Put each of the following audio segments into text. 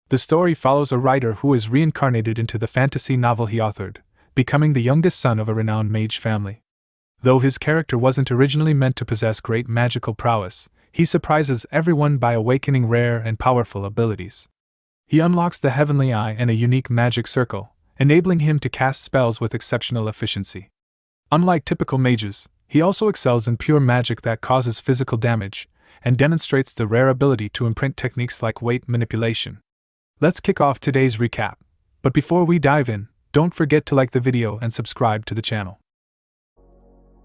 The story follows a writer who is reincarnated into the fantasy novel he authored, becoming the youngest son of a renowned mage family. Though his character wasn't originally meant to possess great magical prowess, he surprises everyone by awakening rare and powerful abilities. He unlocks the Heavenly Eye and a unique magic circle, enabling him to cast spells with exceptional efficiency. Unlike typical mages, he also excels in pure magic that causes physical damage, and demonstrates the rare ability to imprint techniques like weight manipulation. Let's kick off today's recap, but before we dive in, don't forget to like the video and subscribe to the channel.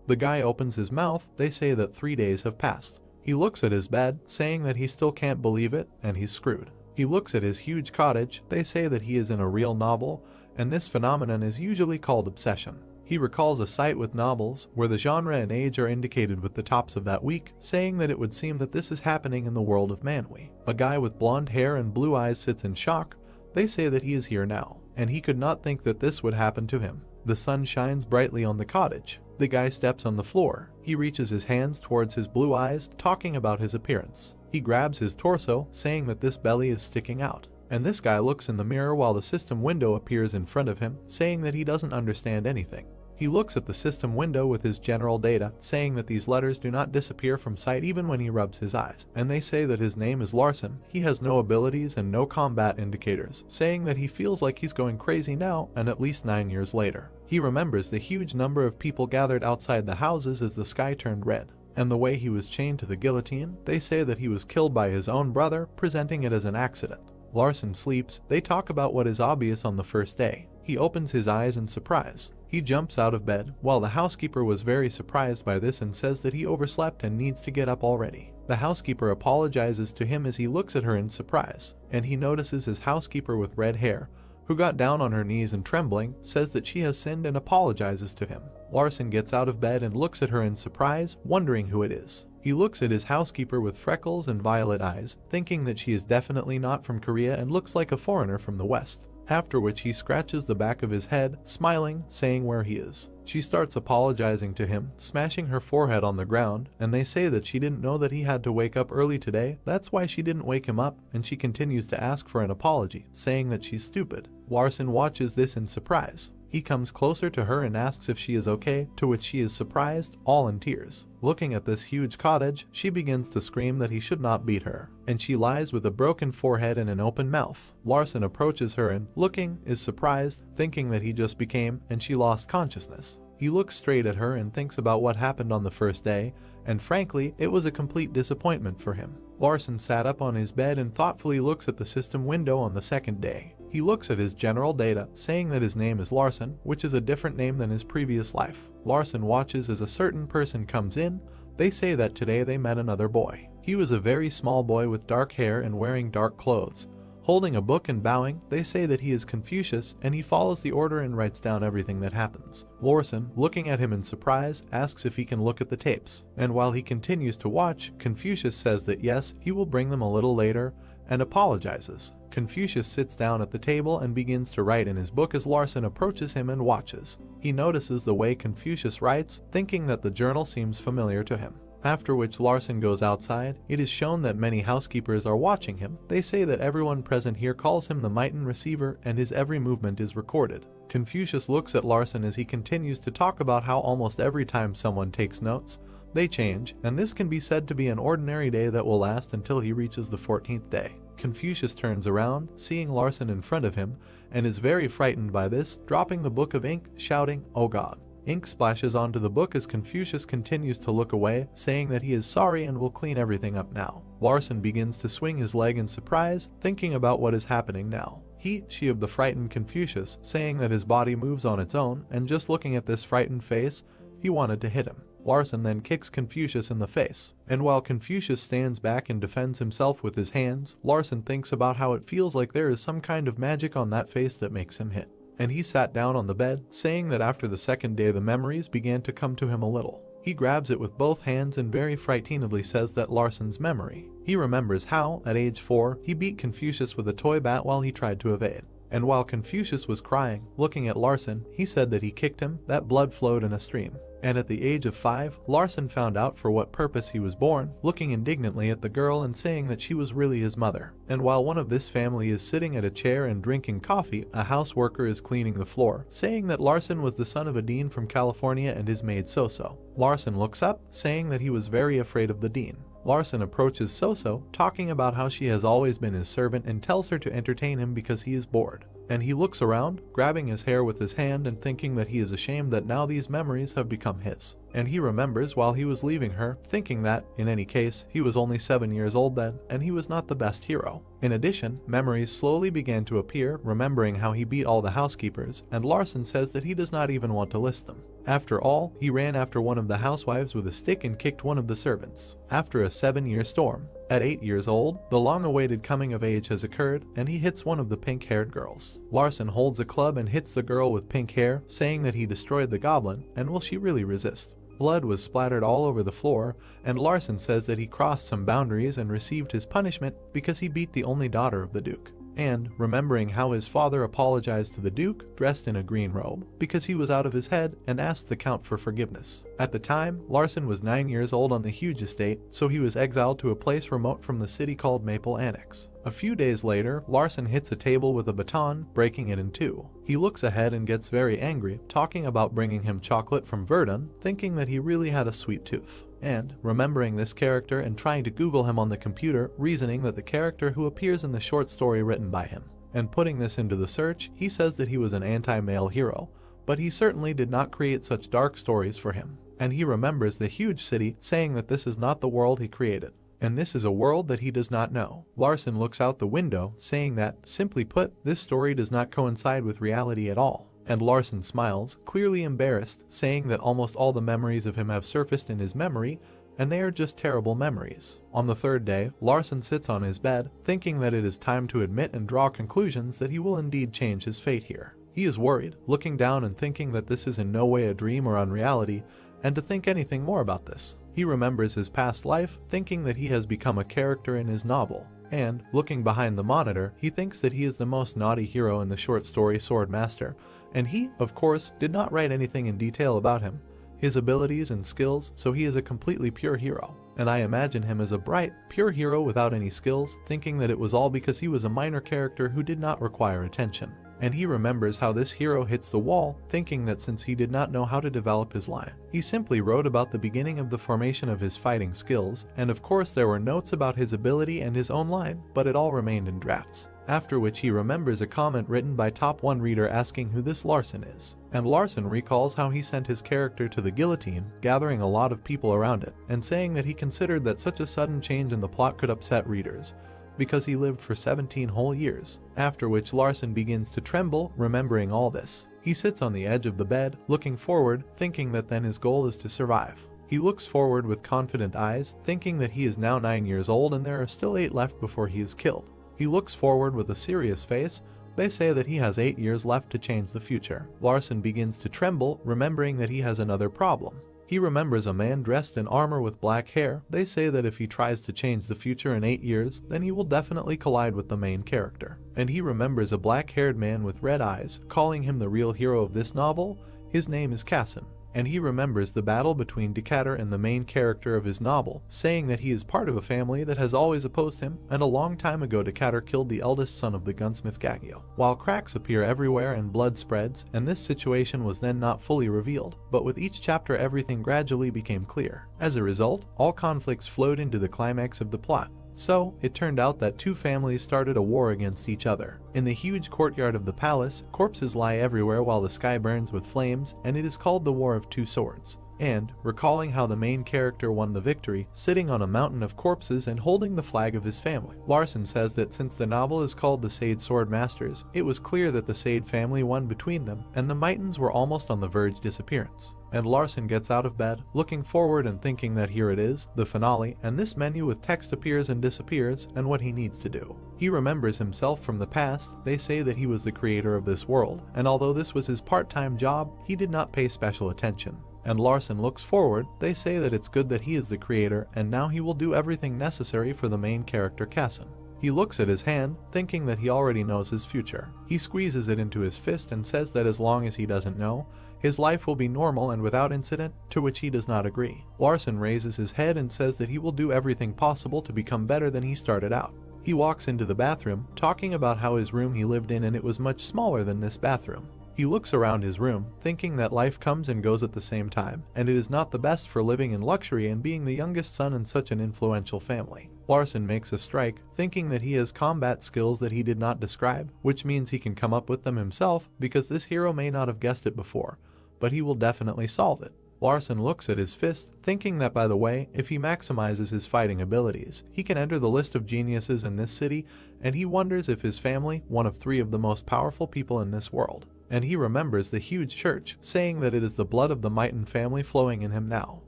The guy opens his mouth, they say that 3 days have passed. He looks at his bed, saying that he still can't believe it, and he's screwed. He looks at his huge cottage, they say that he is in a real novel, and this phenomenon is usually called obsession. He recalls a site with novels, where the genre and age are indicated with the tops of that week, saying that it would seem that this is happening in the world of Manhwa. A guy with blonde hair and blue eyes sits in shock, they say that he is here now, and he could not think that this would happen to him. The sun shines brightly on the cottage. The guy steps on the floor. He reaches his hands towards his blue eyes, talking about his appearance. He grabs his torso, saying that this belly is sticking out. And this guy looks in the mirror while the system window appears in front of him, saying that he doesn't understand anything. He looks at the system window with his general data, saying that these letters do not disappear from sight even when he rubs his eyes. And they say that his name is Larson. He has no abilities and no combat indicators, saying that he feels like he's going crazy now and at least 9 years later. He remembers the huge number of people gathered outside the houses as the sky turned red. And the way he was chained to the guillotine, they say that he was killed by his own brother, presenting it as an accident. Larson sleeps. They talk about what is obvious on the first day. He opens his eyes in surprise. He jumps out of bed, while the housekeeper was very surprised by this and says that he overslept and needs to get up already. The housekeeper apologizes to him as he looks at her in surprise, and he notices his housekeeper with red hair, who got down on her knees and trembling, says that she has sinned and apologizes to him. Larson gets out of bed and looks at her in surprise, wondering who it is. He looks at his housekeeper with freckles and violet eyes, thinking that she is definitely not from Korea and looks like a foreigner from the West. After which he scratches the back of his head, smiling, saying where he is. She starts apologizing to him, smashing her forehead on the ground, and they say that she didn't know that he had to wake up early today, that's why she didn't wake him up, and she continues to ask for an apology, saying that she's stupid. Larson watches this in surprise. He comes closer to her and asks if she is okay, to which she is surprised, all in tears. Looking at this huge cottage, she begins to scream that he should not beat her, and she lies with a broken forehead and an open mouth. Larson approaches her and, looking, is surprised, thinking that he just became, and she lost consciousness. He looks straight at her and thinks about what happened on the first day, and frankly, it was a complete disappointment for him. Larson sat up on his bed and thoughtfully looks at the system window on the second day. He looks at his general data, saying that his name is Larson, which is a different name than his previous life. Larson watches as a certain person comes in. They say that today they met another boy. He was a very small boy with dark hair and wearing dark clothes. Holding a book and bowing, they say that he is Confucius, and he follows the order and writes down everything that happens. Larson, looking at him in surprise, asks if he can look at the tapes. And while he continues to watch, Confucius says that yes, he will bring them a little later, and apologizes. Confucius sits down at the table and begins to write in his book as Larson approaches him and watches. He notices the way Confucius writes, thinking that the journal seems familiar to him. After which Larson goes outside. It is shown that many housekeepers are watching him. They say that everyone present here calls him the Mighten Receiver and his every movement is recorded. Confucius looks at Larson as he continues to talk about how almost every time someone takes notes, they change, and this can be said to be an ordinary day that will last until he reaches the 14th day. Confucius turns around, seeing Larson in front of him, and is very frightened by this, dropping the book of ink, shouting, "Oh God." Ink splashes onto the book as Confucius continues to look away, saying that he is sorry and will clean everything up now. Larson begins to swing his leg in surprise, thinking about what is happening now. She of the frightened Confucius, saying that his body moves on its own, and just looking at this frightened face, he wanted to hit him. Larson then kicks Confucius in the face, and while Confucius stands back and defends himself with his hands, Larson thinks about how it feels like there is some kind of magic on that face that makes him hit. And he sat down on the bed, saying that after the second day the memories began to come to him a little. He grabs it with both hands and very frighteningly says that Larson's memory. He remembers how, at age 4, he beat Confucius with a toy bat while he tried to evade. And while Confucius was crying, looking at Larson, he said that he kicked him, that blood flowed in a stream. And at the age of 5, Larson found out for what purpose he was born, looking indignantly at the girl and saying that she was really his mother. And while one of this family is sitting at a chair and drinking coffee, a house worker is cleaning the floor, saying that Larson was the son of a dean from California and his maid Soso. Larson looks up, saying that he was very afraid of the dean. Larson approaches Soso, talking about how she has always been his servant and tells her to entertain him because he is bored. And he looks around, grabbing his hair with his hand and thinking that he is ashamed that now these memories have become his. And he remembers while he was leaving her, thinking that, in any case, he was only 7 years old then, and he was not the best hero. In addition, memories slowly began to appear, remembering how he beat all the housekeepers, and Larson says that he does not even want to list them. After all, he ran after one of the housewives with a stick and kicked one of the servants. After a 7-year storm, at 8 years old, the long-awaited coming of age has occurred, and he hits one of the pink-haired girls. Larson holds a club and hits the girl with pink hair, saying that he destroyed the goblin, and will she really resist? Blood was splattered all over the floor, and Larson says that he crossed some boundaries and received his punishment because he beat the only daughter of the Duke. And, remembering how his father apologized to the Duke, dressed in a green robe, because he was out of his head, and asked the Count for forgiveness. At the time, Larson was 9 years old on the huge estate, so he was exiled to a place remote from the city called Maple Annex. A few days later, Larson hits a table with a baton, breaking it in two. He looks ahead and gets very angry, talking about bringing him chocolate from Verdun, thinking that he really had a sweet tooth. And, remembering this character and trying to Google him on the computer, reasoning that the character who appears in the short story written by him. And putting this into the search, he says that he was an anti-male hero, but he certainly did not create such dark stories for him. And he remembers the huge city, saying that this is not the world he created. And this is a world that he does not know. Larson looks out the window, saying that, simply put, this story does not coincide with reality at all. And Larson smiles, clearly embarrassed, saying that almost all the memories of him have surfaced in his memory, and they are just terrible memories. On the third day, Larson sits on his bed, thinking that it is time to admit and draw conclusions that he will indeed change his fate here. He is worried, looking down and thinking that this is in no way a dream or unreality, and to think anything more about this. He remembers his past life, thinking that he has become a character in his novel. And, looking behind the monitor, he thinks that he is the most naughty hero in the short story Sword Master, and he, of course, did not write anything in detail about him, his abilities and skills, so he is a completely pure hero. And I imagine him as a bright, pure hero without any skills, thinking that it was all because he was a minor character who did not require attention. And he remembers how this hero hits the wall, thinking that since he did not know how to develop his line, he simply wrote about the beginning of the formation of his fighting skills, and of course there were notes about his ability and his own line, but it all remained in drafts. After which he remembers a comment written by Top 1 reader asking who this Larson is. And Larson recalls how he sent his character to the guillotine, gathering a lot of people around it, and saying that he considered that such a sudden change in the plot could upset readers, because he lived for 17 whole years. After which Larson begins to tremble, remembering all this. He sits on the edge of the bed, looking forward, thinking that then his goal is to survive. He looks forward with confident eyes, thinking that he is now 9 years old and there are still 8 left before he is killed. He looks forward with a serious face. They say that he has 8 years left to change the future. Larson begins to tremble, remembering that he has another problem. He remembers a man dressed in armor with black hair. They say that if he tries to change the future in 8 years, then he will definitely collide with the main character. And he remembers a black-haired man with red eyes, calling him the real hero of this novel. His name is Casson. And he remembers the battle between Decatur and the main character of his novel, saying that he is part of a family that has always opposed him, and a long time ago Decatur killed the eldest son of the gunsmith Gagio. While cracks appear everywhere and blood spreads, and this situation was then not fully revealed, but with each chapter everything gradually became clear. As a result, all conflicts flowed into the climax of the plot. So, it turned out that 2 families started a war against each other. In the huge courtyard of the palace, corpses lie everywhere while the sky burns with flames, and it is called the War of Two Swords. And, recalling how the main character won the victory, sitting on a mountain of corpses and holding the flag of his family. Larson says that since the novel is called The Sade Sword Masters, it was clear that the Sade family won between them, and the Mitons were almost on the verge of disappearance. And Larson gets out of bed, looking forward and thinking that here it is, the finale, and this menu with text appears and disappears, and what he needs to do. He remembers himself from the past. They say that he was the creator of this world, and although this was his part-time job, he did not pay special attention. And Larson looks forward. They say that it's good that he is the creator, and now he will do everything necessary for the main character Casson. He looks at his hand, thinking that he already knows his future. He squeezes it into his fist and says that as long as he doesn't know, his life will be normal and without incident, to which he does not agree. Larson raises his head and says that he will do everything possible to become better than he started out. He walks into the bathroom, talking about how his room he lived in and it was much smaller than this bathroom. He looks around his room, thinking that life comes and goes at the same time, and it is not the best for living in luxury and being the youngest son in such an influential family. Larson makes a strike, thinking that he has combat skills that he did not describe, which means he can come up with them himself, because this hero may not have guessed it before, but he will definitely solve it. Larson looks at his fist, thinking that by the way, if he maximizes his fighting abilities, he can enter the list of geniuses in this city, and he wonders if his family, one of 3 of the most powerful people in this world. And he remembers the huge church, saying that it is the blood of the Mighton family flowing in him now.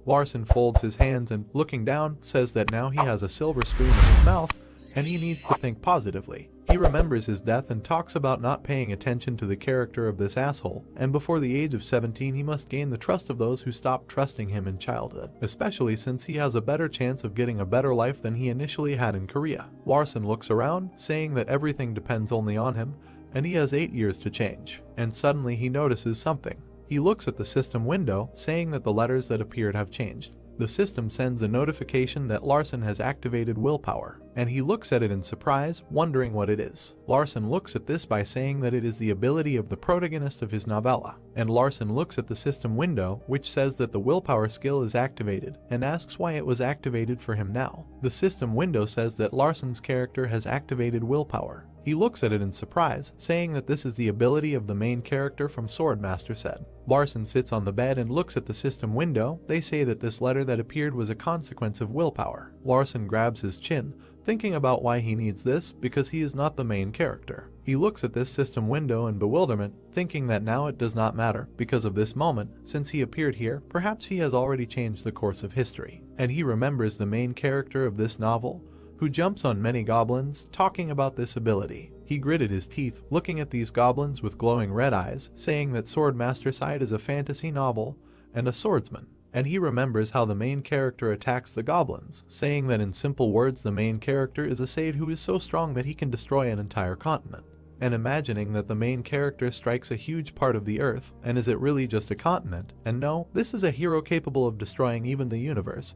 Larson folds his hands and, looking down, says that now he has a silver spoon in his mouth, and he needs to think positively. He remembers his death and talks about not paying attention to the character of this asshole, and before the age of 17 he must gain the trust of those who stopped trusting him in childhood, especially since he has a better chance of getting a better life than he initially had in Korea. Larson looks around, saying that everything depends only on him, and he has 8 years to change. And suddenly he notices something. He looks at the system window, saying that the letters that appeared have changed. The system sends a notification that Larson has activated willpower, and he looks at it in surprise, wondering what it is. Larson looks at this by saying that it is the ability of the protagonist of his novella, and Larson looks at the system window, which says that the willpower skill is activated, and asks why it was activated for him now. The system window says that Larson's character has activated willpower. He looks at it in surprise, saying that this is the ability of the main character from Swordmaster said. Larson sits on the bed and looks at the system window. They say that this letter that appeared was a consequence of willpower. Larson grabs his chin, thinking about why he needs this, because he is not the main character. He looks at this system window in bewilderment, thinking that now it does not matter, because of this moment, since he appeared here, perhaps he has already changed the course of history. And he remembers the main character of this novel, who jumps on many goblins, talking about this ability. He gritted his teeth, looking at these goblins with glowing red eyes, saying that Swordmaster Side is a fantasy novel and a swordsman. And he remembers how the main character attacks the goblins, saying that in simple words the main character is a sage who is so strong that he can destroy an entire continent. And imagining that the main character strikes a huge part of the earth, and is it really just a continent? And no, this is a hero capable of destroying even the universe.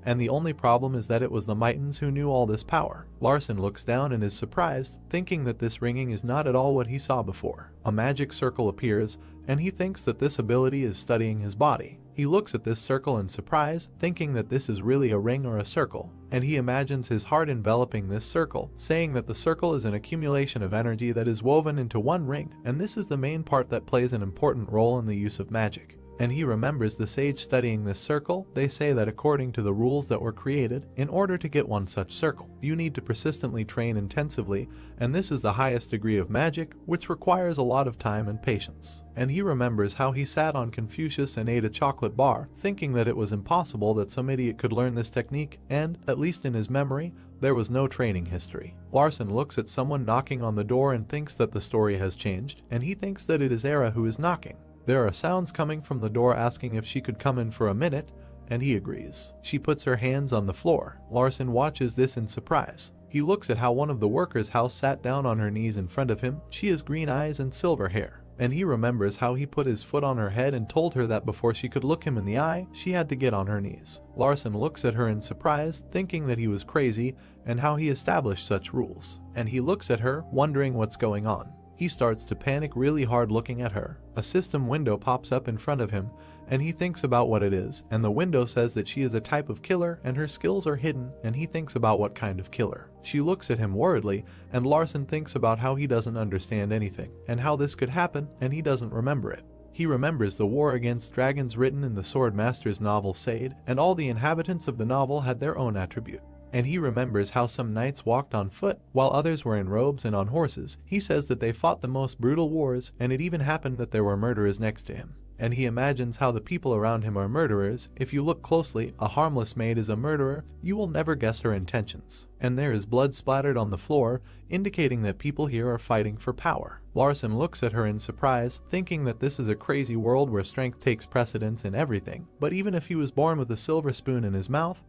And the only problem is that it was the Mightons who knew all this power. Larson looks down and is surprised, thinking that this ringing is not at all what he saw before. A magic circle appears, and he thinks that this ability is studying his body. He looks at this circle in surprise, thinking that this is really a ring or a circle, and he imagines his heart enveloping this circle, saying that the circle is an accumulation of energy that is woven into one ring, and this is the main part that plays an important role in the use of magic. And he remembers the sage studying this circle. They say that according to the rules that were created, in order to get one such circle, you need to persistently train intensively, and this is the highest degree of magic, which requires a lot of time and patience. And he remembers how he sat on Confucius and ate a chocolate bar, thinking that it was impossible that some idiot could learn this technique, and, at least in his memory, there was no training history. Larson looks at someone knocking on the door and thinks that the story has changed, and he thinks that it is Era who is knocking. There are sounds coming from the door asking if she could come in for a minute, and he agrees. She puts her hands on the floor. Larson watches this in surprise. He looks at how one of the workers' house sat down on her knees in front of him. She has green eyes and silver hair. And he remembers how he put his foot on her head and told her that before she could look him in the eye, she had to get on her knees. Larson looks at her in surprise, thinking that he was crazy, and how he established such rules. And he looks at her, wondering what's going on. He starts to panic really hard looking at her. A system window pops up in front of him, and he thinks about what it is, and the window says that she is a type of killer and her skills are hidden, and he thinks about what kind of killer. She looks at him worriedly, and Larson thinks about how he doesn't understand anything, and how this could happen, and he doesn't remember it. He remembers the war against dragons written in the Swordmaster's novel Sade, and all the inhabitants of the novel had their own attribute. And he remembers how some knights walked on foot, while others were in robes and on horses. He says that they fought the most brutal wars, and it even happened that there were murderers next to him. And he imagines how the people around him are murderers. If you look closely, a harmless maid is a murderer. You will never guess her intentions. And there is blood splattered on the floor, indicating that people here are fighting for power. Larson looks at her in surprise, thinking that this is a crazy world where strength takes precedence in everything. But even if he was born with a silver spoon in his mouth,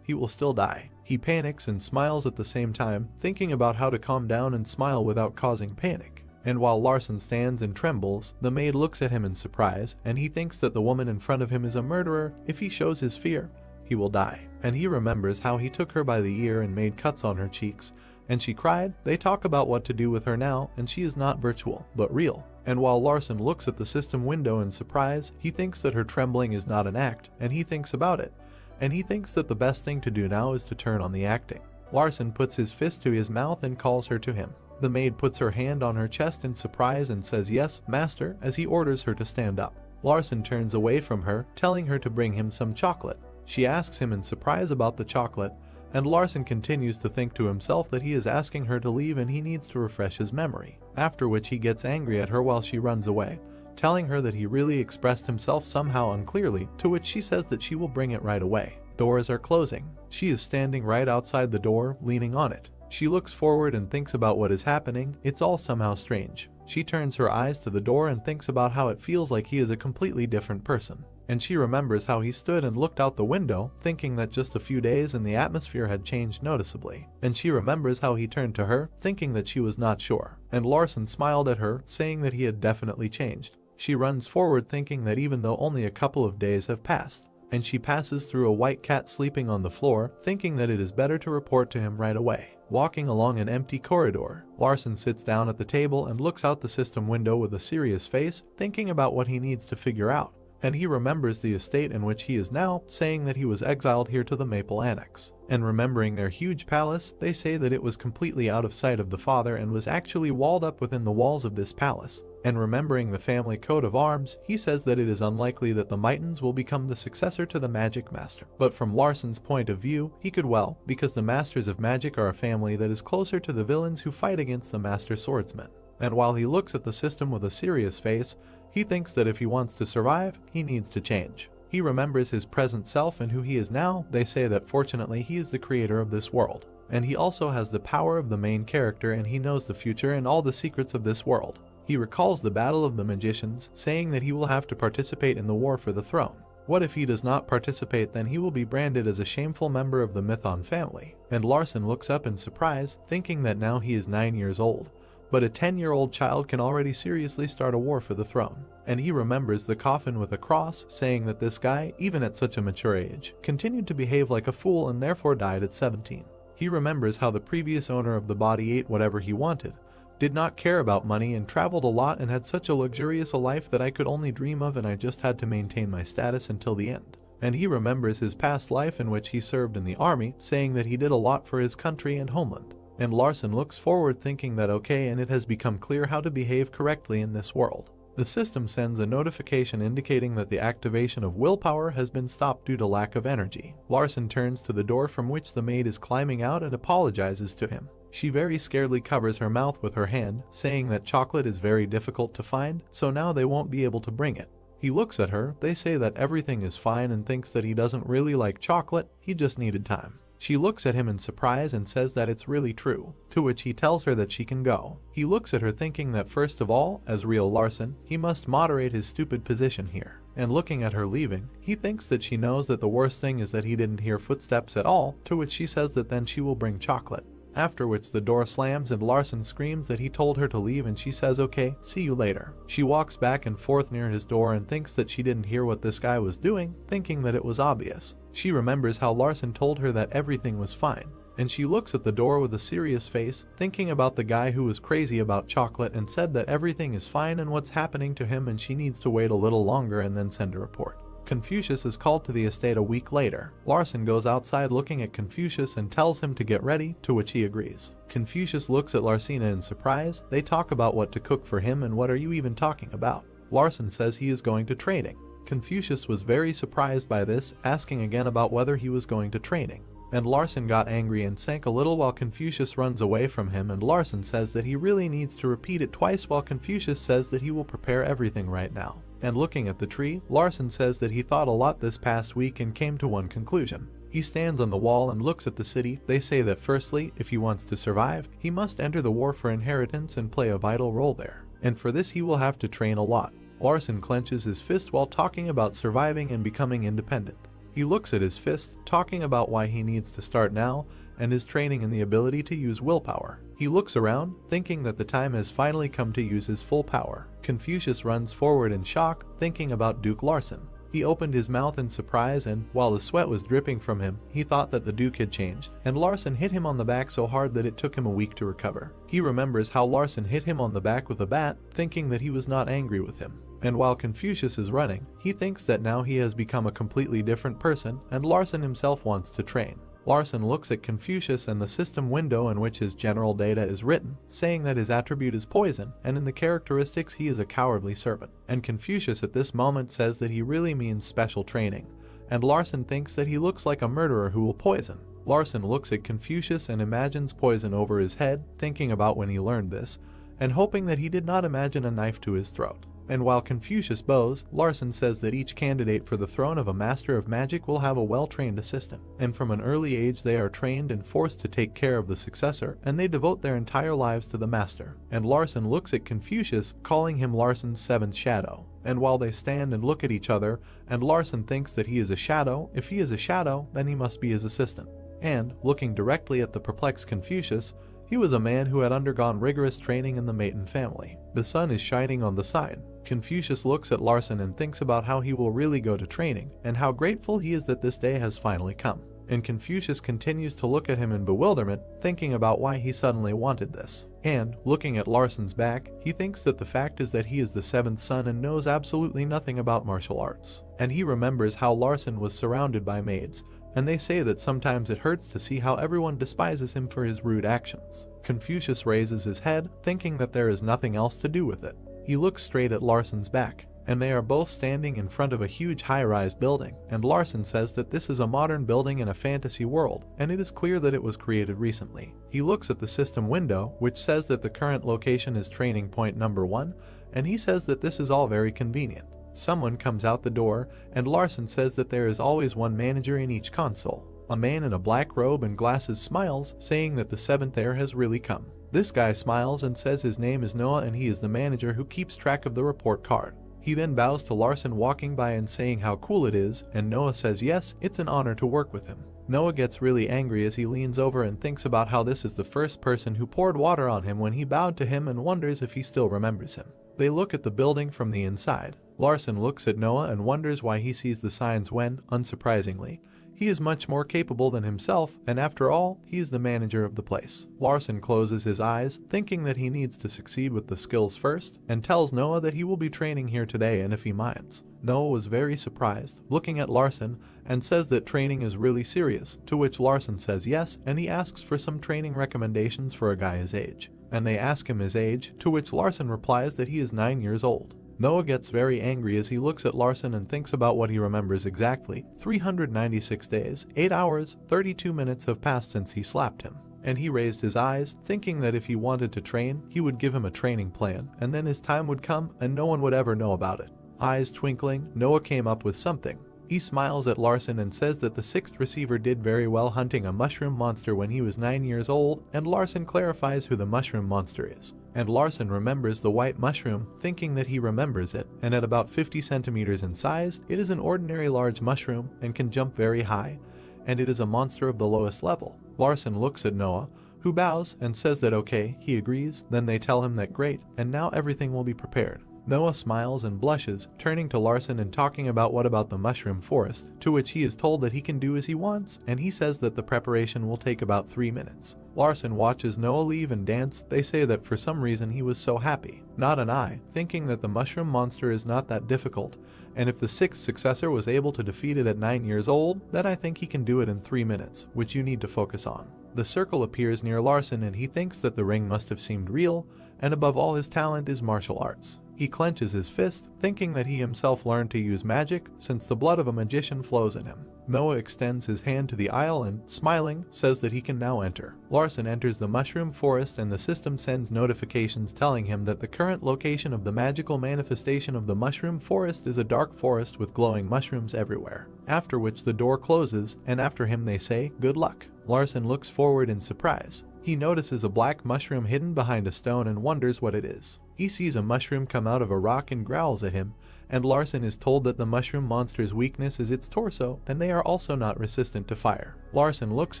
he will still die. He panics and smiles at the same time, thinking about how to calm down and smile without causing panic. And while Larson stands and trembles, the maid looks at him in surprise, and he thinks that the woman in front of him is a murderer. If he shows his fear, he will die. And he remembers how he took her by the ear and made cuts on her cheeks, and she cried. They talk about what to do with her now, and she is not virtual, but real. And while Larson looks at the system window in surprise, he thinks that her trembling is not an act, and he thinks about it. And he thinks that the best thing to do now is to turn on the acting. Larson puts his fist to his mouth and calls her to him. The maid puts her hand on her chest in surprise and says, "Yes, master," as he orders her to stand up. Larson turns away from her, telling her to bring him some chocolate. She asks him in surprise about the chocolate, and Larson continues to think to himself that he is asking her to leave and he needs to refresh his memory, after which he gets angry at her while she runs away, telling her that he really expressed himself somehow unclearly, to which she says that she will bring it right away. Doors are closing. She is standing right outside the door, leaning on it. She looks forward and thinks about what is happening. It's all somehow strange. She turns her eyes to the door and thinks about how it feels like he is a completely different person. And she remembers how he stood and looked out the window, thinking that just a few days and the atmosphere had changed noticeably. And she remembers how he turned to her, thinking that she was not sure. And Larson smiled at her, saying that he had definitely changed. She runs forward thinking that even though only a couple of days have passed, and she passes through a white cat sleeping on the floor, thinking that it is better to report to him right away. Walking along an empty corridor, Larson sits down at the table and looks out the system window with a serious face, thinking about what he needs to figure out. And he remembers the estate in which he is now, saying that he was exiled here to the Maple Annex. And remembering their huge palace, they say that it was completely out of sight of the father and was actually walled up within the walls of this palace. And remembering the family coat of arms, he says that it is unlikely that the Mitons will become the successor to the magic master. But from Larson's point of view, he could well, because the masters of magic are a family that is closer to the villains who fight against the master swordsmen. And while he looks at the system with a serious face, he thinks that if he wants to survive, he needs to change. He remembers his present self and who he is now. They say that fortunately he is the creator of this world. And he also has the power of the main character, and he knows the future and all the secrets of this world. He recalls the battle of the magicians, saying that he will have to participate in the war for the throne. What if he does not participate? Then he will be branded as a shameful member of the Mython family. And Larson looks up in surprise, thinking that now he is 9 years old. But a 10-year-old child can already seriously start a war for the throne. And he remembers the coffin with a cross, saying that this guy, even at such a mature age, continued to behave like a fool and therefore died at 17. He remembers how the previous owner of the body ate whatever he wanted, did not care about money, and traveled a lot and had such a luxurious a life that I could only dream of, and I just had to maintain my status until the end. And he remembers his past life in which he served in the army, saying that he did a lot for his country and homeland. And Larson looks forward thinking that okay, and it has become clear how to behave correctly in this world. The system sends a notification indicating that the activation of willpower has been stopped due to lack of energy. Larson turns to the door from which the maid is climbing out and apologizes to him. She very scaredly covers her mouth with her hand, saying that chocolate is very difficult to find, so now they won't be able to bring it. He looks at her, they say that everything is fine, and thinks that he doesn't really like chocolate, he just needed time. She looks at him in surprise and says that it's really true, to which he tells her that she can go. He looks at her thinking that first of all, as real Larson, he must moderate his stupid position here. And looking at her leaving, he thinks that she knows that the worst thing is that he didn't hear footsteps at all, to which she says that then she will bring chocolate. After which the door slams and Larson screams that he told her to leave, and she says okay, see you later. She walks back and forth near his door and thinks that she didn't hear what this guy was doing, thinking that it was obvious. She remembers how Larson told her that everything was fine, and she looks at the door with a serious face, thinking about the guy who was crazy about chocolate and said that everything is fine and what's happening to him, and she needs to wait a little longer and then send a report. Confucius is called to the estate a week later. Larson goes outside looking at Confucius and tells him to get ready, to which he agrees. Confucius looks at Larsina in surprise. They talk about what to cook for him, and what are you even talking about? Larson says he is going to training. Confucius was very surprised by this, asking again about whether he was going to training. And Larson got angry and sank a little while Confucius runs away from him, and Larson says that he really needs to repeat it twice while Confucius says that he will prepare everything right now. And looking at the tree, Larson says that he thought a lot this past week and came to one conclusion. He stands on the wall and looks at the city. They say that firstly, if he wants to survive, he must enter the war for inheritance and play a vital role there. And for this he will have to train a lot. Larson clenches his fist while talking about surviving and becoming independent. He looks at his fist, talking about why he needs to start now, and his training in the ability to use willpower. He looks around, thinking that the time has finally come to use his full power. Confucius runs forward in shock, thinking about Duke Larson. He opened his mouth in surprise, and while the sweat was dripping from him, he thought that the Duke had changed, and Larson hit him on the back so hard that it took him a week to recover. He remembers how Larson hit him on the back with a bat, thinking that he was not angry with him. And while Confucius is running, he thinks that now he has become a completely different person, and Larson himself wants to train. Larson looks at Confucius and the system window in which his general data is written, saying that his attribute is poison, and in the characteristics he is a cowardly servant. And Confucius at this moment says that he really means special training, and Larson thinks that he looks like a murderer who will poison. Larson looks at Confucius and imagines poison over his head, thinking about when he learned this, and hoping that he did not imagine a knife to his throat. And while Confucius bows, Larson says that each candidate for the throne of a master of magic will have a well-trained assistant, and from an early age they are trained and forced to take care of the successor, and they devote their entire lives to the master. And Larson looks at Confucius, calling him Larson's seventh shadow. And while they stand and look at each other, and Larson thinks that he is a shadow, if he is a shadow, then he must be his assistant. And, looking directly at the perplexed Confucius, he was a man who had undergone rigorous training in the Maton family. The sun is shining on the side. Confucius looks at Larson and thinks about how he will really go to training, and how grateful he is that this day has finally come. And Confucius continues to look at him in bewilderment, thinking about why he suddenly wanted this. And, looking at Larson's back, he thinks that the fact is that he is the seventh son and knows absolutely nothing about martial arts. And he remembers how Larson was surrounded by maids, and they say that sometimes it hurts to see how everyone despises him for his rude actions. Confucius raises his head, thinking that there is nothing else to do with it. He looks straight at Larson's back, and they are both standing in front of a huge high-rise building, and Larson says that this is a modern building in a fantasy world, and it is clear that it was created recently. He looks at the system window, which says that the current location is training point number 1, and he says that this is all very convenient. Someone comes out the door, and Larson says that there is always one manager in each console. A man in a black robe and glasses smiles, saying that the seventh heir has really come. This guy smiles and says his name is Noah and he is the manager who keeps track of the report card. He then bows to Larson walking by and saying how cool it is, and Noah says yes, it's an honor to work with him. Noah gets really angry as he leans over and thinks about how this is the first person who poured water on him when he bowed to him and wonders if he still remembers him. They look at the building from the inside. Larson looks at Noah and wonders why he sees the signs when, unsurprisingly, he is much more capable than himself, and after all, he is the manager of the place. Larson closes his eyes, thinking that he needs to succeed with the skills first, and tells Noah that he will be training here today and if he minds. Noah was very surprised, looking at Larson, and says that training is really serious, to which Larson says yes, and he asks for some training recommendations for a guy his age. And they ask him his age, to which Larson replies that he is 9 years old. Noah gets very angry as he looks at Larson and thinks about what he remembers exactly. 396 days, 8 hours, 32 minutes have passed since he slapped him. And he raised his eyes, thinking that if he wanted to train, he would give him a training plan, and then his time would come and no one would ever know about it. Eyes twinkling, Noah came up with something. He smiles at Larson and says that the 6th receiver did very well hunting a mushroom monster when he was 9 years old, and Larson clarifies who the mushroom monster is. And Larson remembers the white mushroom, thinking that he remembers it, and at about 50 centimeters in size, it is an ordinary large mushroom and can jump very high, and it is a monster of the lowest level. Larson looks at Noah, who bows and says that okay, he agrees, then they tell him that great, and now everything will be prepared. Noah smiles and blushes, turning to Larson and talking about what about the mushroom forest, to which he is told that he can do as he wants, and he says that the preparation will take about 3 minutes. Larson watches Noah leave and dance. They say that for some reason he was so happy. Not an eye, thinking that the mushroom monster is not that difficult, and if the 6th successor was able to defeat it at 9 years old, then I think he can do it in 3 minutes, which you need to focus on. The circle appears near Larson and he thinks that the ring must have seemed real, and above all his talent is martial arts. He clenches his fist, thinking that he himself learned to use magic, since the blood of a magician flows in him. Noah extends his hand to the aisle and, smiling, says that he can now enter. Larson enters the mushroom forest and the system sends notifications telling him that the current location of the magical manifestation of the mushroom forest is a dark forest with glowing mushrooms everywhere. After which the door closes, and after him they say, "Good luck." Larson looks forward in surprise. He notices a black mushroom hidden behind a stone and wonders what it is. He sees a mushroom come out of a rock and growls at him, and Larson is told that the mushroom monster's weakness is its torso, and they are also not resistant to fire. Larson looks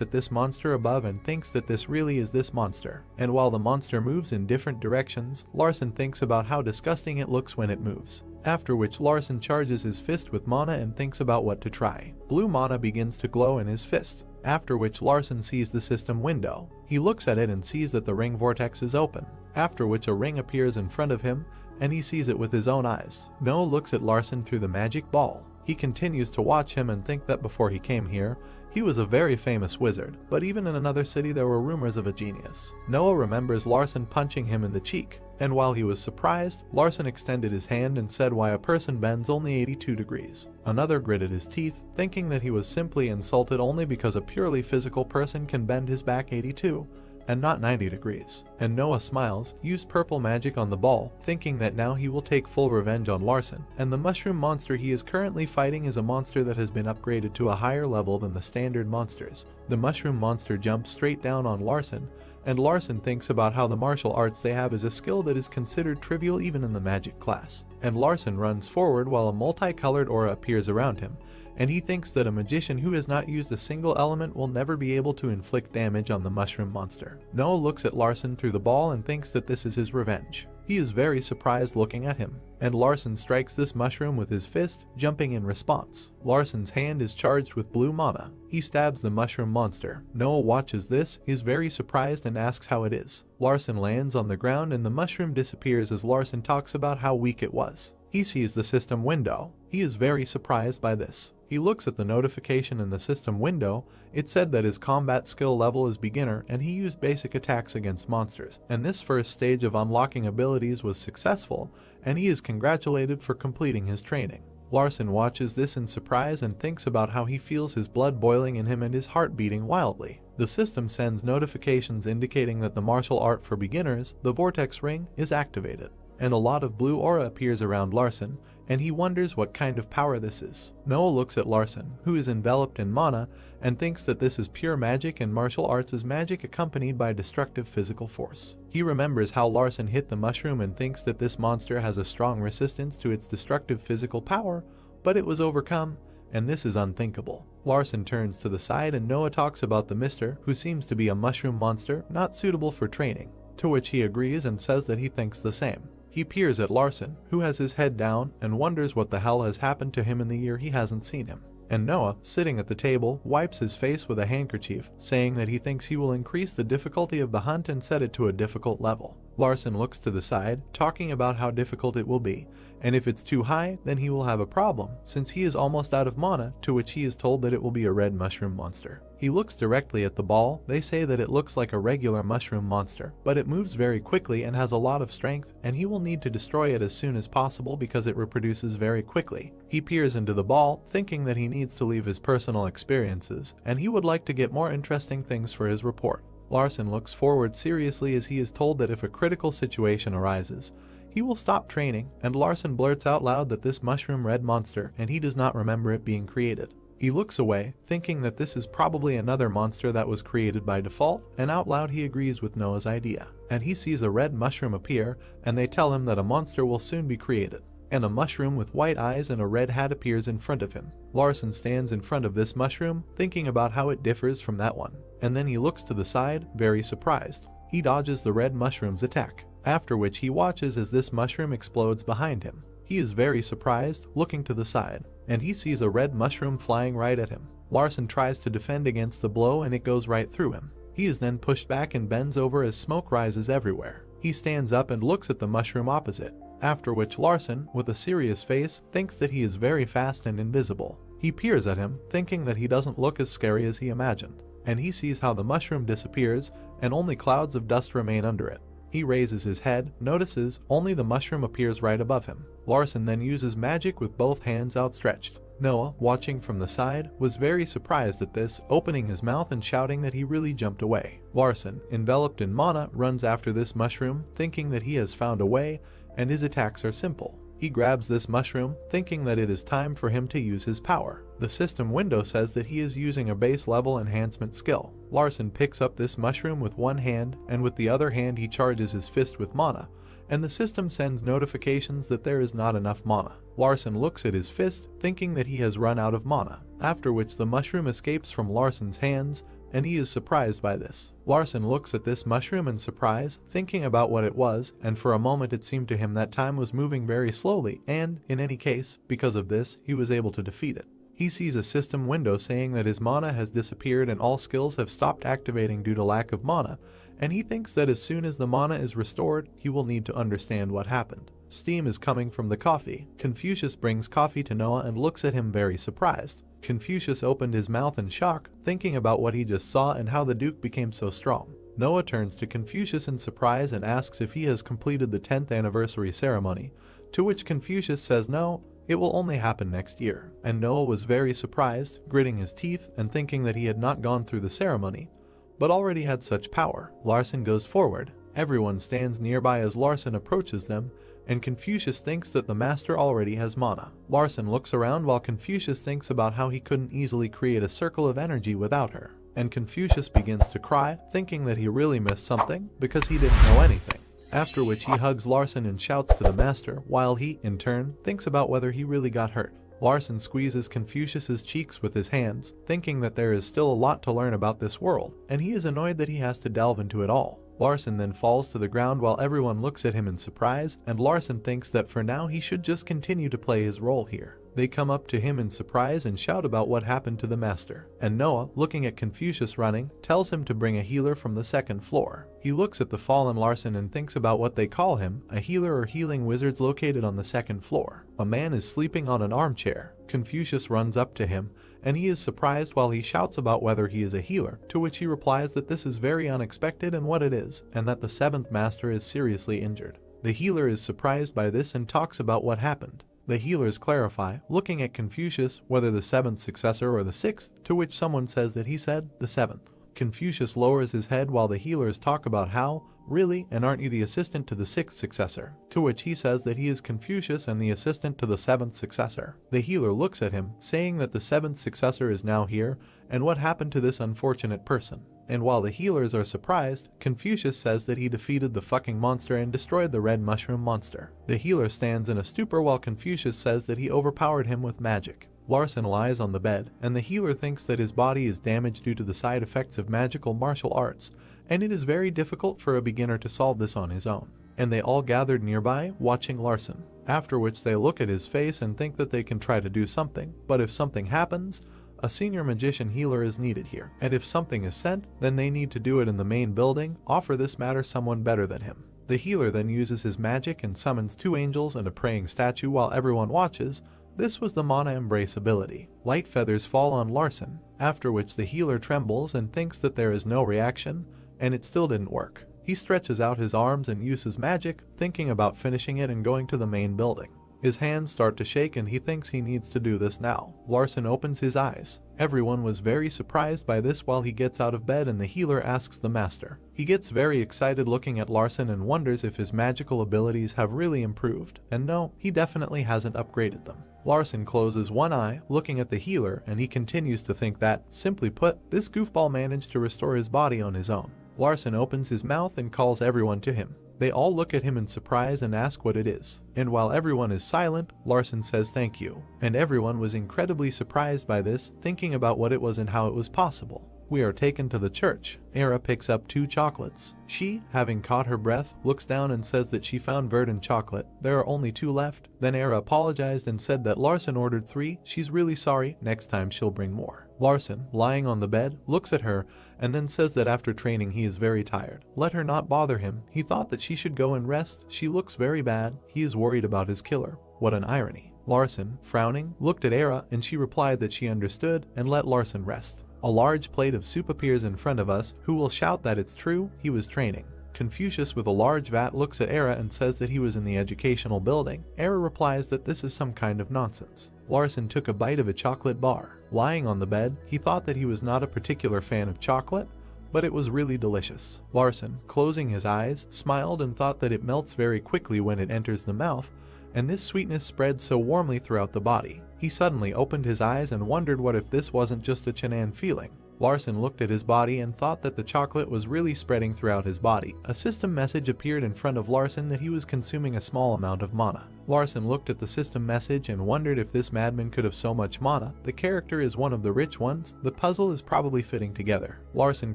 at this monster above and thinks that this really is this monster, and while the monster moves in different directions, Larson thinks about how disgusting it looks when it moves. After which Larson charges his fist with mana and thinks about what to try. Blue mana begins to glow in his fist, after which Larson sees the system window. He looks at it and sees that the ring vortex is open, after which a ring appears in front of him, and he sees it with his own eyes. Noah looks at Larson through the magic ball. He continues to watch him and think that before he came here, he was a very famous wizard, but even in another city there were rumors of a genius. Noah remembers Larson punching him in the cheek, and while he was surprised, Larson extended his hand and said why a person bends only 82 degrees. Another gritted his teeth, thinking that he was simply insulted only because a purely physical person can bend his back 82, and not 90 degrees. And Noah smiles, used purple magic on the ball, thinking that now he will take full revenge on Larson, and the mushroom monster he is currently fighting is a monster that has been upgraded to a higher level than the standard monsters. The mushroom monster jumps straight down on Larson, and Larson thinks about how the martial arts they have is a skill that is considered trivial even in the magic class. And Larson runs forward while a multicolored aura appears around him, and he thinks that a magician who has not used a single element will never be able to inflict damage on the mushroom monster. Noah looks at Larson through the ball and thinks that this is his revenge. He is very surprised looking at him, and Larson strikes this mushroom with his fist, jumping in response. Larson's hand is charged with blue mana. He stabs the mushroom monster. Noah watches this, is very surprised and asks how it is. Larson lands on the ground and the mushroom disappears as Larson talks about how weak it was. He sees the system window. He is very surprised by this. He looks at the notification in the system window. It said that his combat skill level is beginner and he used basic attacks against monsters, and this first stage of unlocking abilities was successful, and he is congratulated for completing his training. Larson watches this in surprise and thinks about how he feels his blood boiling in him and his heart beating wildly. The system sends notifications indicating that the martial art for beginners, the vortex ring, is activated, and a lot of blue aura appears around Larson, and he wonders what kind of power this is. Noah looks at Larson, who is enveloped in mana, and thinks that this is pure magic and martial arts is magic accompanied by destructive physical force. He remembers how Larson hit the mushroom and thinks that this monster has a strong resistance to its destructive physical power, but it was overcome, and this is unthinkable. Larson turns to the side and Noah talks about the mister, who seems to be a mushroom monster, not suitable for training, to which he agrees and says that he thinks the same. He peers at Larson, who has his head down, and wonders what the hell has happened to him in the year he hasn't seen him. And Noah, sitting at the table, wipes his face with a handkerchief, saying that he thinks he will increase the difficulty of the hunt and set it to a difficult level. Larson looks to the side, talking about how difficult it will be, and if it's too high, then he will have a problem, since he is almost out of mana, to which he is told that it will be a red mushroom monster. He looks directly at the ball. They say that it looks like a regular mushroom monster, but it moves very quickly and has a lot of strength, and he will need to destroy it as soon as possible because it reproduces very quickly. He peers into the ball, thinking that he needs to leave his personal experiences, and he would like to get more interesting things for his report. Larson looks forward seriously as he is told that if a critical situation arises, he will stop training, and Larson blurts out loud that this mushroom red monster, and he does not remember it being created. He looks away, thinking that this is probably another monster that was created by default, and out loud he agrees with Noah's idea. And he sees a red mushroom appear, and they tell him that a monster will soon be created. And a mushroom with white eyes and a red hat appears in front of him. Larson stands in front of this mushroom, thinking about how it differs from that one. And then he looks to the side, very surprised. He dodges the red mushroom's attack, after which he watches as this mushroom explodes behind him. He is very surprised, looking to the side, and he sees a red mushroom flying right at him. Larson tries to defend against the blow and it goes right through him. He is then pushed back and bends over as smoke rises everywhere. He stands up and looks at the mushroom opposite, after which Larson, with a serious face, thinks that he is very fast and invisible. He peers at him, thinking that he doesn't look as scary as he imagined, and he sees how the mushroom disappears and only clouds of dust remain under it. He raises his head, notices only the mushroom appears right above him. Larson then uses magic with both hands outstretched. Noah, watching from the side, was very surprised at this, opening his mouth and shouting that he really jumped away. Larson, enveloped in mana, runs after this mushroom, thinking that he has found a way, and his attacks are simple. He grabs this mushroom, thinking that it is time for him to use his power. The system window says that he is using a base level enhancement skill. Larson picks up this mushroom with one hand, and with the other hand he charges his fist with mana, and the system sends notifications that there is not enough mana. Larson looks at his fist, thinking that he has run out of mana, after which the mushroom escapes from Larson's hands, and he is surprised by this. Larson looks at this mushroom in surprise, thinking about what it was, and for a moment it seemed to him that time was moving very slowly, and, in any case, because of this, he was able to defeat it. He sees a system window saying that his mana has disappeared and all skills have stopped activating due to lack of mana, and he thinks that as soon as the mana is restored, he will need to understand what happened. Steam is coming from the coffee. Confucius brings coffee to Noah and looks at him very surprised. Confucius opened his mouth in shock, thinking about what he just saw and how the Duke became so strong. Noah turns to Confucius in surprise and asks if he has completed the 10th anniversary ceremony, to which Confucius says no, it will only happen next year. And Noah was very surprised, gritting his teeth and thinking that he had not gone through the ceremony, but already had such power. Larson goes forward. Everyone stands nearby as Larson approaches them, and Confucius thinks that the master already has mana. Larson looks around while Confucius thinks about how he couldn't easily create a circle of energy without her. And Confucius begins to cry, thinking that he really missed something because he didn't know anything. After which he hugs Larson and shouts to the master, while he, in turn, thinks about whether he really got hurt. Larson squeezes Confucius's cheeks with his hands, thinking that there is still a lot to learn about this world, and he is annoyed that he has to delve into it all. Larson then falls to the ground while everyone looks at him in surprise, and Larson thinks that for now he should just continue to play his role here. They come up to him in surprise and shout about what happened to the master, and Noah, looking at Confucius running, tells him to bring a healer from the 2nd floor. He looks at the fallen Larson and thinks about what they call him, a healer or healing wizards located on the 2nd floor. A man is sleeping on an armchair. Confucius runs up to him, and he is surprised while he shouts about whether he is a healer, to which he replies that this is very unexpected and what it is, and that the 7th master is seriously injured. The healer is surprised by this and talks about what happened. The healers clarify, looking at Confucius, whether the 7th successor or the 6th, to which someone says that he said the 7th. Confucius lowers his head while the healers talk about how, really, and aren't you the assistant to the 6th successor? To which he says that he is Confucius and the assistant to the 7th successor. The healer looks at him, saying that the 7th successor is now here, and what happened to this unfortunate person. And while the healers are surprised, Confucius says that he defeated the fucking monster and destroyed the red mushroom monster. The healer stands in a stupor while Confucius says that he overpowered him with magic. Larson lies on the bed, and the healer thinks that his body is damaged due to the side effects of magical martial arts, and it is very difficult for a beginner to solve this on his own. And they all gathered nearby, watching Larson. After which they look at his face and think that they can try to do something, but if something happens, a senior magician healer is needed here, and if something is sent, then they need to do it in the main building, offer this matter someone better than him. The healer then uses his magic and summons 2 angels and a praying statue while everyone watches. This was the mana embrace ability. Light feathers fall on Larson, after which the healer trembles and thinks that there is no reaction, and it still didn't work. He stretches out his arms and uses magic, thinking about finishing it and going to the main building. His hands start to shake and he thinks he needs to do this now. Larson opens his eyes. Everyone was very surprised by this while he gets out of bed and the healer asks the master. He gets very excited looking at Larson and wonders if his magical abilities have really improved, and no, he definitely hasn't upgraded them. Larson closes one eye, looking at the healer, and he continues to think that, simply put, this goofball managed to restore his body on his own. Larson opens his mouth and calls everyone to him. They all look at him in surprise and ask what it is. And while everyone is silent, Larson says thank you. And everyone was incredibly surprised by this, thinking about what it was and how it was possible. We are taken to the church. Era picks up 2 chocolates. She, having caught her breath, looks down and says that she found verdant chocolate. There are only 2 left. Then Era apologized and said that Larson ordered 3. She's really sorry, next time she'll bring more. Larson, lying on the bed, looks at her and then says that after training he is very tired. Let her not bother him. He thought that she should go and rest. She looks very bad. He is worried about his killer. What an irony. Larson, frowning, looked at Era and she replied that she understood and let Larson rest. A large plate of soup appears in front of us. Who will shout that it's true? He was training. Confucius with a large vat looks at Era and says that he was in the educational building. Era replies that this is some kind of nonsense. Larson took a bite of a chocolate bar. Lying on the bed, he thought that he was not a particular fan of chocolate, but it was really delicious. Larson, closing his eyes, smiled and thought that it melts very quickly when it enters the mouth, and this sweetness spread so warmly throughout the body. He suddenly opened his eyes and wondered what if this wasn't just a Chanan feeling. Larson looked at his body and thought that the chocolate was really spreading throughout his body. A system message appeared in front of Larson that he was consuming a small amount of mana. Larson looked at the system message and wondered if this madman could have so much mana. The character is one of the rich ones. The puzzle is probably fitting together. Larson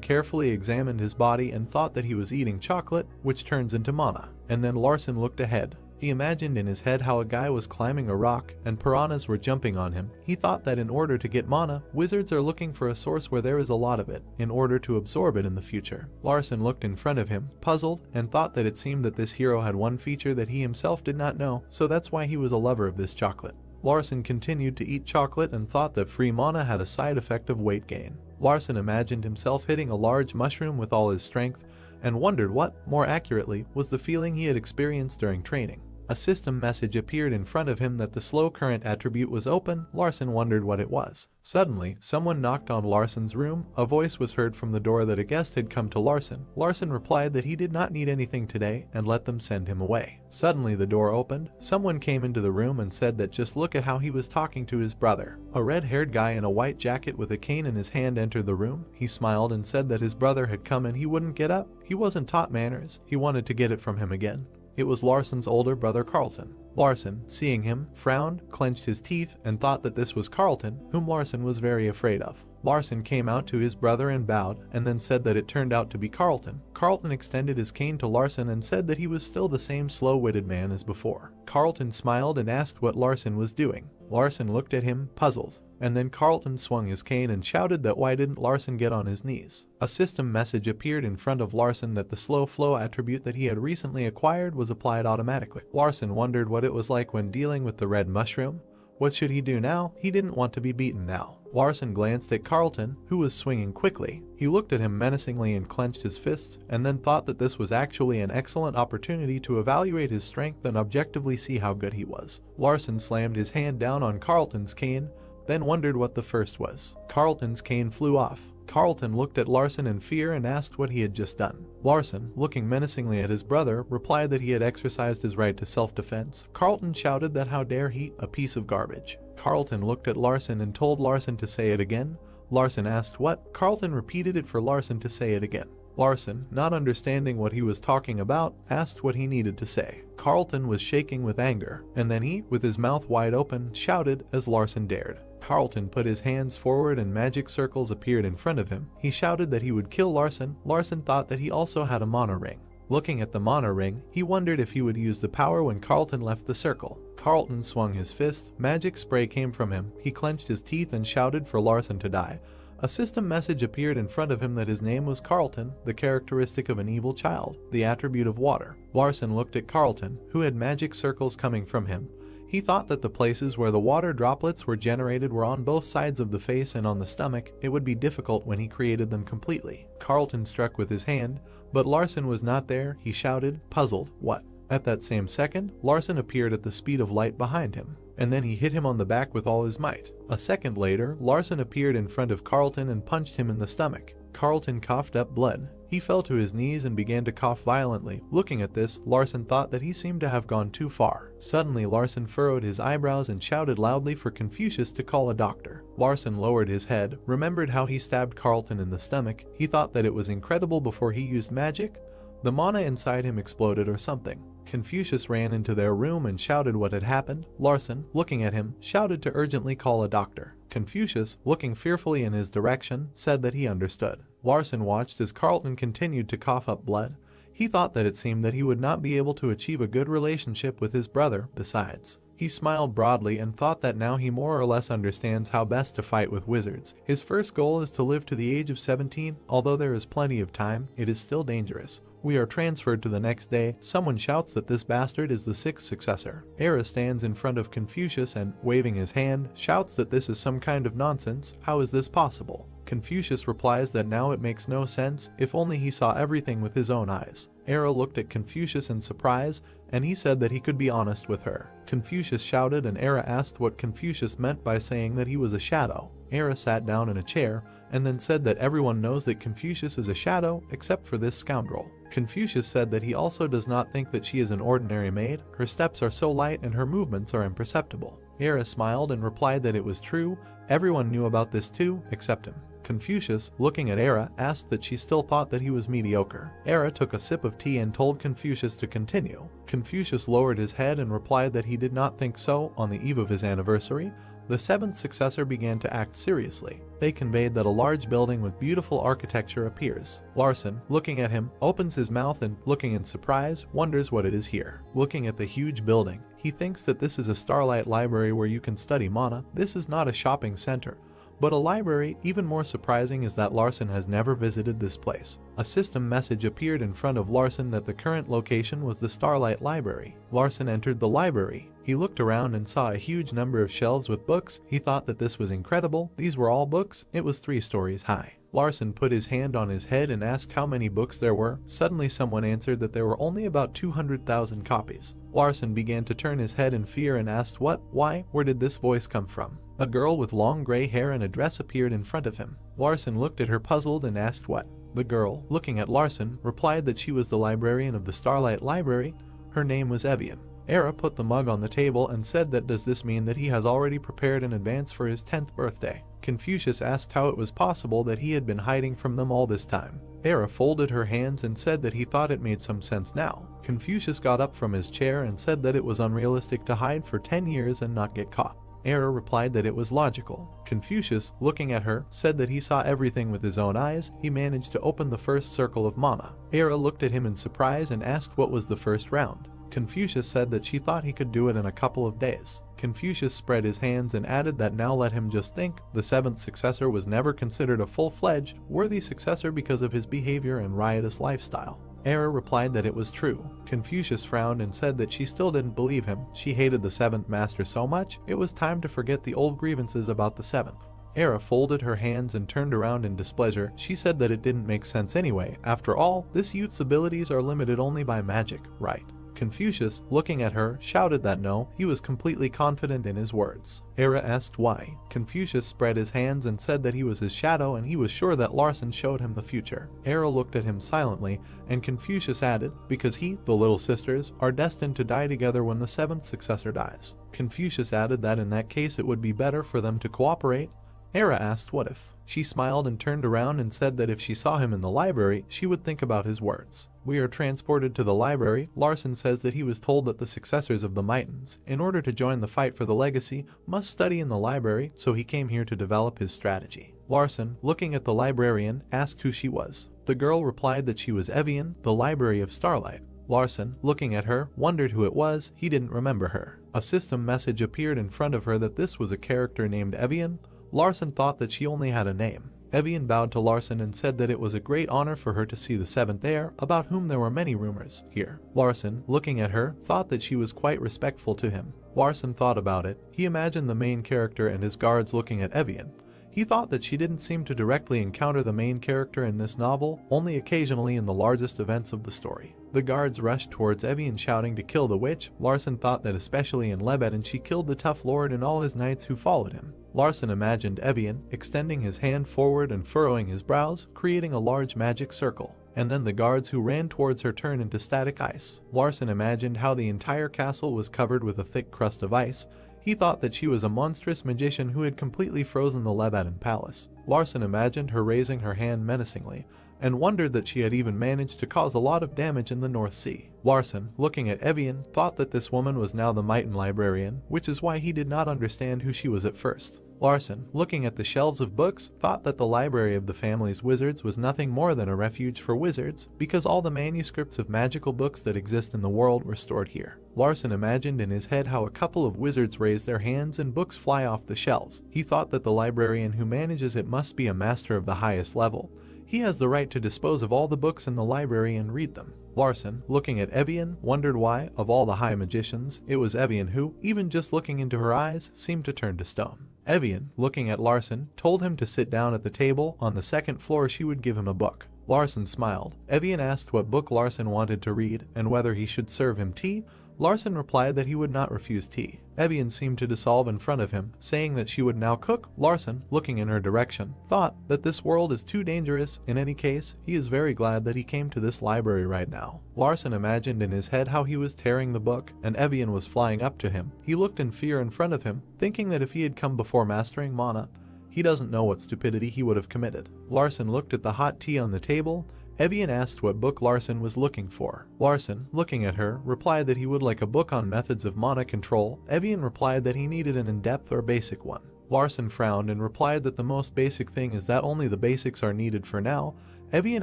carefully examined his body and thought that he was eating chocolate, which turns into mana. And then Larson looked ahead. He imagined in his head how a guy was climbing a rock and piranhas were jumping on him. He thought that in order to get mana, wizards are looking for a source where there is a lot of it, in order to absorb it in the future. Larson looked in front of him, puzzled, and thought that it seemed that this hero had one feature that he himself did not know, so that's why he was a lover of this chocolate. Larson continued to eat chocolate and thought that free mana had a side effect of weight gain. Larson imagined himself hitting a large mushroom with all his strength, and wondered what, more accurately, was the feeling he had experienced during training. A system message appeared in front of him that the slow current attribute was open. Larson wondered what it was. Suddenly, someone knocked on Larson's room. A voice was heard from the door that a guest had come to Larson. Larson replied that he did not need anything today and let them send him away. Suddenly the door opened. Someone came into the room and said that just look at how he was talking to his brother. A red-haired guy in a white jacket with a cane in his hand entered the room. He smiled and said that his brother had come and he wouldn't get up. He wasn't taught manners. He wanted to get it from him again. It was Larson's older brother Carlton. Larson, seeing him, frowned, clenched his teeth, and thought that this was Carlton, whom Larson was very afraid of. Larson came out to his brother and bowed, and then said that it turned out to be Carlton. Carlton extended his cane to Larson and said that he was still the same slow-witted man as before. Carlton smiled and asked what Larson was doing. Larson looked at him, puzzled. And then Carlton swung his cane and shouted that why didn't Larson get on his knees. A system message appeared in front of Larson that the slow flow attribute that he had recently acquired was applied automatically. Larson wondered what it was like when dealing with the red mushroom. What should he do now? He didn't want to be beaten now. Larson glanced at Carlton, who was swinging quickly. He looked at him menacingly and clenched his fists, and then thought that this was actually an excellent opportunity to evaluate his strength and objectively see how good he was. Larson slammed his hand down on Carlton's cane, then wondered what the first was. Carlton's cane flew off. Carlton looked at Larson in fear and asked what he had just done. Larson, looking menacingly at his brother, replied that he had exercised his right to self-defense. Carlton shouted that how dare he, a piece of garbage. Carlton looked at Larson and told Larson to say it again. Larson asked what? Carlton repeated it for Larson to say it again. Larson, not understanding what he was talking about, asked what he needed to say. Carlton was shaking with anger, and then he, with his mouth wide open, shouted as Larson dared. Carlton put his hands forward and magic circles appeared in front of him. He shouted that he would kill Larson. Larson thought that he also had a mana ring. Looking at the mana ring, he wondered if he would use the power when Carlton left the circle. Carlton swung his fist. Magic spray came from him. He clenched his teeth and shouted for Larson to die. A system message appeared in front of him that his name was Carlton, the characteristic of an evil child, the attribute of water. Larson looked at Carlton, who had magic circles coming from him. He thought that the places where the water droplets were generated were on both sides of the face and on the stomach. It would be difficult when he created them completely. Carlton struck with his hand, but Larson was not there. He shouted, puzzled, what? At that same second, Larson appeared at the speed of light behind him, and then he hit him on the back with all his might. A second later, Larson appeared in front of Carlton and punched him in the stomach. Carlton coughed up blood. He fell to his knees and began to cough violently. Looking at this, Larson thought that he seemed to have gone too far. Suddenly, Larson furrowed his eyebrows and shouted loudly for Confucius to call a doctor. Larson lowered his head, remembered how he stabbed Carlton in the stomach. He thought that it was incredible before he used magic. The mana inside him exploded or something. Confucius ran into their room and shouted what had happened. Larson, looking at him, shouted to urgently call a doctor. Confucius, looking fearfully in his direction, said that he understood. Larson watched as Carlton continued to cough up blood. He thought that it seemed that he would not be able to achieve a good relationship with his brother. Besides, he smiled broadly and thought that now he more or less understands how best to fight with wizards. His first goal is to live to the age of 17. Although there is plenty of time, it is still dangerous. We are transferred to the next day. Someone shouts that this bastard is the 6th successor. Era stands in front of Confucius and, waving his hand, shouts that this is some kind of nonsense. How is this possible? Confucius replies that now it makes no sense, if only he saw everything with his own eyes. Era looked at Confucius in surprise, and he said that he could be honest with her. Confucius shouted and Era asked what Confucius meant by saying that he was a shadow. Era sat down in a chair, and then said that everyone knows that Confucius is a shadow, except for this scoundrel. Confucius said that he also does not think that she is an ordinary maid. Her steps are so light and her movements are imperceptible. Era smiled and replied that it was true. Everyone knew about this too, except him. Confucius, looking at Era, asked that she still thought that he was mediocre. Era took a sip of tea and told Confucius to continue. Confucius lowered his head and replied that he did not think so. On the eve of his anniversary, the seventh successor began to act seriously. They conveyed that a large building with beautiful architecture appears. Larson, looking at him, opens his mouth and, looking in surprise, wonders what it is here. Looking at the huge building, he thinks that this is a Starlight library where you can study mana. This is not a shopping center, but a library. Even more surprising is that Larson has never visited this place. A system message appeared in front of Larson that the current location was the Starlight Library. Larson entered the library. He looked around and saw a huge number of shelves with books. He thought that this was incredible. These were all books. It was 3 stories high. Larson put his hand on his head and asked how many books there were. Suddenly someone answered that there were only about 200,000 copies. Larson began to turn his head in fear and asked what, why, where did this voice come from? A girl with long gray hair and a dress appeared in front of him. Larson looked at her puzzled and asked what. The girl, looking at Larson, replied that she was the librarian of the Starlight Library. Her name was Evian. Era put the mug on the table and said that does this mean that he has already prepared in advance for his 10th birthday? Confucius asked how it was possible that he had been hiding from them all this time. Era folded her hands and said that he thought it made some sense now. Confucius got up from his chair and said that it was unrealistic to hide for 10 years and not get caught. Era replied that it was logical. Confucius, looking at her, said that he saw everything with his own eyes. He managed to open the first circle of mana. Era looked at him in surprise and asked what was the first round. Confucius said that she thought he could do it in a couple of days. Confucius spread his hands and added that now let him just think. The 7th successor was never considered a full-fledged, worthy successor because of his behavior and riotous lifestyle. Era replied that it was true. Confucius frowned and said that she still didn't believe him. She hated the 7th master so much, it was time to forget the old grievances about the 7th. Era folded her hands and turned around in displeasure. She said that it didn't make sense anyway. After all, this youth's abilities are limited only by magic, right? Confucius, looking at her, shouted that no, he was completely confident in his words. Era asked why. Confucius spread his hands and said that he was his shadow and he was sure that Larson showed him the future. Era looked at him silently, and Confucius added, because he, the little sisters, are destined to die together when the 7th successor dies. Confucius added that in that case it would be better for them to cooperate. Era asked what if. She smiled and turned around and said that if she saw him in the library, she would think about his words. We are transported to the library. Larson says that he was told that the successors of the Mitons, in order to join the fight for the legacy, must study in the library, so he came here to develop his strategy. Larson, looking at the librarian, asked who she was. The girl replied that she was Evian, the Library of Starlight. Larson, looking at her, wondered who it was. He didn't remember her. A system message appeared in front of her that this was a character named Evian. Larson thought that she only had a name. Evian bowed to Larson and said that it was a great honor for her to see the 7th heir, about whom there were many rumors here. Larson, looking at her, thought that she was quite respectful to him. Larson thought about it. He imagined the main character and his guards looking at Evian. He thought that she didn't seem to directly encounter the main character in this novel, only occasionally in the largest events of the story. The guards rushed towards Evian shouting to kill the witch. Larson thought that especially in Lebanon she killed the tough lord and all his knights who followed him. Larson imagined Evian extending his hand forward and furrowing his brows, creating a large magic circle. And then the guards who ran towards her turned into static ice. Larson imagined how the entire castle was covered with a thick crust of ice. He thought that she was a monstrous magician who had completely frozen the Lebanon palace. Larson imagined her raising her hand menacingly, and wondered that she had even managed to cause a lot of damage in the North Sea. Larson, looking at Evian, thought that this woman was now the Miton librarian, which is why he did not understand who she was at first. Larson, looking at the shelves of books, thought that the library of the family's wizards was nothing more than a refuge for wizards, because all the manuscripts of magical books that exist in the world were stored here. Larson imagined in his head how a couple of wizards raise their hands and books fly off the shelves. He thought that the librarian who manages it must be a master of the highest level. He has the right to dispose of all the books in the library and read them. Larson, looking at Evian, wondered why, of all the high magicians, it was Evian who, even just looking into her eyes, seemed to turn to stone. Evian, looking at Larson, told him to sit down at the table. On the 2nd floor she would give him a book. Larson smiled. Evian asked what book Larson wanted to read and whether he should serve him tea. Larson replied that he would not refuse tea. Evian seemed to dissolve in front of him, saying that she would now cook. Larson, looking in her direction, thought that this world is too dangerous. In any case, he is very glad that he came to this library right now. Larson imagined in his head how he was tearing the book, and Evian was flying up to him. He looked in fear in front of him, thinking that if he had come before mastering mana, He doesn't know what stupidity he would have committed. Larson looked at the hot tea on the table. Evian asked what book Larson was looking for. Larson, looking at her, replied that he would like a book on methods of mana control. Evian replied that he needed an in-depth or basic one. Larson frowned and replied that the most basic thing is that only the basics are needed for now. Evian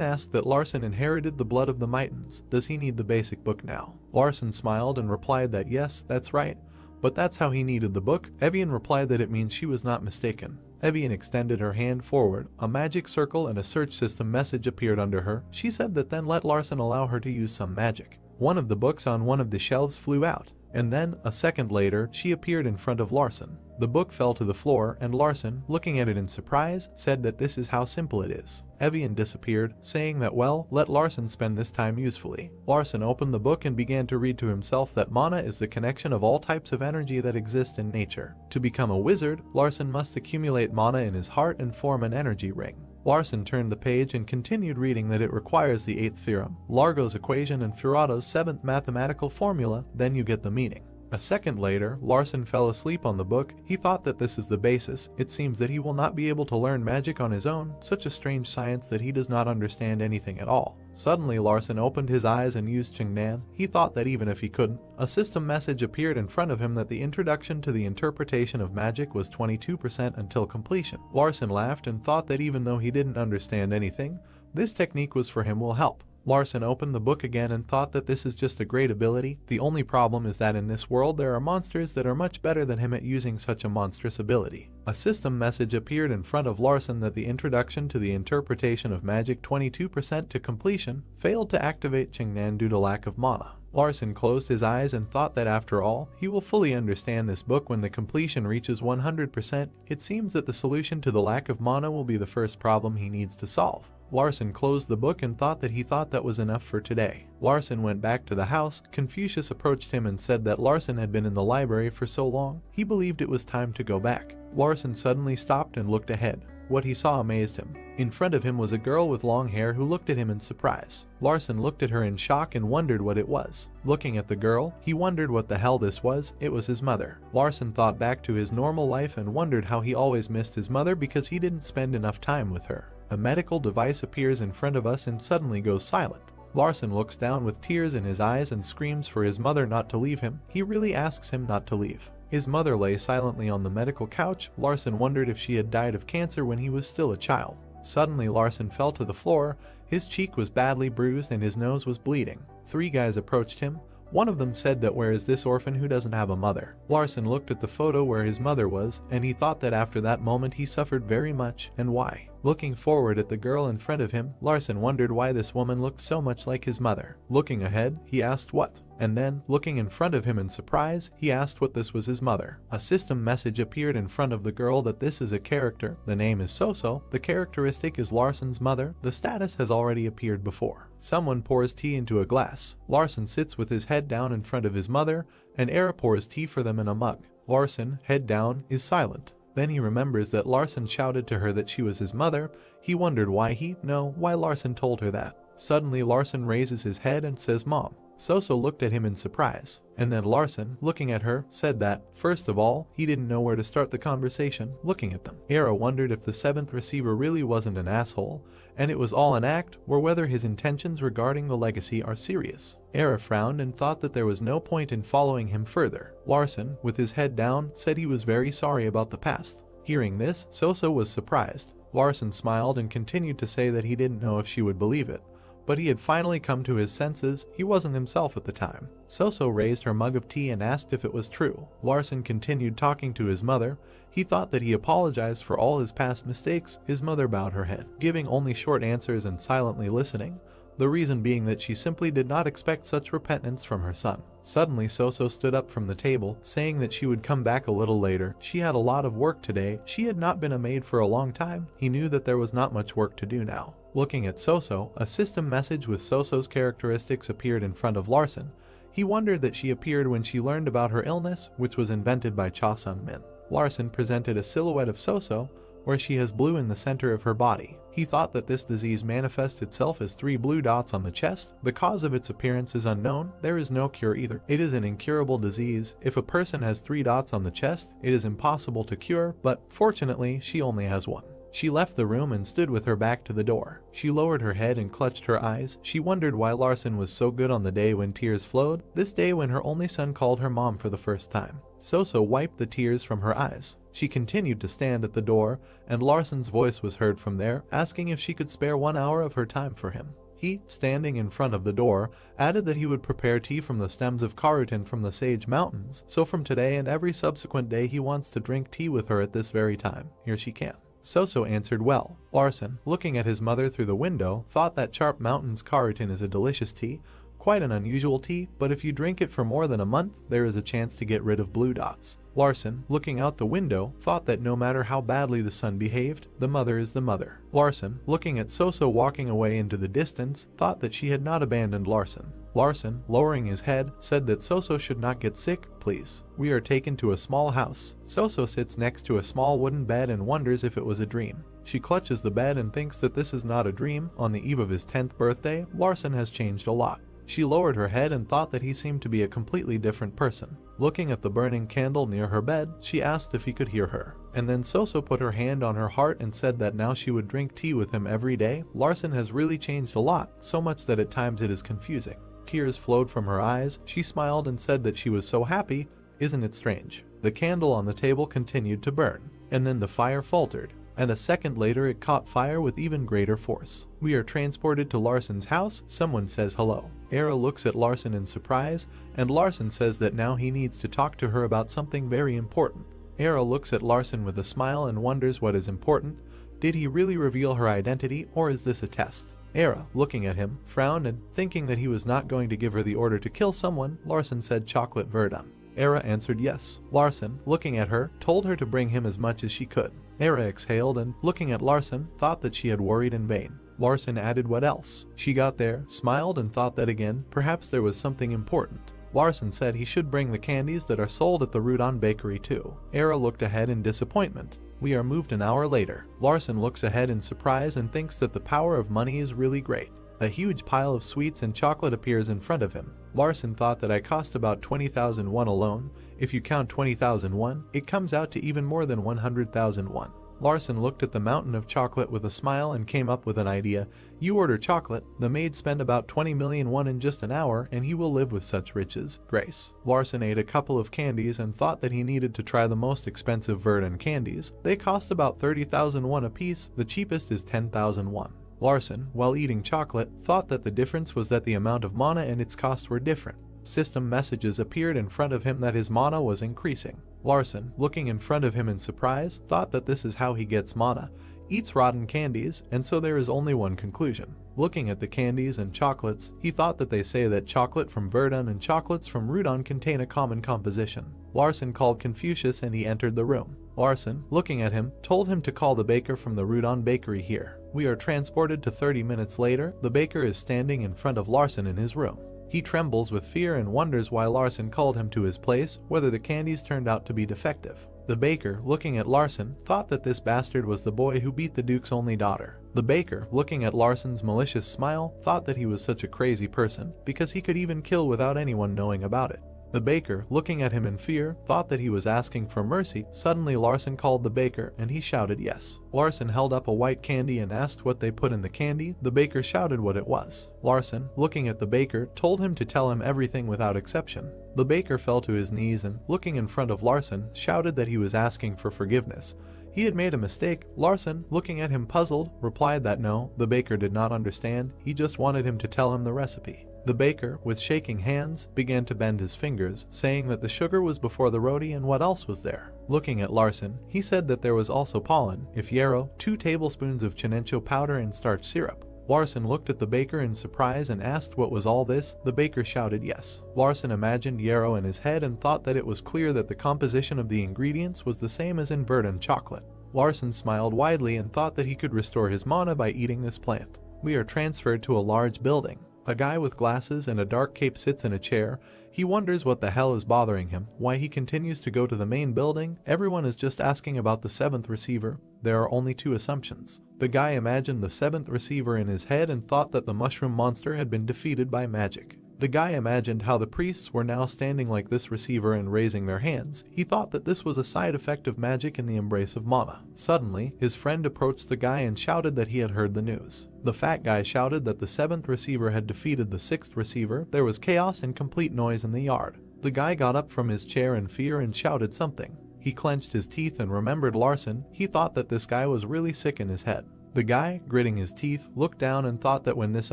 asked that Larson inherited the blood of the Mitons. Does he need the basic book now? Larson smiled and replied that yes, that's right. But that's how he needed the book. Evian replied that it means she was not mistaken. Evian extended her hand forward. A magic circle and a search system message appeared under her. She said that then let Larson allow her to use some magic. One of the books on one of the shelves flew out, and then, a second later, she appeared in front of Larson. The book fell to the floor, and Larson, looking at it in surprise, said that this is how simple it is. Evian disappeared, saying that well, let Larson spend this time usefully. Larson opened the book and began to read to himself that mana is the connection of all types of energy that exist in nature. To become a wizard, Larson must accumulate mana in his heart and form an energy ring. Larson turned the page and continued reading that it requires the 8th theorem, Largo's equation and Furato's 7th mathematical formula, then you get the meaning. A second later, Larson fell asleep on the book. He thought that this is the basis. It seems that he will not be able to learn magic on his own, such a strange science that he does not understand anything at all. Suddenly Larson opened his eyes and used Chengnan. He thought that even if he couldn't, a system message appeared in front of him that the introduction to the interpretation of magic was 22% until completion. Larson laughed and thought that even though he didn't understand anything, this technique was for him will help. Larson opened the book again and thought that this is just a great ability. The only problem is that in this world there are monsters that are much better than him at using such a monstrous ability. A system message appeared in front of Larson that the introduction to the interpretation of magic 22% to completion failed to activate Chengnan due to lack of mana. Larson closed his eyes and thought that after all, he will fully understand this book when the completion reaches 100%. It seems that the solution to the lack of mana will be the first problem he needs to solve. Larson closed the book and thought that was enough for today. Larson went back to the house. Confucius approached him and said that Larson had been in the library for so long, he believed it was time to go back. Larson suddenly stopped and looked ahead. What he saw amazed him. In front of him was a girl with long hair who looked at him in surprise. Larson looked at her in shock and wondered what it was. Looking at the girl, he wondered what the hell this was. It was his mother. Larson thought back to his normal life and wondered how he always missed his mother because he didn't spend enough time with her. A medical device appears in front of us and suddenly goes silent. Larson looks down with tears in his eyes and screams for his mother not to leave him. He really asks him not to leave. His mother lay silently on the medical couch. Larson wondered if she had died of cancer when he was still a child. Suddenly Larson fell to the floor. His cheek was badly bruised and his nose was bleeding. 3 guys approached him. One of them said that where is this orphan who doesn't have a mother? Larson looked at the photo where his mother was, and he thought that after that moment he suffered very much, and why? Looking forward at the girl in front of him, Larson wondered why this woman looked so much like his mother. Looking ahead, he asked what? And then, looking in front of him in surprise, he asked what this was his mother. A system message appeared in front of the girl that this is a character. The name is Soso. The characteristic is Larson's mother. The status has already appeared before. Someone pours tea into a glass. Larson sits with his head down in front of his mother, and Era pours tea for them in a mug. Larson, head down, is silent. Then he remembers that Larson shouted to her that she was his mother. He wondered why why Larson told her that. Suddenly Larson raises his head and says, "Mom." Soso looked at him in surprise, and then Larson, looking at her, said that, first of all, he didn't know where to start the conversation, looking at them. Era wondered if the 7th receiver really wasn't an asshole, and it was all an act, or whether his intentions regarding the legacy are serious. Era frowned and thought that there was no point in following him further. Larson, with his head down, said he was very sorry about the past. Hearing this, Soso was surprised. Larson smiled and continued to say that he didn't know if she would believe it. But he had finally come to his senses. He wasn't himself at the time. Soso raised her mug of tea and asked if it was true. Larson continued talking to his mother. He thought that he apologized for all his past mistakes. His mother bowed her head, giving only short answers and silently listening, the reason being that she simply did not expect such repentance from her son. Suddenly Soso stood up from the table, saying that she would come back a little later. She had a lot of work today. She had not been a maid for a long time. He knew that there was not much work to do now. Looking at Soso, a system message with Soso's characteristics appeared in front of Larson. He wondered that she appeared when she learned about her illness, which was invented by Cha Sung-min. Larson presented a silhouette of Soso. where she has blue in the center of her body. He thought that this disease manifests itself as 3 blue dots on the chest. The cause of its appearance is unknown. There is no cure either. It is an incurable disease. If a person has 3 dots on the chest, it is impossible to cure, but fortunately, she only has 1. She left the room and stood with her back to the door. She lowered her head and clutched her eyes. She wondered why Larson was so good on the day when tears flowed, this day when her only son called her mom for the first time. Soso wiped the tears from her eyes. She continued to stand at the door, and Larson's voice was heard from there, asking if she could spare 1 hour of her time for him. He, standing in front of the door, added that he would prepare tea from the stems of Karutin from the Sage Mountains, so from today and every subsequent day he wants to drink tea with her at this very time. Here she can. Soso answered well. Larson, looking at his mother through the window, thought that Sharp Mountain's Karutin is a delicious tea, quite an unusual tea, but if you drink it for more than a month, there is a chance to get rid of blue dots. Larson, looking out the window, thought that no matter how badly the son behaved, the mother is the mother. Larson, looking at Soso walking away into the distance, thought that she had not abandoned Larson. Larson, lowering his head, said that Soso should not get sick, please. We are taken to a small house. Soso sits next to a small wooden bed and wonders if it was a dream. She clutches the bed and thinks that this is not a dream. On the eve of his 10th birthday, Larson has changed a lot. She lowered her head and thought that he seemed to be a completely different person. Looking at the burning candle near her bed, she asked if he could hear her. And then Soso put her hand on her heart and said that now she would drink tea with him every day. Larson has really changed a lot, so much that at times it is confusing. Tears flowed from her eyes. She smiled and said that she was so happy. Isn't it strange? The candle on the table continued to burn, and then the fire faltered, and a second later it caught fire with even greater force. We are transported to Larson's house. Someone says hello. Era looks at Larson in surprise, and Larson says that now he needs to talk to her about something very important. Era looks at Larson with a smile and wonders what is important. Did he really reveal her identity, or is this a test? Era, looking at him, frowned and, thinking that he was not going to give her the order to kill someone, Larson said chocolate verdun. Era answered yes. Larson, looking at her, told her to bring him as much as she could. Era exhaled and, looking at Larson, thought that she had worried in vain. Larson added what else. She got there, smiled and thought that again, perhaps there was something important. Larson said he should bring the candies that are sold at the Rudon bakery too. Era looked ahead in disappointment. We are moved an hour later. Larson looks ahead in surprise and thinks that the power of money is really great. A huge pile of sweets and chocolate appears in front of him. Larson thought that I cost about 20,000 won alone. If you count 20,000 won, it comes out to even more than 100,000 won. Larson looked at the mountain of chocolate with a smile and came up with an idea. You order chocolate, the maid spend about 20 million won in just an hour, and he will live with such riches. Grace. Larson ate a couple of candies and thought that he needed to try the most expensive verdun candies. They cost about 30,000 won a piece, the cheapest is 10,000 won. Larson, while eating chocolate, thought that the difference was that the amount of mana and its cost were different. System messages appeared in front of him that his mana was increasing. Larson, looking in front of him in surprise, thought that this is how he gets mana. Eats rotten candies, and so there is only one conclusion. Looking at the candies and chocolates, he thought that they say that chocolate from verdun and chocolates from Rudon contain a common composition. Larson called Confucius and he entered the room. Larson, looking at him, told him to call the baker from the Rudon bakery here. We are transported to 30 minutes later. The baker is standing in front of Larson in his room. He trembles with fear and wonders why Larson called him to his place, whether the candies turned out to be defective. The baker, looking at Larson, thought that this bastard was the boy who beat the Duke's only daughter. The baker, looking at Larson's malicious smile, thought that he was such a crazy person, because he could even kill without anyone knowing about it. The baker, looking at him in fear, thought that he was asking for mercy. Suddenly Larson called the baker and he shouted yes. Larson held up a white candy and asked what they put in the candy. The baker shouted what it was. Larson, looking at the baker, told him to tell him everything without exception. The baker fell to his knees and, looking in front of Larson, shouted that he was asking for forgiveness. He had made a mistake. Larson, looking at him puzzled, replied that no, the baker did not understand. He just wanted him to tell him the recipe. The baker, with shaking hands, began to bend his fingers, saying that the sugar was before the roti and what else was there. Looking at Larson, he said that there was also pollen, ifyero, 2 tablespoons of chinencho powder and starch syrup. Larson looked at the baker in surprise and asked what was all this. The baker shouted yes. Larson imagined yarrow in his head and thought that it was clear that the composition of the ingredients was the same as in verdun chocolate. Larson smiled widely and thought that he could restore his mana by eating this plant. We are transferred to a large building. A guy with glasses and a dark cape sits in a chair. He wonders what the hell is bothering him, why he continues to go to the main building. Everyone is just asking about the 7th receiver. There are only 2 assumptions. The guy imagined the 7th receiver in his head and thought that the mushroom monster had been defeated by magic. The guy imagined how the priests were now standing like this receiver and raising their hands. He thought that this was a side effect of magic in the embrace of mana. Suddenly, his friend approached the guy and shouted that he had heard the news. The fat guy shouted that the 7th receiver had defeated the 6th receiver. There was chaos and complete noise in the yard. The guy got up from his chair in fear and shouted something. He clenched his teeth and remembered Larson. He thought that this guy was really sick in his head. The guy, gritting his teeth, looked down and thought that when this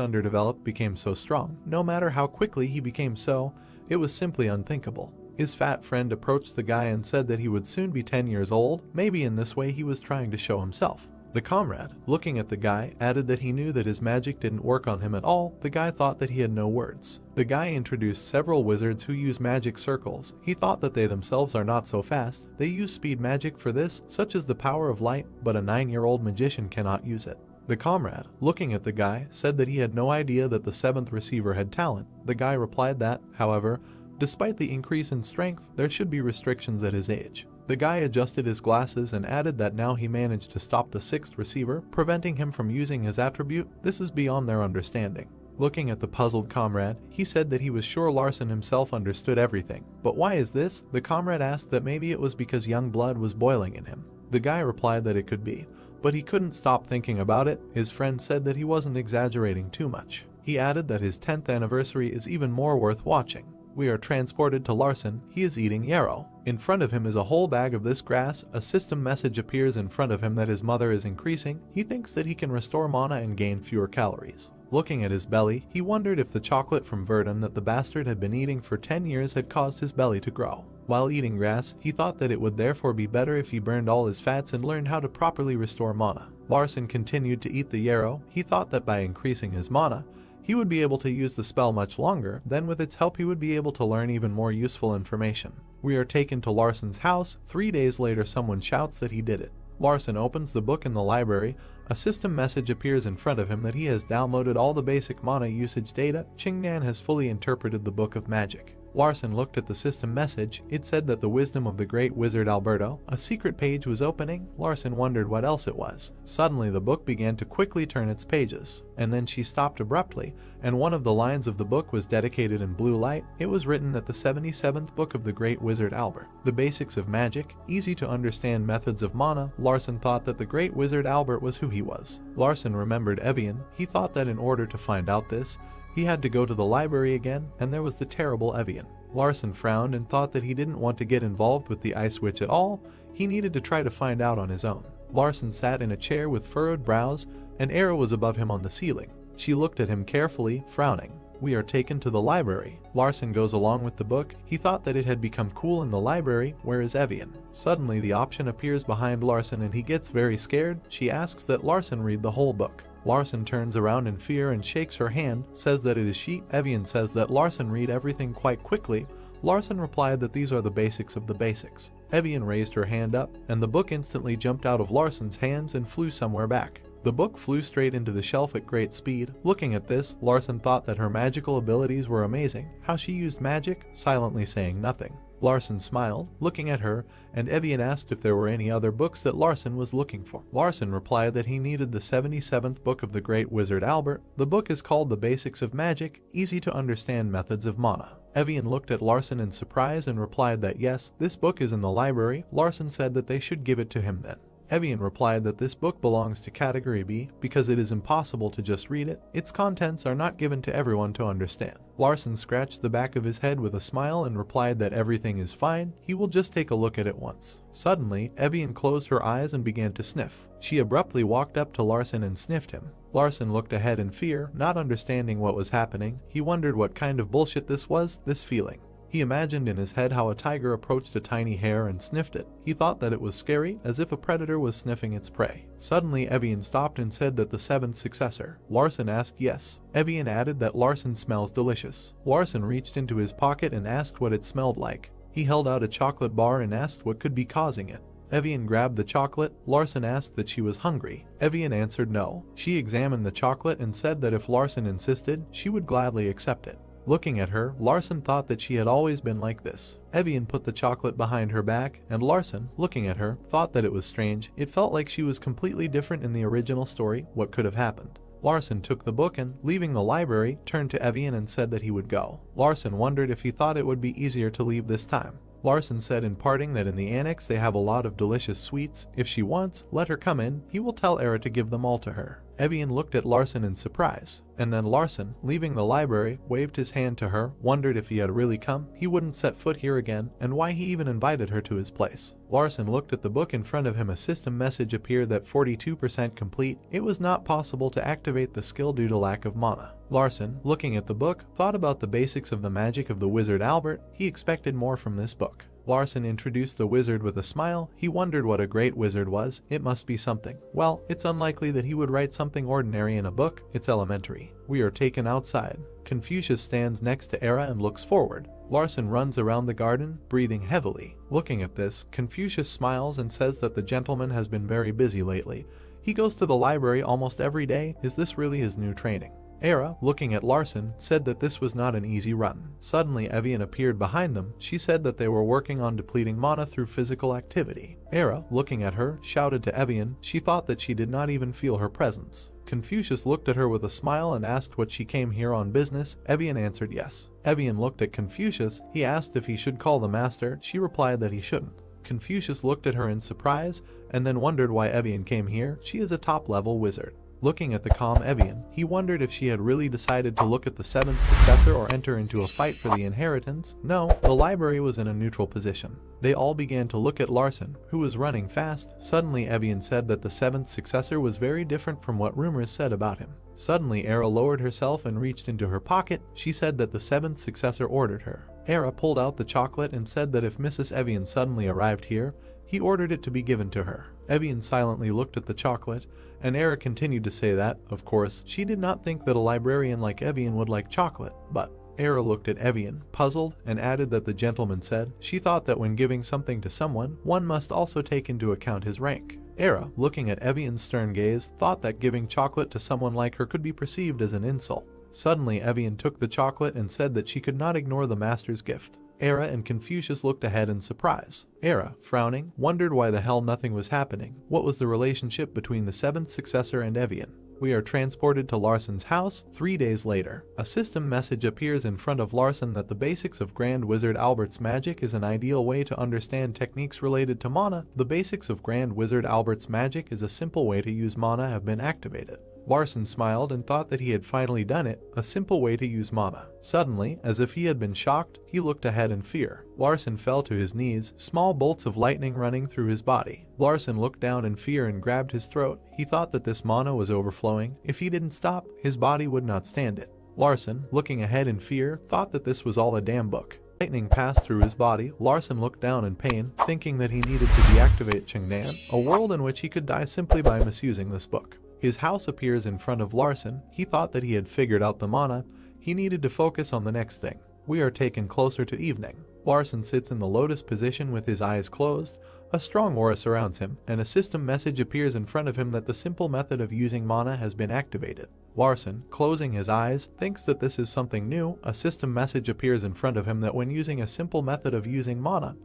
underdeveloped became so strong, no matter how quickly he became so, it was simply unthinkable. His fat friend approached the guy and said that he would soon be 10 years old. Maybe in this way he was trying to show himself. The comrade, looking at the guy, added that he knew that his magic didn't work on him at all. The guy thought that he had no words. The guy introduced several wizards who use magic circles. He thought that they themselves are not so fast. They use speed magic for this, such as the power of light, but a 9-year-old magician cannot use it. The comrade, looking at the guy, said that he had no idea that the 7th receiver had talent. The guy replied that, however, despite the increase in strength, there should be restrictions at his age. The guy adjusted his glasses and added that now he managed to stop the 6th receiver, preventing him from using his attribute. This is beyond their understanding. Looking at the puzzled comrade, he said that he was sure Larson himself understood everything. But why is this? The comrade asked that maybe it was because young blood was boiling in him. The guy replied that it could be, but he couldn't stop thinking about it. His friend said that he wasn't exaggerating too much. He added that his 10th anniversary is even more worth watching. We are transported to Larson. He is eating yarrow. In front of him is a whole bag of this grass. A system message appears in front of him that his mother is increasing. He thinks that he can restore mana and gain fewer calories. Looking at his belly, he wondered if the chocolate from Verdun that the bastard had been eating for 10 years had caused his belly to grow. While eating grass, he thought that it would therefore be better if he burned all his fats and learned how to properly restore mana. Larson continued to eat the yarrow. He thought that by increasing his mana, he would be able to use the spell much longer. Then with its help he would be able to learn even more useful information. We are taken to Larson's house. 3 days later someone shouts that he did it. Larson opens the book in the library. A system message appears in front of him that he has downloaded all the basic mana usage data. Chingnan has fully interpreted the Book of Magic. Larson looked at the system message. It said that the wisdom of the great wizard Alberto. A secret page was opening. Larson wondered what else it was. Suddenly the book began to quickly turn its pages, and then she stopped abruptly, and one of the lines of the book was dedicated in blue light. It was written that the 77th book of the great wizard Albert. The basics of magic, easy to understand methods of mana. Larson thought that the great wizard Albert was who he was. Larson remembered Evian. He thought that in order to find out this, he had to go to the library again, and there was the terrible Evian. Larson frowned and thought that he didn't want to get involved with the ice witch at all. He needed to try to find out on his own. Larson sat in a chair with furrowed brows. An arrow was above him on the ceiling. She looked at him carefully, frowning. We are taken to the library. Larson goes along with the book. He thought that it had become cool in the library. Where is Evian? Suddenly the option appears behind Larson and he gets very scared. She asks that Larson read the whole book. Larson turns around in fear and shakes her hand, says that it is she. Evian says that Larson read everything quite quickly. Larson replied that these are the basics of the basics. Evian raised her hand up, and the book instantly jumped out of Larson's hands and flew somewhere back. The book flew straight into the shelf at great speed. Looking at this, Larson thought that her magical abilities were amazing. How she used magic, silently saying nothing. Larson smiled, looking at her, and Evian asked if there were any other books that Larson was looking for. Larson replied that he needed the 77th book of the great wizard Albert. The book is called The Basics of Magic, Easy to Understand Methods of Mana. Evian looked at Larson in surprise and replied that yes, this book is in the library. Larson said that they should give it to him then. Evian replied that this book belongs to category B because it is impossible to just read it. Its contents are not given to everyone to understand. Larson scratched the back of his head with a smile and replied that everything is fine, he will just take a look at it once. Suddenly, Evian closed her eyes and began to sniff. She abruptly walked up to Larson and sniffed him. Larson looked ahead in fear, not understanding what was happening. He wondered what kind of bullshit this was, this feeling. He imagined in his head how a tiger approached a tiny hare and sniffed it. He thought that it was scary, as if a predator was sniffing its prey. Suddenly Evian stopped and said that the 7th successor. Larson asked yes. Evian added that Larson smells delicious. Larson reached into his pocket and asked what it smelled like. He held out a chocolate bar and asked what could be causing it. Evian grabbed the chocolate. Larson asked that she was hungry. Evian answered no. She examined the chocolate and said that if Larson insisted, she would gladly accept it. Looking at her, Larson thought that she had always been like this. Evian put the chocolate behind her back, and Larson, looking at her, thought that it was strange. It felt like she was completely different in the original story. What could have happened? Larson took the book and, leaving the library, turned to Evian and said that he would go. Larson wondered if he thought it would be easier to leave this time. Larson said in parting that in the annex they have a lot of delicious sweets. If she wants, let her come in. He will tell Era to give them all to her. Evian looked at Larson in surprise, and then Larson, leaving the library, waved his hand to her, wondered if he had really come, he wouldn't set foot here again, and why he even invited her to his place. Larson looked at the book in front of him. A system message appeared that 42% complete. It was not possible to activate the skill due to lack of mana. Larson, looking at the book, thought about the basics of the magic of the wizard Albert. He expected more from this book. Larson introduced the wizard with a smile. He wondered what a great wizard was. It must be something. Well, it's unlikely that he would write something ordinary in a book. It's elementary. We are taken outside. Confucius stands next to Era and looks forward. Larson runs around the garden, breathing heavily. Looking at this, Confucius smiles and says that the gentleman has been very busy lately. He goes to the library almost every day. Is this really his new training? Era, looking at Larson, said that this was not an easy run. Suddenly Evian appeared behind them. She said that they were working on depleting mana through physical activity. Era, looking at her, shouted to Evian. She thought that she did not even feel her presence. Confucius looked at her with a smile and asked what she came here on business. Evian answered yes. Evian looked at Confucius. He asked if he should call the master. She replied that he shouldn't. Confucius looked at her in surprise and then wondered why Evian came here. She is a top-level wizard. Looking at the calm Evian, he wondered if she had really decided to look at the seventh successor or enter into a fight for the inheritance. No, the library was in a neutral position. They all began to look at Larson, who was running fast. Suddenly Evian said that the seventh successor was very different from what rumors said about him. Suddenly Era lowered herself and reached into her pocket. She said that the seventh successor ordered her. Era pulled out the chocolate and said that if Mrs. Evian suddenly arrived here, he ordered it to be given to her. Evian silently looked at the chocolate, and Era continued to say that, of course, she did not think that a librarian like Evian would like chocolate, but Era looked at Evian, puzzled, and added that the gentleman said she thought that when giving something to someone, one must also take into account his rank. Era, looking at Evian's stern gaze, thought that giving chocolate to someone like her could be perceived as an insult. Suddenly Evian took the chocolate and said that she could not ignore the master's gift. Era and Confucius looked ahead in surprise. Era, frowning, wondered why the hell nothing was happening. What was the relationship between the seventh successor and Evian? We are transported to Larson's house. 3 days later, a system message appears in front of Larson that the basics of Grand Wizard Albert's magic is an ideal way to understand techniques related to mana. The basics of Grand Wizard Albert's magic is a simple way to use mana have been activated. Larson smiled and thought that he had finally done it, a simple way to use mana. Suddenly, as if he had been shocked, he looked ahead in fear. Larson fell to his knees, small bolts of lightning running through his body. Larson looked down in fear and grabbed his throat. He thought that this mana was overflowing. If he didn't stop, his body would not stand it. Larson, looking ahead in fear, thought that this was all a damn book. Lightning passed through his body. Larson looked down in pain, thinking that he needed to deactivate Chengnan, a world in which he could die simply by misusing this book. His house appears in front of Larson. He thought that he had figured out the mana. He needed to focus on the next thing. We are taken closer to evening. Larson sits in the lotus position with his eyes closed. A strong aura surrounds him, and a system message appears in front of him that the simple method of using mana has been activated. Larson, closing his eyes, thinks that this is something new. A system message appears in front of him that when using a simple method of using mana,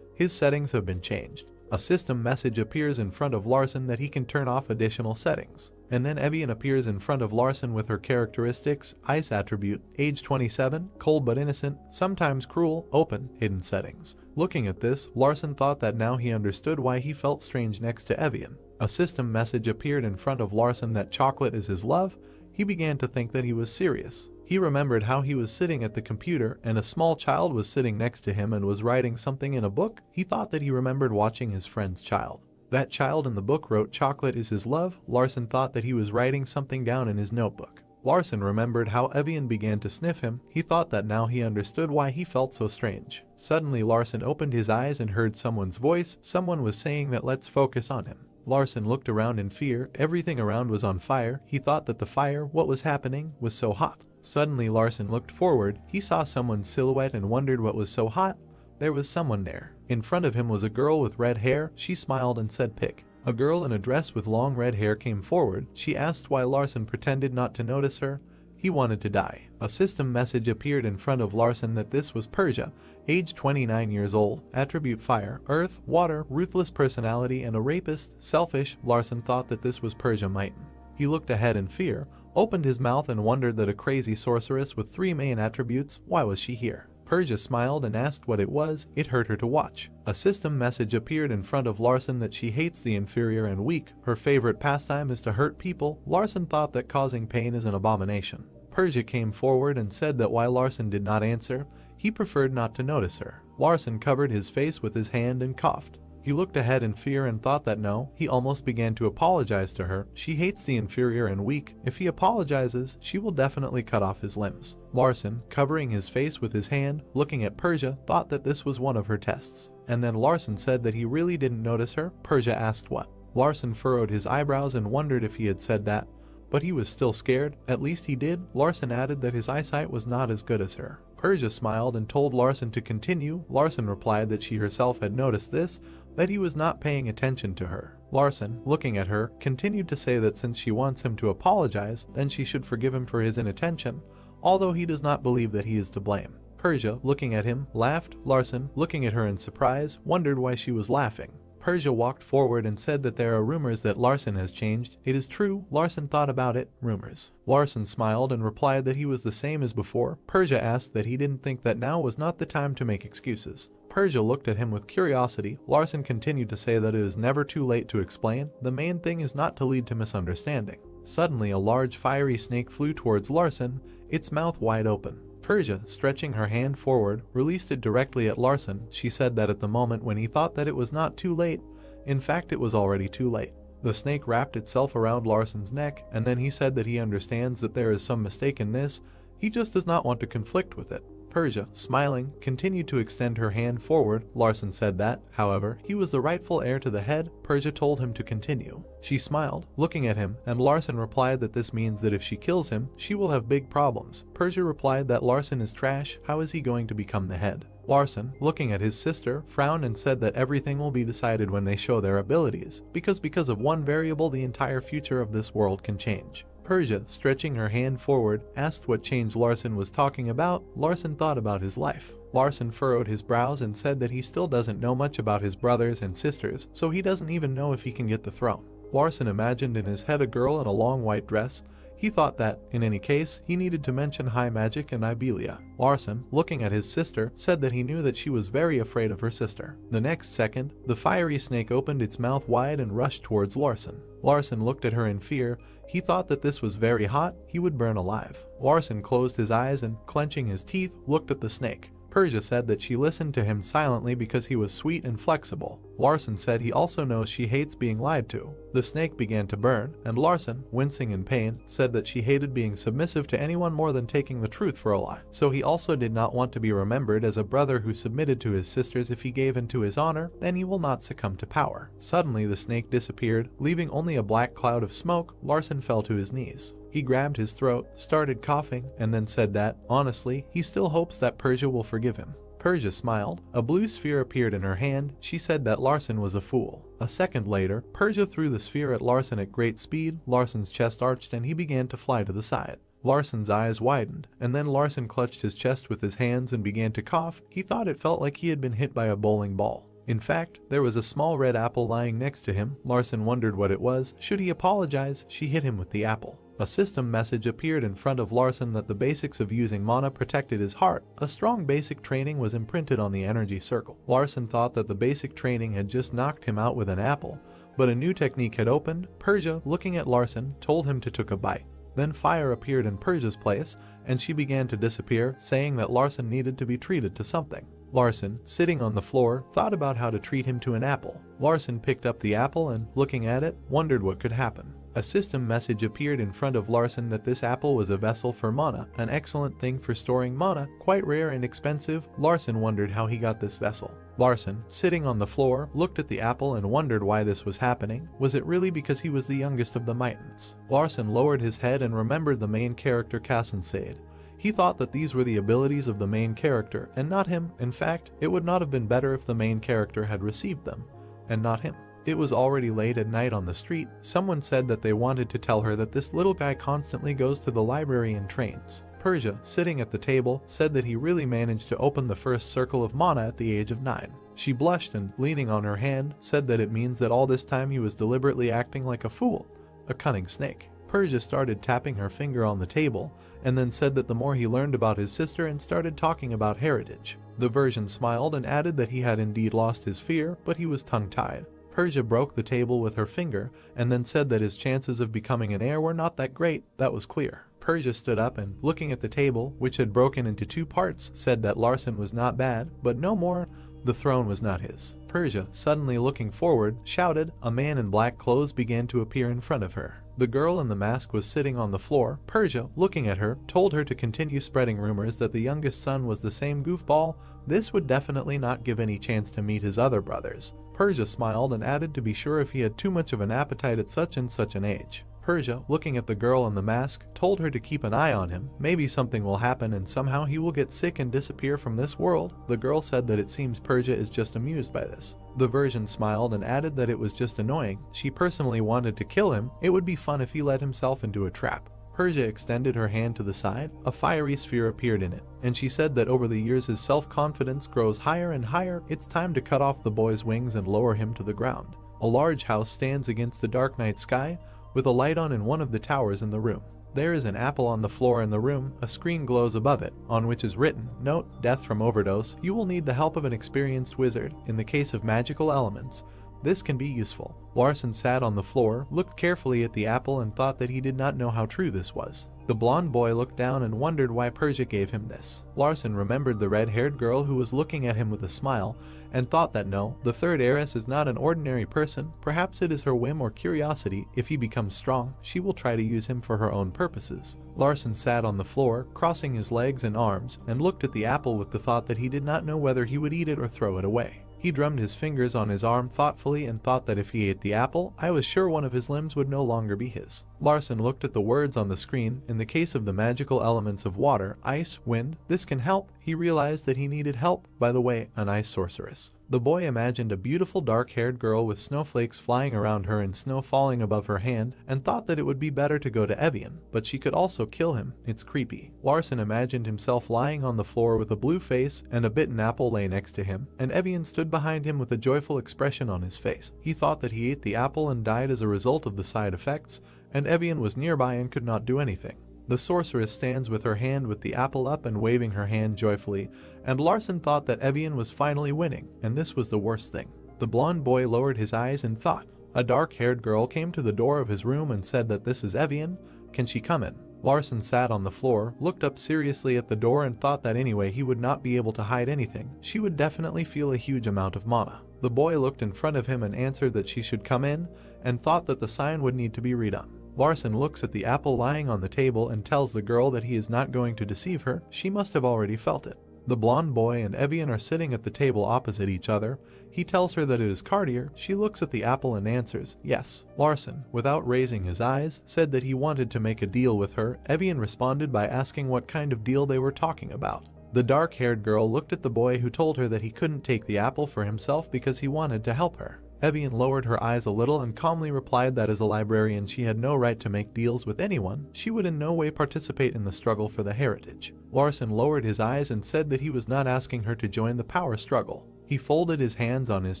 his settings have been changed. A system message appears in front of Larson that he can turn off additional settings. And then Evian appears in front of Larson with her characteristics: ice attribute, age 27, cold but innocent, sometimes cruel, open, hidden settings. Looking at this, Larson thought that now he understood why he felt strange next to Evian. A system message appeared in front of Larson that chocolate is his love. He began to think that he was serious. He remembered how he was sitting at the computer and a small child was sitting next to him and was writing something in a book. He thought that he remembered watching his friend's child. That child in the book wrote chocolate is his love. Larson thought that he was writing something down in his notebook. Larson remembered how Evian began to sniff him. He thought that now he understood why he felt so strange. Suddenly Larson opened his eyes and heard someone's voice. Someone was saying that let's focus on him. Larson looked around in fear. Everything around was on fire. He thought that the fire, what was happening, was so hot. Suddenly Larson looked forward. He saw someone's silhouette and wondered what was so hot. There was someone there. In front of him was a girl with red hair. She smiled and said pick. A girl in a dress with long red hair came forward. She asked why Larson pretended not to notice her. He wanted to die. A system message appeared in front of Larson that this was Persia, age 29 years old, attribute fire, earth, water, ruthless personality, and a rapist, selfish. Larson thought that this was Persia Mighton. He looked ahead in fear, opened his mouth and wondered that a crazy sorceress with 3 main attributes, why was she here? Persia smiled and asked what it was. It hurt her to watch. A system message appeared in front of Larson that she hates the inferior and weak. Her favorite pastime is to hurt people. Larson thought that causing pain is an abomination. Persia came forward and said that while Larson did not answer, he preferred not to notice her. Larson covered his face with his hand and coughed. He looked ahead in fear and thought that no, he almost began to apologize to her. She hates the inferior and weak. If he apologizes, she will definitely cut off his limbs. Larson, covering his face with his hand, looking at Persia, thought that this was one of her tests. And then Larson said that he really didn't notice her. Persia asked what. Larson furrowed his eyebrows and wondered if he had said that. But he was still scared. At least he did. Larson added that his eyesight was not as good as her. Persia smiled and told Larson to continue. Larson replied that she herself had noticed this, that he was not paying attention to her. Larson, looking at her, continued to say that since she wants him to apologize, then she should forgive him for his inattention, although he does not believe that he is to blame. Persia, looking at him, laughed. Larson, looking at her in surprise, wondered why she was laughing. Persia walked forward and said that there are rumors that Larson has changed. It is true. Larson thought about it. Rumors. Larson smiled and replied that he was the same as before. Persia asked that he didn't think that now was not the time to make excuses. Persia looked at him with curiosity. Larson continued to say that it is never too late to explain. The main thing is not to lead to misunderstanding. Suddenly a large fiery snake flew towards Larson, its mouth wide open. Persia, stretching her hand forward, released it directly at Larson. She said that at the moment when he thought that it was not too late, in fact it was already too late. The snake wrapped itself around Larson's neck, and then he said that he understands that there is some mistake in this. He just does not want to conflict with it. Persia, smiling, continued to extend her hand forward. Larson said that, however, he was the rightful heir to the head. Persia told him to continue. She smiled, looking at him, and Larson replied that this means that if she kills him, she will have big problems. Persia replied that Larson is trash. How is he going to become the head? Larson, looking at his sister, frowned and said that everything will be decided when they show their abilities, because of one variable the entire future of this world can change. Persia, stretching her hand forward, asked what change Larson was talking about. Larson thought about his life. Larson furrowed his brows and said that he still doesn't know much about his brothers and sisters, so he doesn't even know if he can get the throne. Larson imagined in his head a girl in a long white dress. He thought that, in any case, he needed to mention high magic and Ibelia. Larson, looking at his sister, said that he knew that she was very afraid of her sister. The next second, the fiery snake opened its mouth wide and rushed towards Larson. Larson looked at her in fear. He thought that this was very hot. He would burn alive. Larson closed his eyes and, clenching his teeth, looked at the snake. Persia said that she listened to him silently because he was sweet and flexible. Larson said he also knows she hates being lied to. The snake began to burn, and Larson, wincing in pain, said that she hated being submissive to anyone more than taking the truth for a lie. So he also did not want to be remembered as a brother who submitted to his sisters. If he gave in to his honor, then he will not succumb to power. Suddenly the snake disappeared, leaving only a black cloud of smoke. Larson fell to his knees. He grabbed his throat, started coughing, and then said that, honestly, he still hopes that Persia will forgive him. Persia smiled. A blue sphere appeared in her hand. She said that Larson was a fool. A second later, Persia threw the sphere at Larson at great speed. Larson's chest arched and he began to fly to the side. Larson's eyes widened, and then Larson clutched his chest with his hands and began to cough. He thought it felt like he had been hit by a bowling ball. In fact, there was a small red apple lying next to him. Larson wondered what it was. Should he apologize? She hit him with the apple. A system message appeared in front of Larson that the basics of using mana protected his heart. A strong basic training was imprinted on the energy circle. Larson thought that the basic training had just knocked him out with an apple, but a new technique had opened. Persia, looking at Larson, told him to take a bite. Then fire appeared in Persia's place, and she began to disappear, saying that Larson needed to be treated to something. Larson, sitting on the floor, thought about how to treat him to an apple. Larson picked up the apple and, looking at it, wondered what could happen. A system message appeared in front of Larson that this apple was a vessel for mana, an excellent thing for storing mana, quite rare and expensive. Larson wondered how he got this vessel. Larson, sitting on the floor, looked at the apple and wondered why this was happening. Was it really because he was the youngest of the Mitons? Larson lowered his head and remembered the main character Kassan Sade. He thought that these were the abilities of the main character and not him. In fact, it would not have been better if the main character had received them, and not him. It was already late at night on the street. Someone said that they wanted to tell her that this little guy constantly goes to the library and trains. Persia, sitting at the table, said that he really managed to open the first circle of mana at the age of 9. She blushed and, leaning on her hand, said that it means that all this time he was deliberately acting like a fool, a cunning snake. Persia started tapping her finger on the table, and then said that the more he learned about his sister and started talking about heritage. The version smiled and added that he had indeed lost his fear, but he was tongue-tied. Persia broke the table with her finger, and then said that his chances of becoming an heir were not that great. That was clear. Persia stood up and, looking at the table, which had broken into 2 parts, said that Larson was not bad, but no more. The throne was not his. Persia, suddenly looking forward, shouted. A man in black clothes began to appear in front of her. The girl in the mask was sitting on the floor. Persia, looking at her, told her to continue spreading rumors that the youngest son was the same goofball. This would definitely not give any chance to meet his other brothers. Persia smiled and added to be sure if he had too much of an appetite at such and such an age. Persia, looking at the girl in the mask, told her to keep an eye on him. Maybe something will happen and somehow he will get sick and disappear from this world. The girl said that it seems Persia is just amused by this. The version smiled and added that it was just annoying. She personally wanted to kill him. It would be fun if he let himself into a trap. Persia extended her hand to the side. A fiery sphere appeared in it, and she said that over the years his self-confidence grows higher and higher. It's time to cut off the boy's wings and lower him to the ground. A large house stands against the dark night sky, with a light on in one of the towers in the room. There is an apple on the floor in the room. A screen glows above it, on which is written, "Note, death from overdose. You will need the help of an experienced wizard. In the case of magical elements, this can be useful." Larson sat on the floor, looked carefully at the apple and thought that he did not know how true this was. The blonde boy looked down and wondered why Persia gave him this. Larson remembered the red-haired girl who was looking at him with a smile, and thought that no, the third heiress is not an ordinary person. Perhaps it is her whim or curiosity. If he becomes strong, she will try to use him for her own purposes. Larson sat on the floor, crossing his legs and arms, and looked at the apple with the thought that he did not know whether he would eat it or throw it away. He drummed his fingers on his arm thoughtfully and thought that if he ate the apple, I was sure one of his limbs would no longer be his. Larson looked at the words on the screen. In the case of the magical elements of water, ice, wind, this can help. He realized that he needed help. By the way, an ice sorceress. The boy imagined a beautiful dark-haired girl with snowflakes flying around her and snow falling above her hand, and thought that it would be better to go to Evian, but she could also kill him. It's creepy. Larson imagined himself lying on the floor with a blue face, and a bitten apple lay next to him, and Evian stood behind him with a joyful expression on his face. He thought that he ate the apple and died as a result of the side effects, and Evian was nearby and could not do anything. The sorceress stands with her hand with the apple up and waving her hand joyfully, and Larson thought that Evian was finally winning, and this was the worst thing. The blonde boy lowered his eyes and thought. A dark-haired girl came to the door of his room and said that this is Evian. Can she come in? Larson sat on the floor, looked up seriously at the door and thought that anyway he would not be able to hide anything. She would definitely feel a huge amount of mana. The boy looked in front of him and answered that she should come in, and thought that the sign would need to be redone. Larson looks at the apple lying on the table and tells the girl that he is not going to deceive her. She must have already felt it. The blonde boy and Evian are sitting at the table opposite each other. He tells her that it is Cartier. She looks at the apple and answers, yes. Larson, without raising his eyes, said that he wanted to make a deal with her. Evian responded by asking what kind of deal they were talking about. The dark-haired girl looked at the boy who told her that he couldn't take the apple for himself because he wanted to help her. Evian lowered her eyes a little and calmly replied that as a librarian she had no right to make deals with anyone. She would in no way participate in the struggle for the heritage. Larson lowered his eyes and said that he was not asking her to join the power struggle. He folded his hands on his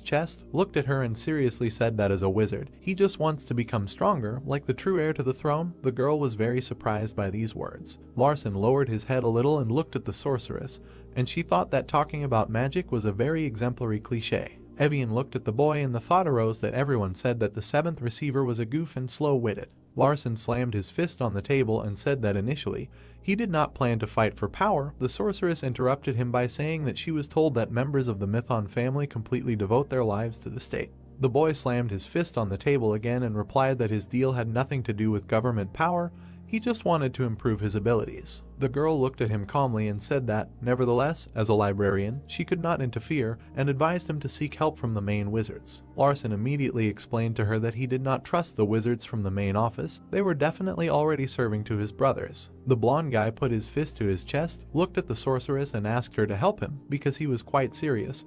chest, looked at her and seriously said that as a wizard, he just wants to become stronger, like the true heir to the throne. The girl was very surprised by these words. Larson lowered his head a little and looked at the sorceress, and she thought that talking about magic was a very exemplary cliché. Evian looked at the boy and the thought arose that everyone said that the 7th receiver was a goof and slow-witted. Larson slammed his fist on the table and said that initially, he did not plan to fight for power. The sorceress interrupted him by saying that she was told that members of the Mython family completely devote their lives to the state. The boy slammed his fist on the table again and replied that his deal had nothing to do with government power. He just wanted to improve his abilities. The girl looked at him calmly and said that, nevertheless, as a librarian, she could not interfere and advised him to seek help from the main wizards. Larson immediately explained to her that he did not trust the wizards from the main office. They were definitely already serving to his brothers. The blonde guy put his fist to his chest, looked at the sorceress and asked her to help him because he was quite serious,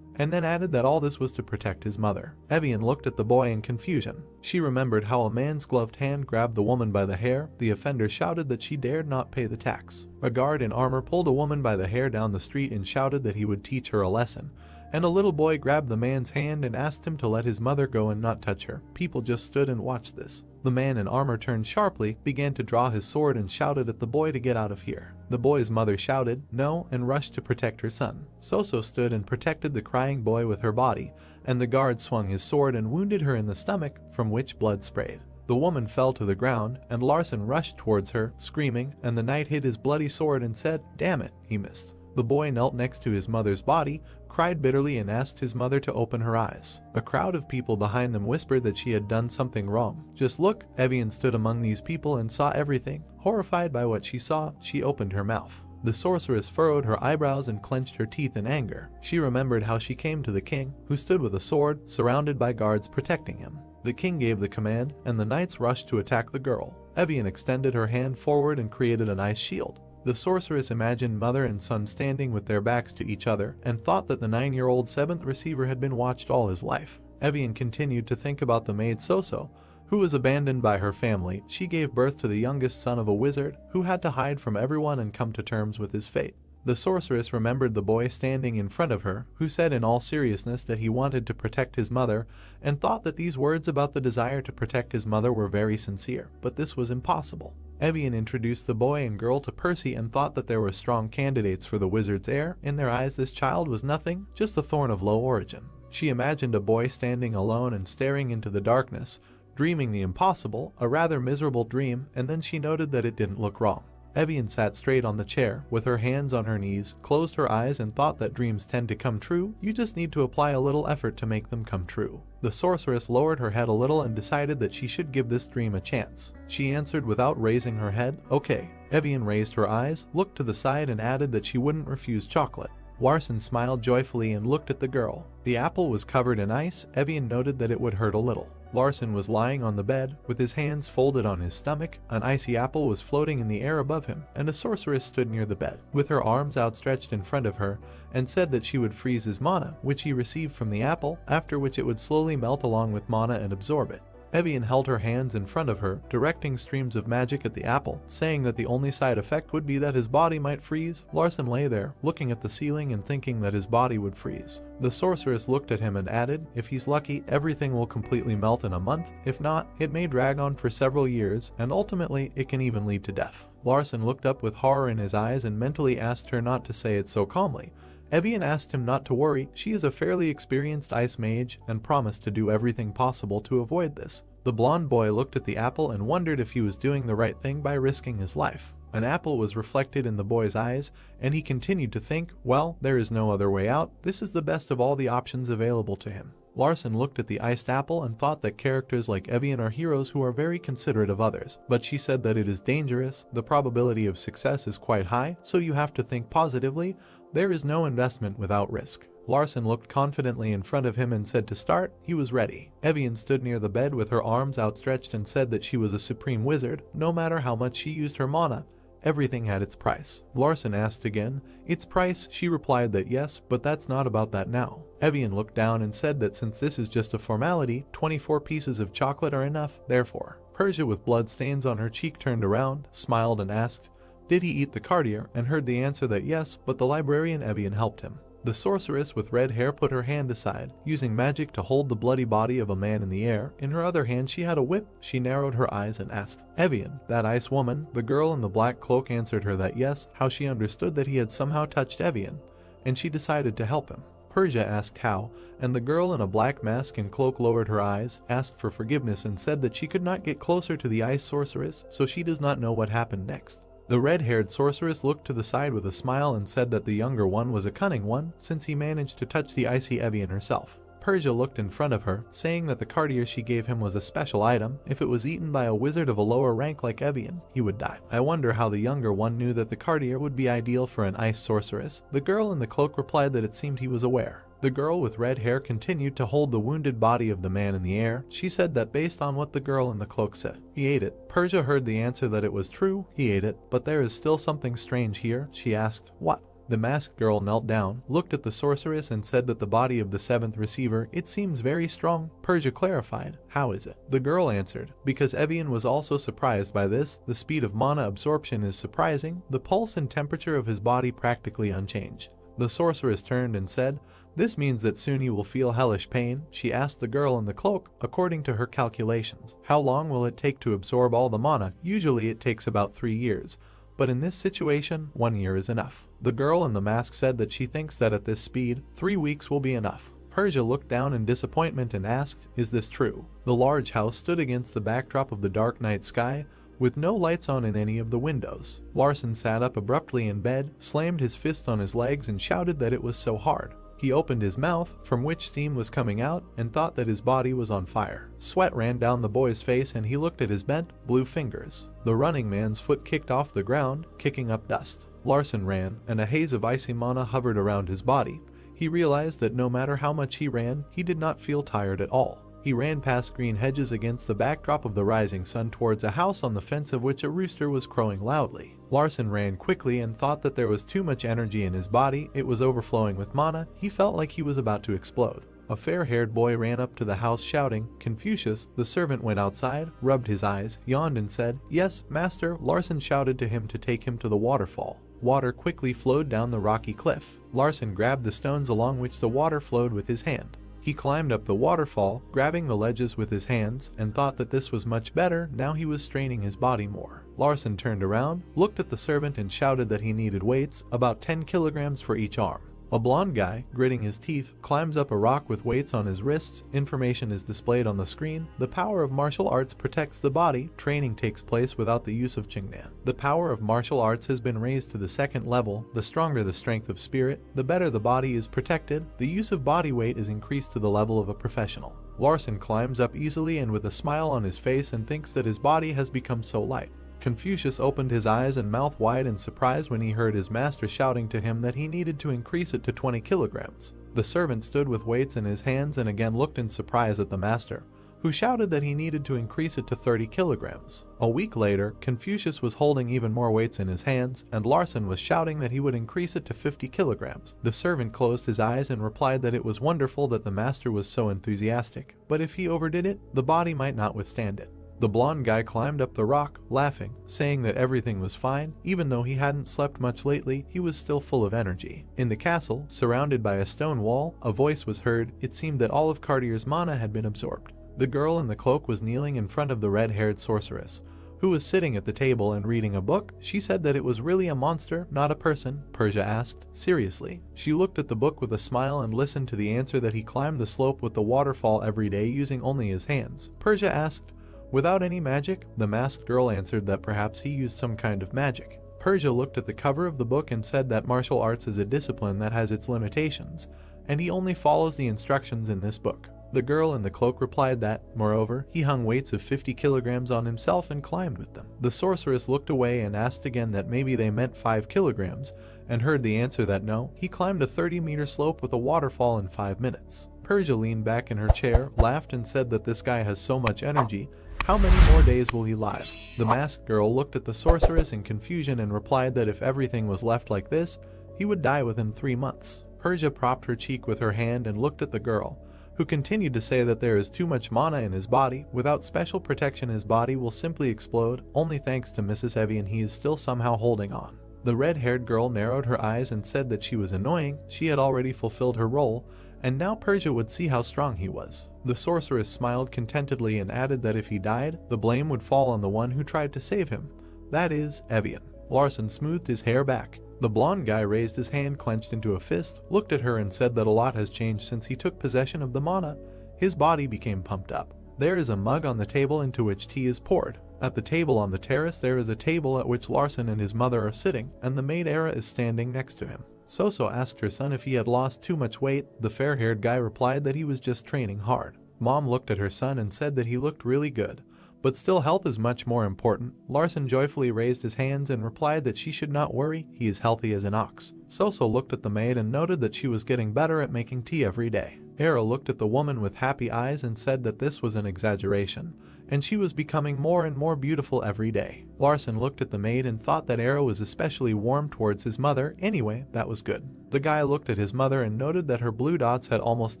and then added that all this was to protect his mother. Evian looked at the boy in confusion. She remembered how a man's gloved hand grabbed the woman by the hair. The offender shouted that she dared not pay the tax. A guard in armor pulled a woman by the hair down the street and shouted that he would teach her a lesson. And a little boy grabbed the man's hand and asked him to let his mother go and not touch her. People just stood and watched this. The man in armor turned sharply, began to draw his sword and shouted at the boy to get out of here. The boy's mother shouted, "No," and rushed to protect her son. Soso stood and protected the crying boy with her body, and the guard swung his sword and wounded her in the stomach, from which blood sprayed. The woman fell to the ground, and Larson rushed towards her, screaming, and the knight hit his bloody sword and said, "Damn it," he missed. The boy knelt next to his mother's body, cried bitterly and asked his mother to open her eyes. A crowd of people behind them whispered that she had done something wrong. "Just look." Evian stood among these people and saw everything. Horrified by what she saw, she opened her mouth. The sorceress furrowed her eyebrows and clenched her teeth in anger. She remembered how she came to the king, who stood with a sword, surrounded by guards protecting him. The king gave the command, and the knights rushed to attack the girl. Evian extended her hand forward and created an ice shield. The sorceress imagined mother and son standing with their backs to each other and thought that the 9-year-old 7th receiver had been watched all his life. Evian continued to think about the maid Soso, who was abandoned by her family. She gave birth to the youngest son of a wizard who had to hide from everyone and come to terms with his fate. The sorceress remembered the boy standing in front of her, who said in all seriousness that he wanted to protect his mother, and thought that these words about the desire to protect his mother were very sincere, but this was impossible. Evian introduced the boy and girl to Percy and thought that there were strong candidates for the wizard's heir. In their eyes this child was nothing, just a thorn of low origin. She imagined a boy standing alone and staring into the darkness, dreaming the impossible, a rather miserable dream, and then she noted that it didn't look wrong. Evian sat straight on the chair, with her hands on her knees, closed her eyes and thought that dreams tend to come true. You just need to apply a little effort to make them come true. The sorceress lowered her head a little and decided that she should give this dream a chance. She answered without raising her head, "Okay." Evian raised her eyes, looked to the side and added that she wouldn't refuse chocolate. Larson smiled joyfully and looked at the girl. The apple was covered in ice. Evian noted that it would hurt a little. Larson was lying on the bed, with his hands folded on his stomach. An icy apple was floating in the air above him, and a sorceress stood near the bed, with her arms outstretched in front of her, and said that she would freeze his mana, which he received from the apple, after which it would slowly melt along with mana and absorb it. Evian held her hands in front of her, directing streams of magic at the apple, saying that the only side effect would be that his body might freeze. Larson lay there, looking at the ceiling and thinking that his body would freeze. The sorceress looked at him and added, "If he's lucky, everything will completely melt in a month. If not, it may drag on for several years, and ultimately, it can even lead to death." Larson looked up with horror in his eyes and mentally asked her not to say it so calmly. Evian asked him not to worry. She is a fairly experienced ice mage and promised to do everything possible to avoid this. The blonde boy looked at the apple and wondered if he was doing the right thing by risking his life. An apple was reflected in the boy's eyes, and he continued to think, well, there is no other way out. This is the best of all the options available to him. Larson looked at the iced apple and thought that characters like Evian are heroes who are very considerate of others, but she said that it is dangerous. The probability of success is quite high, so you have to think positively. There is no investment without risk. Larson looked confidently in front of him and said to start. He was ready. Evian stood near the bed with her arms outstretched and said that she was a supreme wizard. No matter how much she used her mana, everything had its price. Larson asked again, "Its price?" She replied that yes, but that's not about that now. Evian looked down and said that since this is just a formality, 24 pieces of chocolate are enough, therefore. Persia, with blood stains on her cheek, turned around, smiled and asked, did he eat the cartier, and heard the answer that yes, but the librarian Evian helped him. The sorceress with red hair put her hand aside, using magic to hold the bloody body of a man in the air. In her other hand she had a whip. She narrowed her eyes and asked, "Evian, that ice woman?" The girl in the black cloak answered her that yes, how she understood that he had somehow touched Evian, and she decided to help him. Persia asked how, and the girl in a black mask and cloak lowered her eyes, asked for forgiveness and said that she could not get closer to the ice sorceress, so she does not know what happened next. The red-haired sorceress looked to the side with a smile and said that the younger one was a cunning one, since he managed to touch the icy Evian herself. Persia looked in front of her, saying that the cartier she gave him was a special item. If it was eaten by a wizard of a lower rank like Evian, he would die. I wonder how the younger one knew that the cartier would be ideal for an ice sorceress. The girl in the cloak replied that it seemed he was aware. The girl with red hair continued to hold the wounded body of the man in the air. She said that based on what the girl in the cloak said, he ate it. Persia heard the answer that it was true, he ate it, but there is still something strange here. She asked, what? The masked girl knelt down, looked at the sorceress and said that the body of the seventh receiver, it seems very strong. Persia clarified, how is it? The girl answered, because Evian was also surprised by this, the speed of mana absorption is surprising, the pulse and temperature of his body practically unchanged. The sorceress turned and said, this means that soon he will feel hellish pain. She asked the girl in the cloak, according to her calculations, how long will it take to absorb all the mana? Usually it takes about 3 years. But in this situation, 1 year is enough. The girl in the mask said that she thinks that at this speed, 3 weeks will be enough. Persia looked down in disappointment and asked, is this true? The large house stood against the backdrop of the dark night sky, with no lights on in any of the windows. Larson sat up abruptly in bed, slammed his fist on his legs and shouted that it was so hard. He opened his mouth, from which steam was coming out, and thought that his body was on fire. Sweat ran down the boy's face and he looked at his bent, blue fingers. The running man's foot kicked off the ground, kicking up dust. Larson ran, and a haze of icy mana hovered around his body. He realized that no matter how much he ran, he did not feel tired at all. He ran past green hedges against the backdrop of the rising sun towards a house on the fence of which a rooster was crowing loudly. Larson ran quickly and thought that there was too much energy in his body, it was overflowing with mana, he felt like he was about to explode. A fair-haired boy ran up to the house shouting, Confucius. The servant went outside, rubbed his eyes, yawned and said, yes, master. Larson shouted to him to take him to the waterfall. Water quickly flowed down the rocky cliff. Larson grabbed the stones along which the water flowed with his hand. He climbed up the waterfall, grabbing the ledges with his hands, and thought that this was much better. Now he was straining his body more. Larson turned around, looked at the servant and shouted that he needed weights, about 10 kilograms for each arm. A blond guy, gritting his teeth, climbs up a rock with weights on his wrists. Information is displayed on the screen. The power of martial arts protects the body. Training takes place without the use of Qingnan. The power of martial arts has been raised to the 2nd level. The stronger the strength of spirit, the better the body is protected. The use of body weight is increased to the level of a professional. Larson climbs up easily and with a smile on his face and thinks that his body has become so light. Confucius opened his eyes and mouth wide in surprise when he heard his master shouting to him that he needed to increase it to 20 kilograms. The servant stood with weights in his hands and again looked in surprise at the master, who shouted that he needed to increase it to 30 kilograms. A week later, Confucius was holding even more weights in his hands, and Larson was shouting that he would increase it to 50 kilograms. The servant closed his eyes and replied that it was wonderful that the master was so enthusiastic, but if he overdid it, the body might not withstand it. The blond guy climbed up the rock, laughing, saying that everything was fine. Even though he hadn't slept much lately, he was still full of energy. In the castle, surrounded by a stone wall, a voice was heard. It seemed that all of Cartier's mana had been absorbed. The girl in the cloak was kneeling in front of the red-haired sorceress, who was sitting at the table and reading a book. She said that it was really a monster, not a person. Persia asked, seriously? She looked at the book with a smile and listened to the answer that he climbed the slope with the waterfall every day using only his hands. Persia asked, without any magic? The masked girl answered that perhaps he used some kind of magic. Persia looked at the cover of the book and said that martial arts is a discipline that has its limitations, and he only follows the instructions in this book. The girl in the cloak replied that, moreover, he hung weights of 50 kilograms on himself and climbed with them. The sorceress looked away and asked again that maybe they meant 5 kilograms, and heard the answer that no, he climbed a 30-meter slope with a waterfall in 5 minutes. Persia leaned back in her chair, laughed and said that this guy has so much energy. How many more days will he live? The masked girl looked at the sorceress in confusion and replied that if everything was left like this, he would die within 3 months. Persia propped her cheek with her hand and looked at the girl, who continued to say that there is too much mana in his body. Without special protection his body will simply explode. Only thanks to Mrs. Evian he is still somehow holding on. The red-haired girl narrowed her eyes and said that she was annoying. She had already fulfilled her role, and now Persia would see how strong he was. The sorceress smiled contentedly and added that if he died, the blame would fall on the one who tried to save him. That is, Evian. Larson smoothed his hair back. The blond guy raised his hand clenched into a fist, looked at her and said that a lot has changed since he took possession of the mana. His body became pumped up. There is a mug on the table into which tea is poured. At the table on the terrace there is a table at which Larson and his mother are sitting, and the maid Era is standing next to him. Soso asked her son if he had lost too much weight. The fair-haired guy replied that he was just training hard. Mom looked at her son and said that he looked really good. But still, health is much more important. Larson joyfully raised his hands and replied that she should not worry, he is healthy as an ox. Soso looked at the maid and noted that she was getting better at making tea every day. Enro looked at the woman with happy eyes and said that this was an exaggeration, and she was becoming more and more beautiful every day. Larson looked at the maid and thought that Enro was especially warm towards his mother. Anyway, that was good. The guy looked at his mother and noted that her blue dots had almost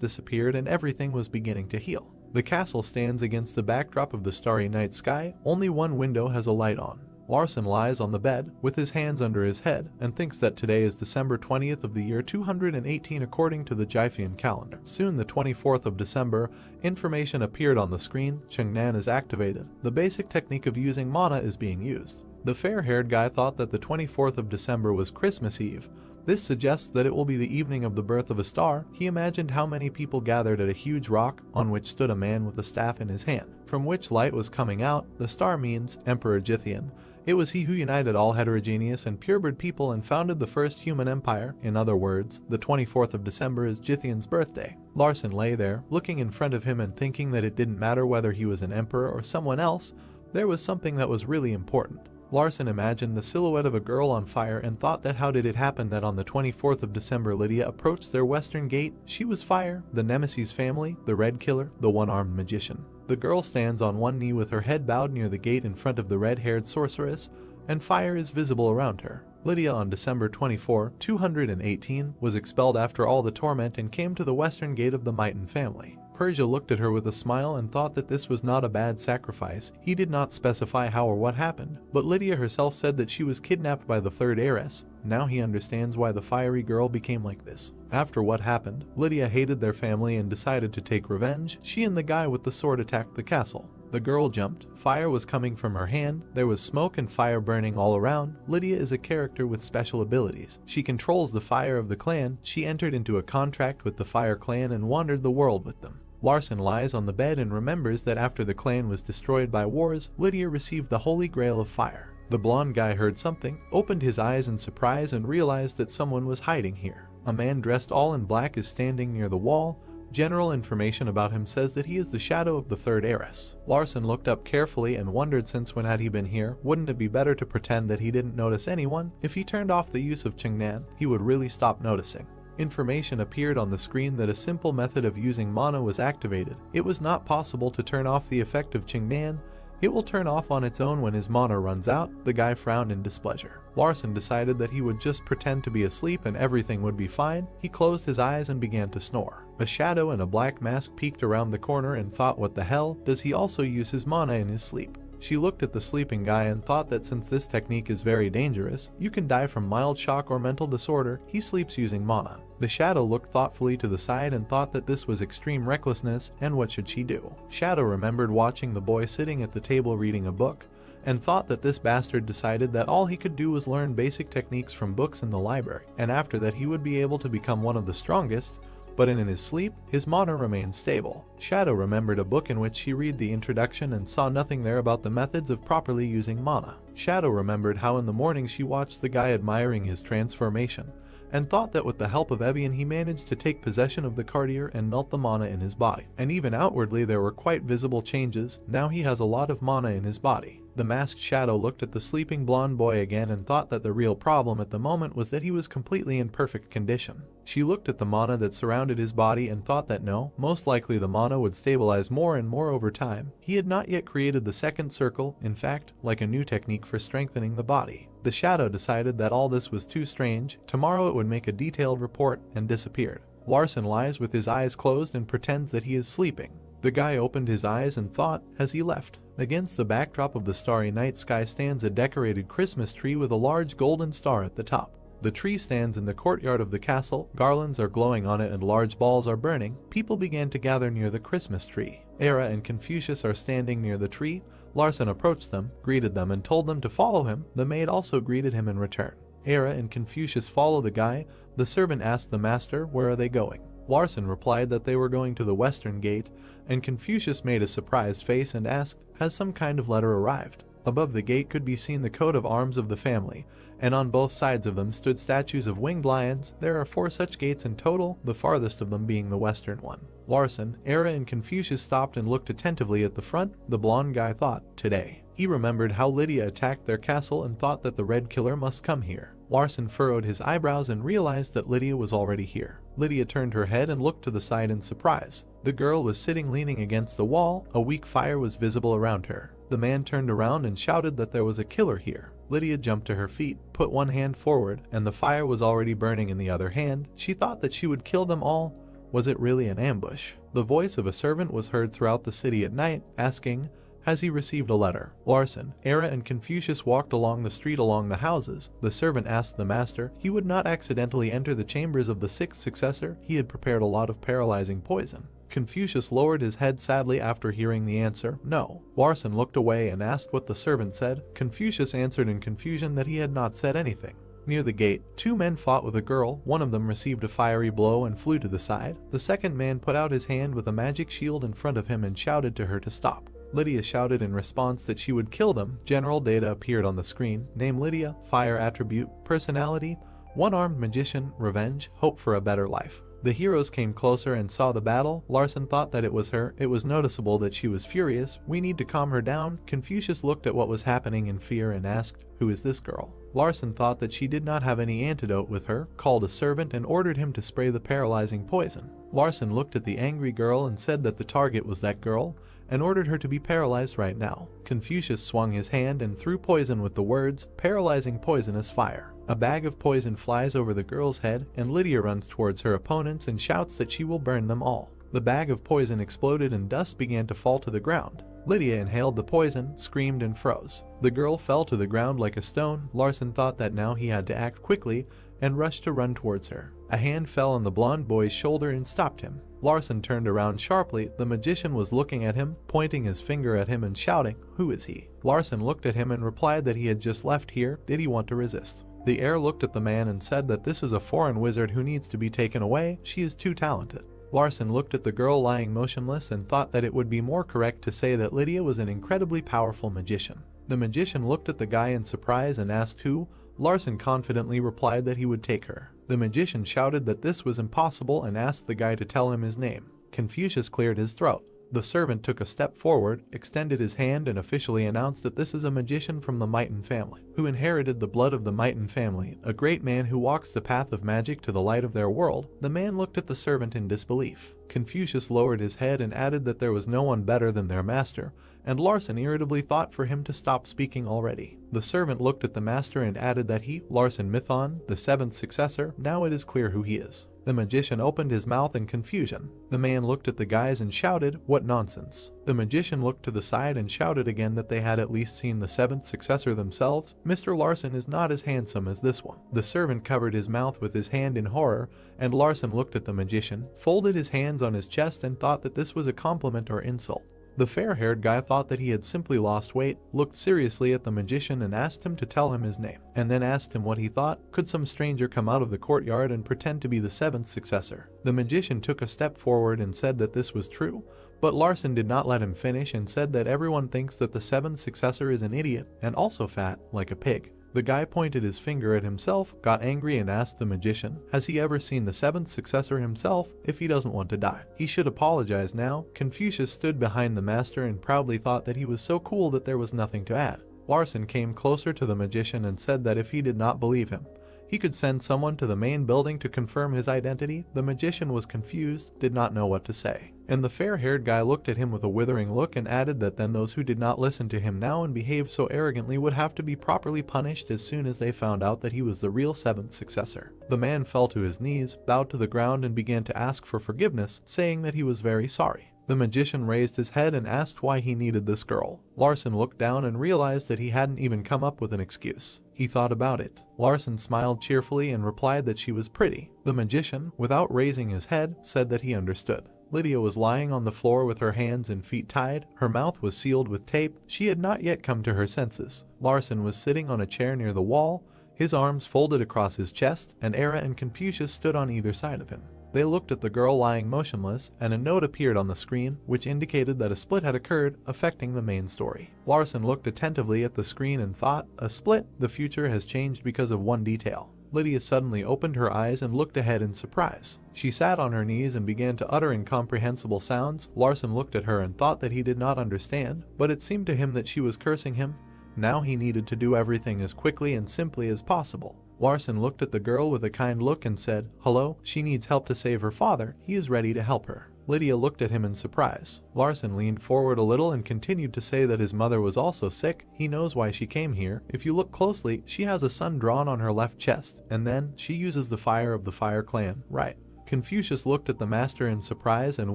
disappeared and everything was beginning to heal. The castle stands against the backdrop of the starry night sky. Only one window has a light on. Larson lies on the bed with his hands under his head and thinks that today is December 20th of the year 218 according to the Jyfian calendar. Soon the 24th of December, information appeared on the screen. Chengnan is activated. The basic technique of using mana is being used. The fair-haired guy thought that the 24th of December was Christmas Eve. This suggests that it will be the evening of the birth of a star. He imagined how many people gathered at a huge rock on which stood a man with a staff in his hand, from which light was coming out. The star means Emperor Jythian. It was he who united all heterogeneous and purebred people and founded the first human empire. In other words, the 24th of December is Jythian's birthday. Larson lay there, looking in front of him and thinking that it didn't matter whether he was an emperor or someone else, there was something that was really important. Larson imagined the silhouette of a girl on fire and thought that how did it happen that on the 24th of December Lydia approached their western gate? She was fire, the Nemesis family, the Red Killer, the one-armed magician. The girl stands on one knee with her head bowed near the gate in front of the red-haired sorceress, and fire is visible around her. Lydia on December 24, 218 was expelled after all the torment and came to the western gate of the Mighton family. Persia looked at her with a smile and thought that this was not a bad sacrifice. He did not specify how or what happened, but Lydia herself said that she was kidnapped by the third heiress. Now he understands why the fiery girl became like this. After what happened, Lydia hated their family and decided to take revenge. She and the guy with the sword attacked the castle. The girl jumped. Fire was coming from her hand. There was smoke and fire burning all around. Lydia is a character with special abilities. She controls the fire of the clan. She entered into a contract with the Fire Clan and wandered the world with them. Larson lies on the bed and remembers that after the clan was destroyed by wars, Lydia received the Holy Grail of Fire. The blonde guy heard something, opened his eyes in surprise and realized that someone was hiding here. A man dressed all in black is standing near the wall. General information about him says that he is the shadow of the third heiress. Larson looked up carefully and wondered since when had he been here, wouldn't it be better to pretend that he didn't notice anyone? If he turned off the use of Chengnan, he would really stop noticing. Information appeared on the screen that a simple method of using mana was activated. It was not possible to turn off the effect of Chengnan. It will turn off on its own when his mana runs out. The guy frowned in displeasure. Larson decided that he would just pretend to be asleep and everything would be fine. He closed his eyes and began to snore. A shadow in a black mask peeked around the corner and thought, what the hell, does he also use his mana in his sleep? She looked at the sleeping guy and thought that since this technique is very dangerous, you can die from mild shock or mental disorder. He sleeps using mana. The shadow looked thoughtfully to the side and thought that this was extreme recklessness, and what should she do? Shadow remembered watching the boy sitting at the table reading a book, and thought that this bastard decided that all he could do was learn basic techniques from books in the library, and after that he would be able to become one of the strongest. But in his sleep, his mana remained stable. Shadow remembered a book in which she read the introduction and saw nothing there about the methods of properly using mana. Shadow remembered how in the morning she watched the guy admiring his transformation, and thought that with the help of Evian he managed to take possession of the Cartier and melt the mana in his body. And even outwardly there were quite visible changes. Now he has a lot of mana in his body. The masked shadow looked at the sleeping blonde boy again and thought that the real problem at the moment was that he was completely in perfect condition. She looked at the mana that surrounded his body and thought that no, most likely the mana would stabilize more and more over time. He had not yet created the second circle, in fact, like a new technique for strengthening the body. The shadow decided that all this was too strange. Tomorrow it would make a detailed report, and disappeared. Larson lies with his eyes closed and pretends that he is sleeping. The guy opened his eyes and thought, has he left? Against the backdrop of the starry night sky stands a decorated Christmas tree with a large golden star at the top. The tree stands in the courtyard of the castle. Garlands are glowing on it and large balls are burning. People began to gather near the Christmas tree. Era and Confucius are standing near the tree. Larson approached them, greeted them and told them to follow him. The maid also greeted him in return. Era and Confucius follow the guy. The servant asked the master, where are they going? Larson replied that they were going to the western gate, and Confucius made a surprised face and asked, has some kind of letter arrived? Above the gate could be seen the coat of arms of the family, and on both sides of them stood statues of winged lions. There are 4 such gates in total, the farthest of them being the western one. Larson, Era, and Confucius stopped and looked attentively at the front. The blonde guy thought, today. He remembered how Lydia attacked their castle and thought that the Red Killer must come here. Larson furrowed his eyebrows and realized that Lydia was already here. Lydia turned her head and looked to the side in surprise. The girl was sitting leaning against the wall. A weak fire was visible around her. The man turned around and shouted that there was a killer here. Lydia jumped to her feet, put one hand forward, and the fire was already burning in the other hand. She thought that she would kill them all. Was it really an ambush? The voice of a servant was heard throughout the city at night, asking, has he received a letter? Larson, Era, and Confucius walked along the street along the houses. The servant asked the master he would not accidentally enter the chambers of the 6th successor. He had prepared a lot of paralyzing poison. Confucius lowered his head sadly after hearing the answer, no. Larson looked away and asked what the servant said. Confucius answered in confusion that he had not said anything. Near the gate, 2 men fought with a girl. One of them received a fiery blow and flew to the side. The second man put out his hand with a magic shield in front of him and shouted to her to stop. Lydia shouted in response that she would kill them. General data appeared on the screen. Name Lydia, fire attribute, personality, one-armed magician, revenge, hope for a better life. The heroes came closer and saw the battle. Larson thought that it was her. It was noticeable that she was furious. We need to calm her down. Confucius looked at what was happening in fear and asked, who is this girl? Larson thought that she did not have any antidote with her, called a servant and ordered him to spray the paralyzing poison. Larson looked at the angry girl and said that the target was that girl, and ordered her to be paralyzed right now. Confucius swung his hand and threw poison with the words, paralyzing poisonous fire. A bag of poison flies over the girl's head, and Lydia runs towards her opponents and shouts that she will burn them all. The bag of poison exploded and dust began to fall to the ground. Lydia inhaled the poison, screamed and froze. The girl fell to the ground like a stone. Larson thought that now he had to act quickly and rushed to run towards her. A hand fell on the blonde boy's shoulder and stopped him. Larson turned around sharply. The magician was looking at him, pointing his finger at him and shouting, who is he? Larson looked at him and replied that he had just left here. Did he want to resist? The heir looked at the man and said that this is a foreign wizard who needs to be taken away. She is too talented. Larson looked at the girl lying motionless and thought that it would be more correct to say that Lydia was an incredibly powerful magician. The magician looked at the guy in surprise and asked who. Larson confidently replied that he would take her. The magician shouted that this was impossible and asked the guy to tell him his name. Confucius cleared his throat. The servant took a step forward, extended his hand and officially announced that this is a magician from the Mighton family, who inherited the blood of the Mighton family, a great man who walks the path of magic to the light of their world. The man looked at the servant in disbelief. Confucius lowered his head and added that there was no one better than their master, and Larson irritably thought for him to stop speaking already. The servant looked at the master and added that he, Larson Mython, the 7th successor, now it is clear who he is. The magician opened his mouth in confusion. The man looked at the guys and shouted, what nonsense. The magician looked to the side and shouted again that they had at least seen the 7th successor themselves. Mr. Larson is not as handsome as this one. The servant covered his mouth with his hand in horror, and Larson looked at the magician, folded his hands on his chest and thought that this was a compliment or insult. The fair-haired guy thought that he had simply lost weight, looked seriously at the magician and asked him to tell him his name, and then asked him what he thought. Could some stranger come out of the courtyard and pretend to be the 7th successor? The magician took a step forward and said that this was true, but Larson did not let him finish and said that everyone thinks that the 7th successor is an idiot and also fat, like a pig. The guy pointed his finger at himself, got angry and asked the magician, has he ever seen the 7th successor himself? If he doesn't want to die, he should apologize now. Confucius stood behind the master and proudly thought that he was so cool that there was nothing to add. Larson came closer to the magician and said that if he did not believe him, he could send someone to the main building to confirm his identity. The magician was confused, did not know what to say. And the fair-haired guy looked at him with a withering look and added that then those who did not listen to him now and behaved so arrogantly would have to be properly punished as soon as they found out that he was the real 7th successor. The man fell to his knees, bowed to the ground and began to ask for forgiveness, saying that he was very sorry. The magician raised his head and asked why he needed this girl. Larson looked down and realized that he hadn't even come up with an excuse. He thought about it. Larson smiled cheerfully and replied that she was pretty. The magician, without raising his head, said that he understood. Lydia was lying on the floor with her hands and feet tied. Her mouth was sealed with tape. She had not yet come to her senses. Larson was sitting on a chair near the wall, his arms folded across his chest, and Era and Confucius stood on either side of him. They looked at the girl lying motionless, and a note appeared on the screen, which indicated that a split had occurred, affecting the main story. Larson looked attentively at the screen and thought, a split? The future has changed because of one detail. Lydia suddenly opened her eyes and looked ahead in surprise. She sat on her knees and began to utter incomprehensible sounds. Larson looked at her and thought that he did not understand, but it seemed to him that she was cursing him. Now he needed to do everything as quickly and simply as possible. Larson looked at the girl with a kind look and said, "Hello, she needs help to save her father. He is ready to help her." Lydia looked at him in surprise. Larson leaned forward a little and continued to say that his mother was also sick. He knows why she came here. If you look closely, she has a sun drawn on her left chest, and then she uses the fire of the Fire Clan, right? Confucius looked at the master in surprise and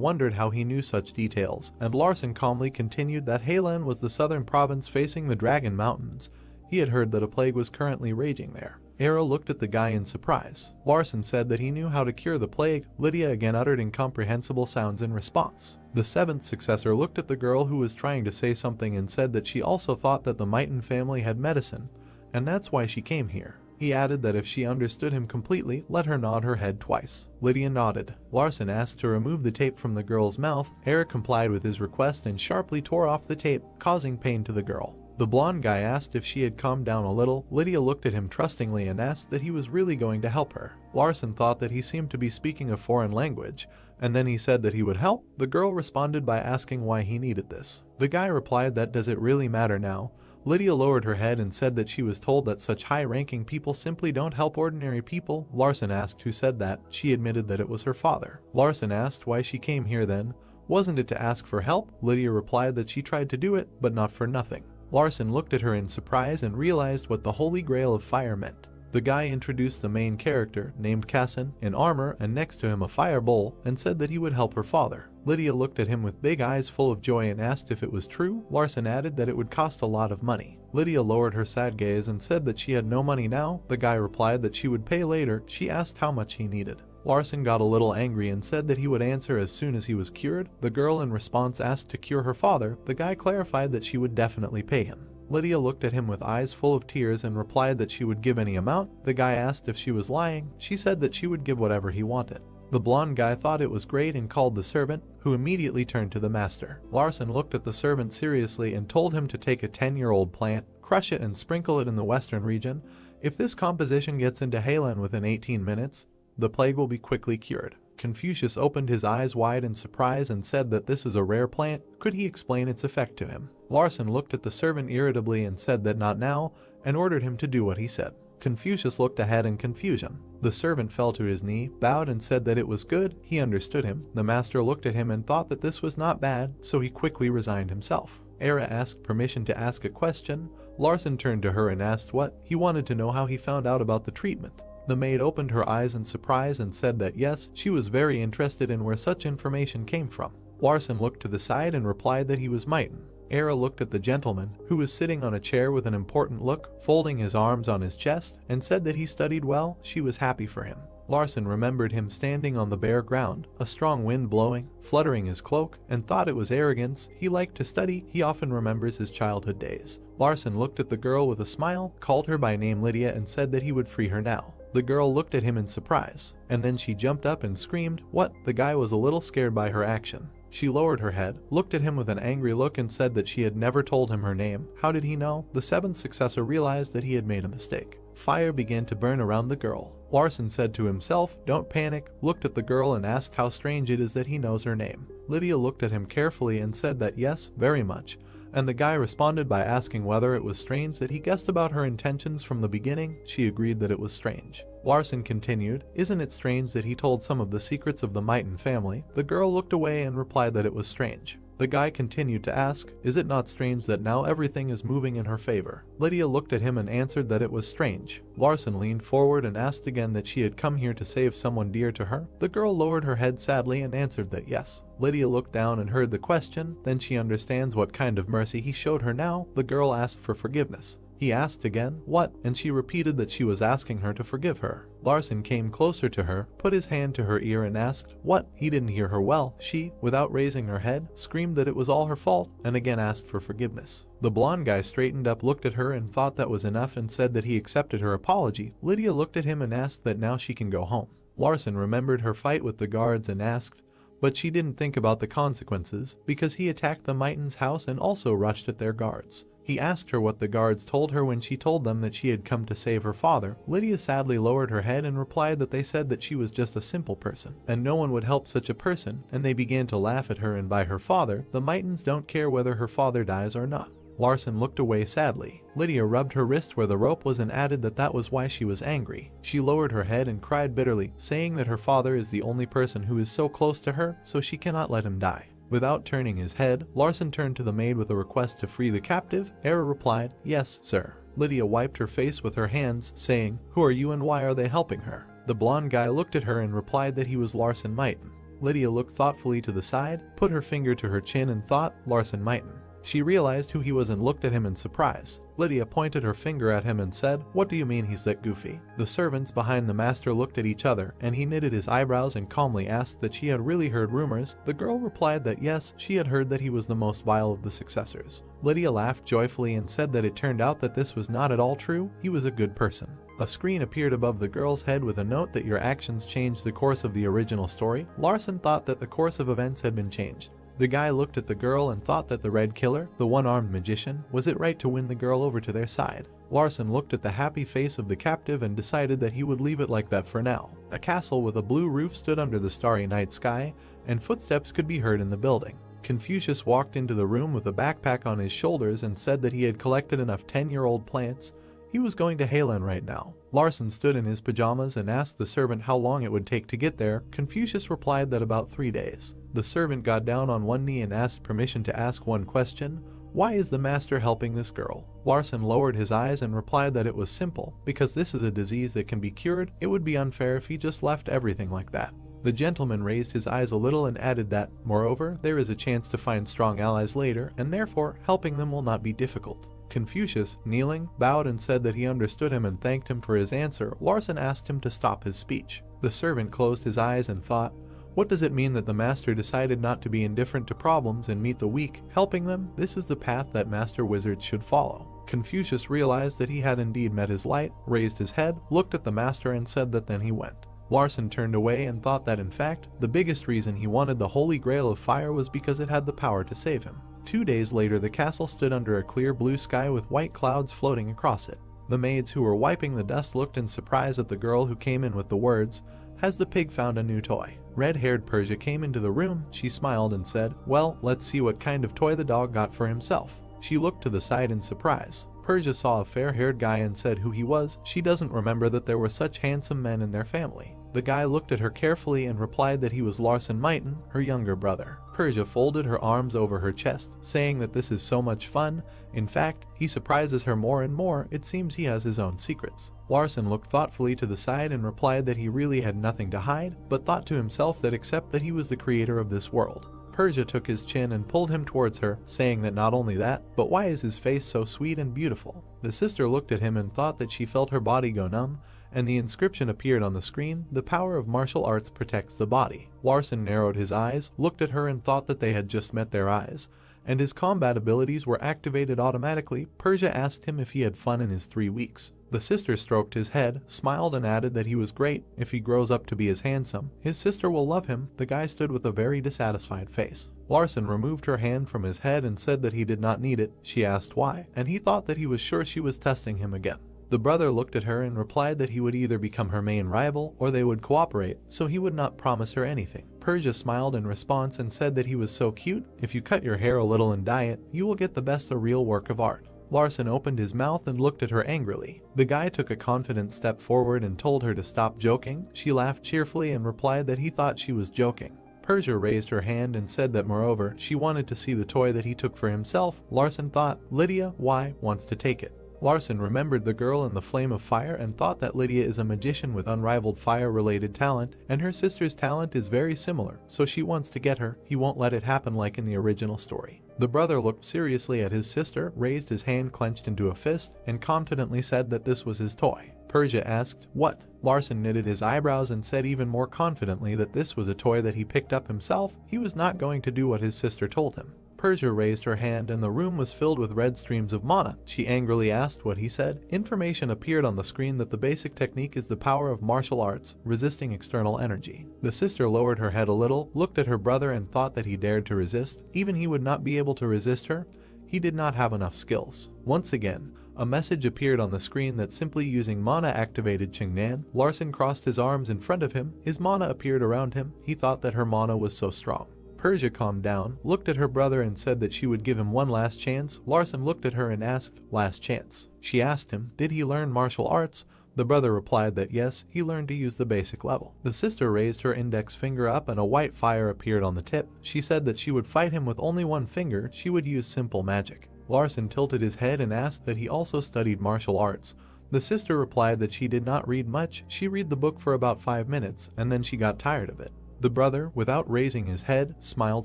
wondered how he knew such details, and Larson calmly continued that Helan was the southern province facing the Dragon Mountains. He had heard that a plague was currently raging there. Enro looked at the guy in surprise. Larson said that he knew how to cure the plague. Lydia again uttered incomprehensible sounds in response. The seventh successor looked at the girl who was trying to say something and said that she also thought that the Mighton family had medicine, and that's why she came here. He added that if she understood him completely, let her nod her head twice. Lydia nodded. Larson asked to remove the tape from the girl's mouth. Eric complied with his request and sharply tore off the tape, causing pain to the girl. The blonde guy asked if she had calmed down a little. Lydia looked at him trustingly and asked that he was really going to help her. Larson thought that he seemed to be speaking a foreign language, and then he said that he would help. The girl responded by asking why he needed this. The guy replied that does it really matter now? Lydia lowered her head and said that she was told that such high-ranking people simply don't help ordinary people. Larson asked who said that. She admitted that it was her father. Larson asked why she came here then. Wasn't it to ask for help? Lydia replied that she tried to do it, but not for nothing. Larson looked at her in surprise and realized what the Holy Grail of Fire meant. The guy introduced the main character, named Casson, in armor and next to him a fire bowl, and said that he would help her father. Lydia looked at him with big eyes full of joy and asked if it was true. Larson added that it would cost a lot of money. Lydia lowered her sad gaze and said that she had no money now. The guy replied that she would pay later. She asked how much he needed. Larson got a little angry and said that he would answer as soon as he was cured. The girl in response asked to cure her father. The guy clarified that she would definitely pay him. Lydia looked at him with eyes full of tears and replied that she would give any amount. The guy asked if she was lying. She said that she would give whatever he wanted. The blonde guy thought it was great and called the servant, who immediately turned to the master. Larson looked at the servant seriously and told him to take a 10-year-old plant, crush it and sprinkle it in the western region. If this composition gets into Helan within 18 minutes, the plague will be quickly cured. Confucius opened his eyes wide in surprise and said that this is a rare plant. Could he explain its effect to him? Larson looked at the servant irritably and said that not now, and ordered him to do what he said. Confucius looked ahead in confusion. The servant fell to his knee, bowed and said that it was good. He understood him. The master looked at him and thought that this was not bad, so he quickly resigned himself. Era asked permission to ask a question. Larson turned to her and asked what. He wanted to know how he found out about the treatment. The maid opened her eyes in surprise and said that yes, she was very interested in where such information came from. Larson looked to the side and replied that he was Mighton. Era looked at the gentleman, who was sitting on a chair with an important look, folding his arms on his chest, and said that he studied well. She was happy for him. Larson remembered him standing on the bare ground, a strong wind blowing, fluttering his cloak, and thought it was arrogance. He liked to study. He often remembers his childhood days. Larson looked at the girl with a smile, called her by name Lydia, and said that he would free her now. The girl looked at him in surprise, and then she jumped up and screamed, "What?" The guy was a little scared by her action. She lowered her head, looked at him with an angry look and said that she had never told him her name. How did he know? The seventh successor realized that he had made a mistake. Fire began to burn around the girl. Larson said to himself, "Don't panic," looked at the girl and asked how strange it is that he knows her name. Lydia looked at him carefully and said that yes, very much. And the guy responded by asking whether it was strange that he guessed about her intentions from the beginning. She agreed that it was strange. Larson continued, "Isn't it strange that he told some of the secrets of the Mighton family?" The girl looked away and replied that it was strange. The guy continued to ask, "Is it not strange that now everything is moving in her favor?" Lydia looked at him and answered that it was strange. Larson leaned forward and asked again that she had come here to save someone dear to her. The girl lowered her head sadly and answered that yes. Lydia looked down and heard the question, then she understands what kind of mercy he showed her now. The girl asked for forgiveness. He asked again, "What?" and she repeated that she was asking her to forgive her. Larson came closer to her, put his hand to her ear and asked, "What?" He didn't hear her well. She, without raising her head, screamed that it was all her fault, and again asked for forgiveness. The blonde guy straightened up, looked at her and thought that was enough and said that he accepted her apology. Lydia looked at him and asked that now she can go home. Larson remembered her fight with the guards and asked, but she didn't think about the consequences because he attacked the Mighton's house and also rushed at their guards. He asked her what the guards told her when she told them that she had come to save her father. Lydia sadly lowered her head and replied that they said that she was just a simple person, and no one would help such a person, and they began to laugh at her and by her father. The Mightons don't care whether her father dies or not. Larson looked away sadly. Lydia rubbed her wrist where the rope was and added that that was why she was angry. She lowered her head and cried bitterly, saying that her father is the only person who is so close to her, so she cannot let him die. Without turning his head, Larson turned to the maid with a request to free the captive. Era replied, "Yes, sir." Lydia wiped her face with her hands, saying, "Who are you and why are they helping her?" The blonde guy looked at her and replied that he was Larson Mighton. Lydia looked thoughtfully to the side, put her finger to her chin and thought, Larson Mighton. She realized who he was and looked at him in surprise. Lydia pointed her finger at him and said, "What do you mean he's that goofy?" The servants behind the master looked at each other, and he knitted his eyebrows and calmly asked that she had really heard rumors. The girl replied that yes, she had heard that he was the most vile of the successors. Lydia laughed joyfully and said that it turned out that this was not at all true. He was a good person. A screen appeared above the girl's head with a note that your actions changed the course of the original story. Larson thought that the course of events had been changed. The guy looked at the girl and thought that the red killer, the one-armed magician, was it right to win the girl over to their side? Larson looked at the happy face of the captive and decided that he would leave it like that for now. A castle with a blue roof stood under the starry night sky, and footsteps could be heard in the building. Confucius walked into the room with a backpack on his shoulders and said that he had collected enough 10-year-old plants. He was going to Halen right now. Larson stood in his pajamas and asked the servant how long it would take to get there. Confucius replied that about 3 days. The servant got down on one knee and asked permission to ask one question. Why is the master helping this girl? Larson lowered his eyes and replied that it was simple. Because this is a disease that can be cured, it would be unfair if he just left everything like that. The gentleman raised his eyes a little and added that, moreover, there is a chance to find strong allies later, and therefore, helping them will not be difficult. Confucius, kneeling, bowed and said that he understood him and thanked him for his answer. Larson asked him to stop his speech. The servant closed his eyes and thought, what does it mean that the master decided not to be indifferent to problems and meet the weak, helping them? This is the path that master wizards should follow. Confucius realized that he had indeed met his light, raised his head, looked at the master and said that then he went. Larson turned away and thought that in fact, the biggest reason he wanted the holy grail of fire was because it had the power to save him. 2 days later the castle stood under a clear blue sky with white clouds floating across it. The maids who were wiping the dust looked in surprise at the girl who came in with the words, "Has the pig found a new toy?" Red-haired Persia came into the room. She smiled and said, "Well, let's see what kind of toy the dog got for himself." She looked to the side in surprise. Persia saw a fair-haired guy and said who he was. She doesn't remember that there were such handsome men in their family. The guy looked at her carefully and replied that he was Larson Mighton, her younger brother. Persia folded her arms over her chest, saying that this is so much fun. In fact, he surprises her more and more. It seems he has his own secrets. Larson looked thoughtfully to the side and replied that he really had nothing to hide, but thought to himself that except that he was the creator of this world. Persia took his chin and pulled him towards her, saying that not only that, but why is his face so sweet and beautiful? The sister looked at him and thought that she felt her body go numb, and the inscription appeared on the screen, "The power of martial arts protects the body." Larson narrowed his eyes, looked at her and thought that they had just met their eyes, and his combat abilities were activated automatically. Persia asked him if he had fun in his 3 weeks. The sister stroked his head, smiled and added that he was great. If he grows up to be as handsome, his sister will love him. The guy stood with a very dissatisfied face. Larson removed her hand from his head and said that he did not need it. She asked why, and he thought that he was sure she was testing him again. The brother looked at her and replied that he would either become her main rival or they would cooperate, so he would not promise her anything. Persia smiled in response and said that he was so cute. If you cut your hair a little and dye it, you will get the best a real work of art. Larson opened his mouth and looked at her angrily. The guy took a confident step forward and told her to stop joking. She laughed cheerfully and replied that he thought she was joking. Persia raised her hand and said that moreover, she wanted to see the toy that he took for himself. Larson thought, Lydia, why, wants to take it. Larson remembered the girl in the flame of fire and thought that Lydia is a magician with unrivaled fire-related talent, and her sister's talent is very similar, so she wants to get her. He won't let it happen like in the original story. The brother looked seriously at his sister, raised his hand clenched into a fist, and confidently said that this was his toy. Persia asked, "What?" Larson knitted his eyebrows and said even more confidently that this was a toy that he picked up himself. He was not going to do what his sister told him. Persia raised her hand and the room was filled with red streams of mana. She angrily asked what he said. Information appeared on the screen that the basic technique is the power of martial arts, resisting external energy. The sister lowered her head a little, looked at her brother and thought that he dared to resist. Even he would not be able to resist her. He did not have enough skills. Once again, a message appeared on the screen that simply using mana activated Chengnan. Larson crossed his arms in front of him. His mana appeared around him. He thought that her mana was so strong. Persia calmed down, looked at her brother and said that she would give him one last chance. Larson looked at her and asked, "Last chance?" She asked him, did he learn martial arts? The brother replied that yes, he learned to use the basic level. The sister raised her index finger up and a white fire appeared on the tip. She said that she would fight him with only one finger. She would use simple magic. Larson tilted his head and asked that he also studied martial arts. The sister replied that she did not read much. She read the book for about 5 minutes and then she got tired of it. The brother, without raising his head, smiled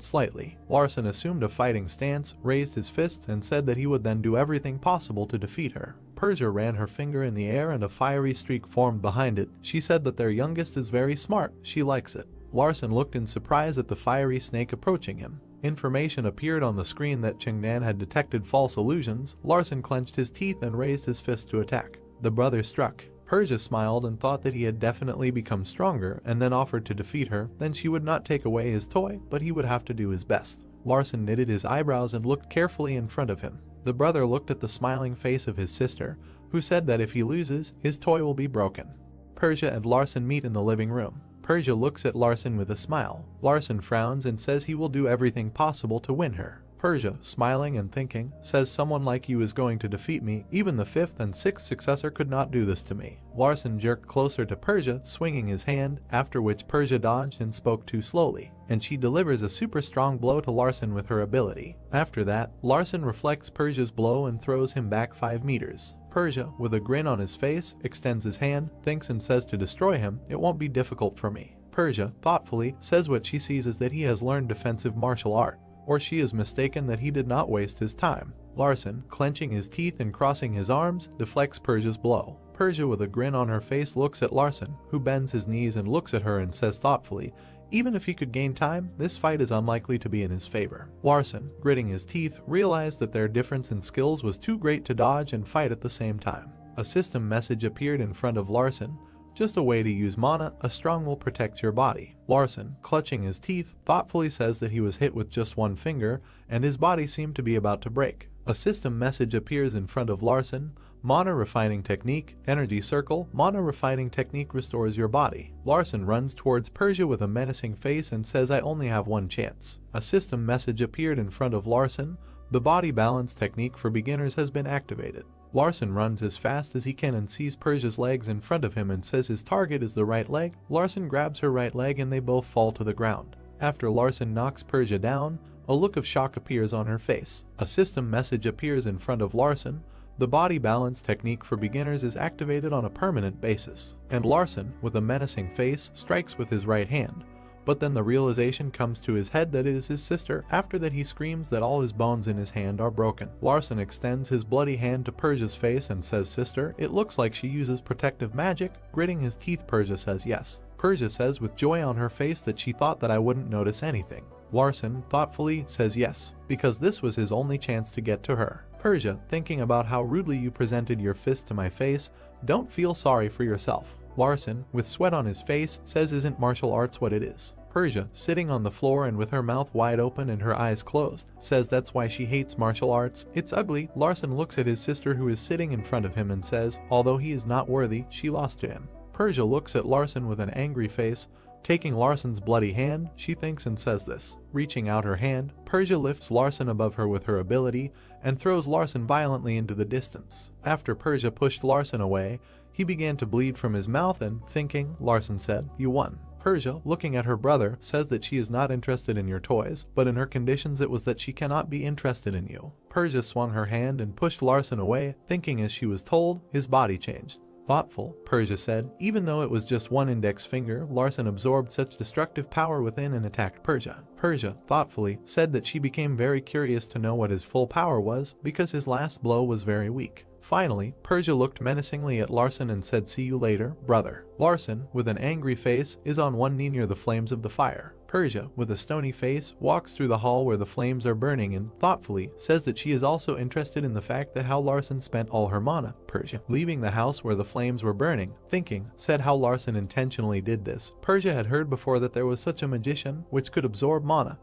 slightly. Larson assumed a fighting stance, raised his fists and said that he would then do everything possible to defeat her. Persia ran her finger in the air and a fiery streak formed behind it. She said that their youngest is very smart, she likes it. Larson looked in surprise at the fiery snake approaching him. Information appeared on the screen that Chengnan had detected false illusions. Larson clenched his teeth and raised his fist to attack. The brother struck. Persia smiled and thought that he had definitely become stronger and then offered to defeat her. Then she would not take away his toy, but he would have to do his best. Larson knitted his eyebrows and looked carefully in front of him. The brother looked at the smiling face of his sister, who said that if he loses, his toy will be broken. Persia and Larson meet in the living room. Persia looks at Larson with a smile. Larson frowns and says he will do everything possible to win her. Persia, smiling and thinking, says someone like you is going to defeat me. Even the 5th and 6th successor could not do this to me. Larson jerked closer to Persia, swinging his hand, after which Persia dodged and spoke too slowly, and she delivers a super strong blow to Larson with her ability. After that, Larson reflects Persia's blow and throws him back 5 meters. Persia, with a grin on his face, extends his hand, thinks and says to destroy him, "It won't be difficult for me." Persia, thoughtfully, says what she sees is that he has learned defensive martial art, or she is mistaken that he did not waste his time. Larson, clenching his teeth and crossing his arms, deflects Persia's blow. Persia, with a grin on her face, looks at Larson, who bends his knees and looks at her and says thoughtfully, even if he could gain time, this fight is unlikely to be in his favor. Larson, gritting his teeth, realized that their difference in skills was too great to dodge and fight at the same time. A system message appeared in front of Larson. Just a way to use mana, a strong will protect your body. Larson, clutching his teeth, thoughtfully says that he was hit with just one finger, and his body seemed to be about to break. A system message appears in front of Larson. Mana refining technique, energy circle, mana refining technique restores your body. Larson runs towards Persia with a menacing face and says, "I only have one chance." A system message appeared in front of Larson. The body balance technique for beginners has been activated. Larson runs as fast as he can and sees Persia's legs in front of him and says his target is the right leg. Larson grabs her right leg and they both fall to the ground. After Larson knocks Persia down, a look of shock appears on her face. A system message appears in front of Larson. The body balance technique for beginners is activated on a permanent basis. And Larson, with a menacing face, strikes with his right hand. But then the realization comes to his head that it is his sister. After that he screams that all his bones in his hand are broken. Larson extends his bloody hand to Persia's face and says, "Sister, it looks like she uses protective magic." Gritting his teeth, Persia says yes. Persia says with joy on her face that she thought that I wouldn't notice anything. Larson, thoughtfully, says yes, because this was his only chance to get to her. Persia, thinking about how rudely you presented your fist to my face, don't feel sorry for yourself. Larson, with sweat on his face, says isn't martial arts what it is? Persia, sitting on the floor and with her mouth wide open and her eyes closed, says that's why she hates martial arts. It's ugly. Larson looks at his sister who is sitting in front of him and says, although he is not worthy, she lost to him. Persia looks at Larson with an angry face. Taking Larson's bloody hand, she thinks and says this. Reaching out her hand, Persia lifts Larson above her with her ability and throws Larson violently into the distance. After Persia pushed Larson away, he began to bleed from his mouth and, thinking, Larson said, "You won." Persia, looking at her brother, says that she is not interested in your toys, but in her conditions it was that she cannot be interested in you. Persia swung her hand and pushed Larson away, thinking as she was told, his body changed. Thoughtful, Persia said, even though it was just one index finger, Larson absorbed such destructive power within and attacked Persia. Persia, thoughtfully, said that she became very curious to know what his full power was, because his last blow was very weak. Finally, Persia looked menacingly at Larson and said, "See you later, brother." Larson, with an angry face, is on one knee near the flames of the fire. Persia, with a stony face, walks through the hall where the flames are burning and, thoughtfully, says that she is also interested in the fact that how Larson spent all her mana. Persia, leaving the house where the flames were burning, thinking, said how Larson intentionally did this. Persia had heard before that there was such a magician which could absorb mana,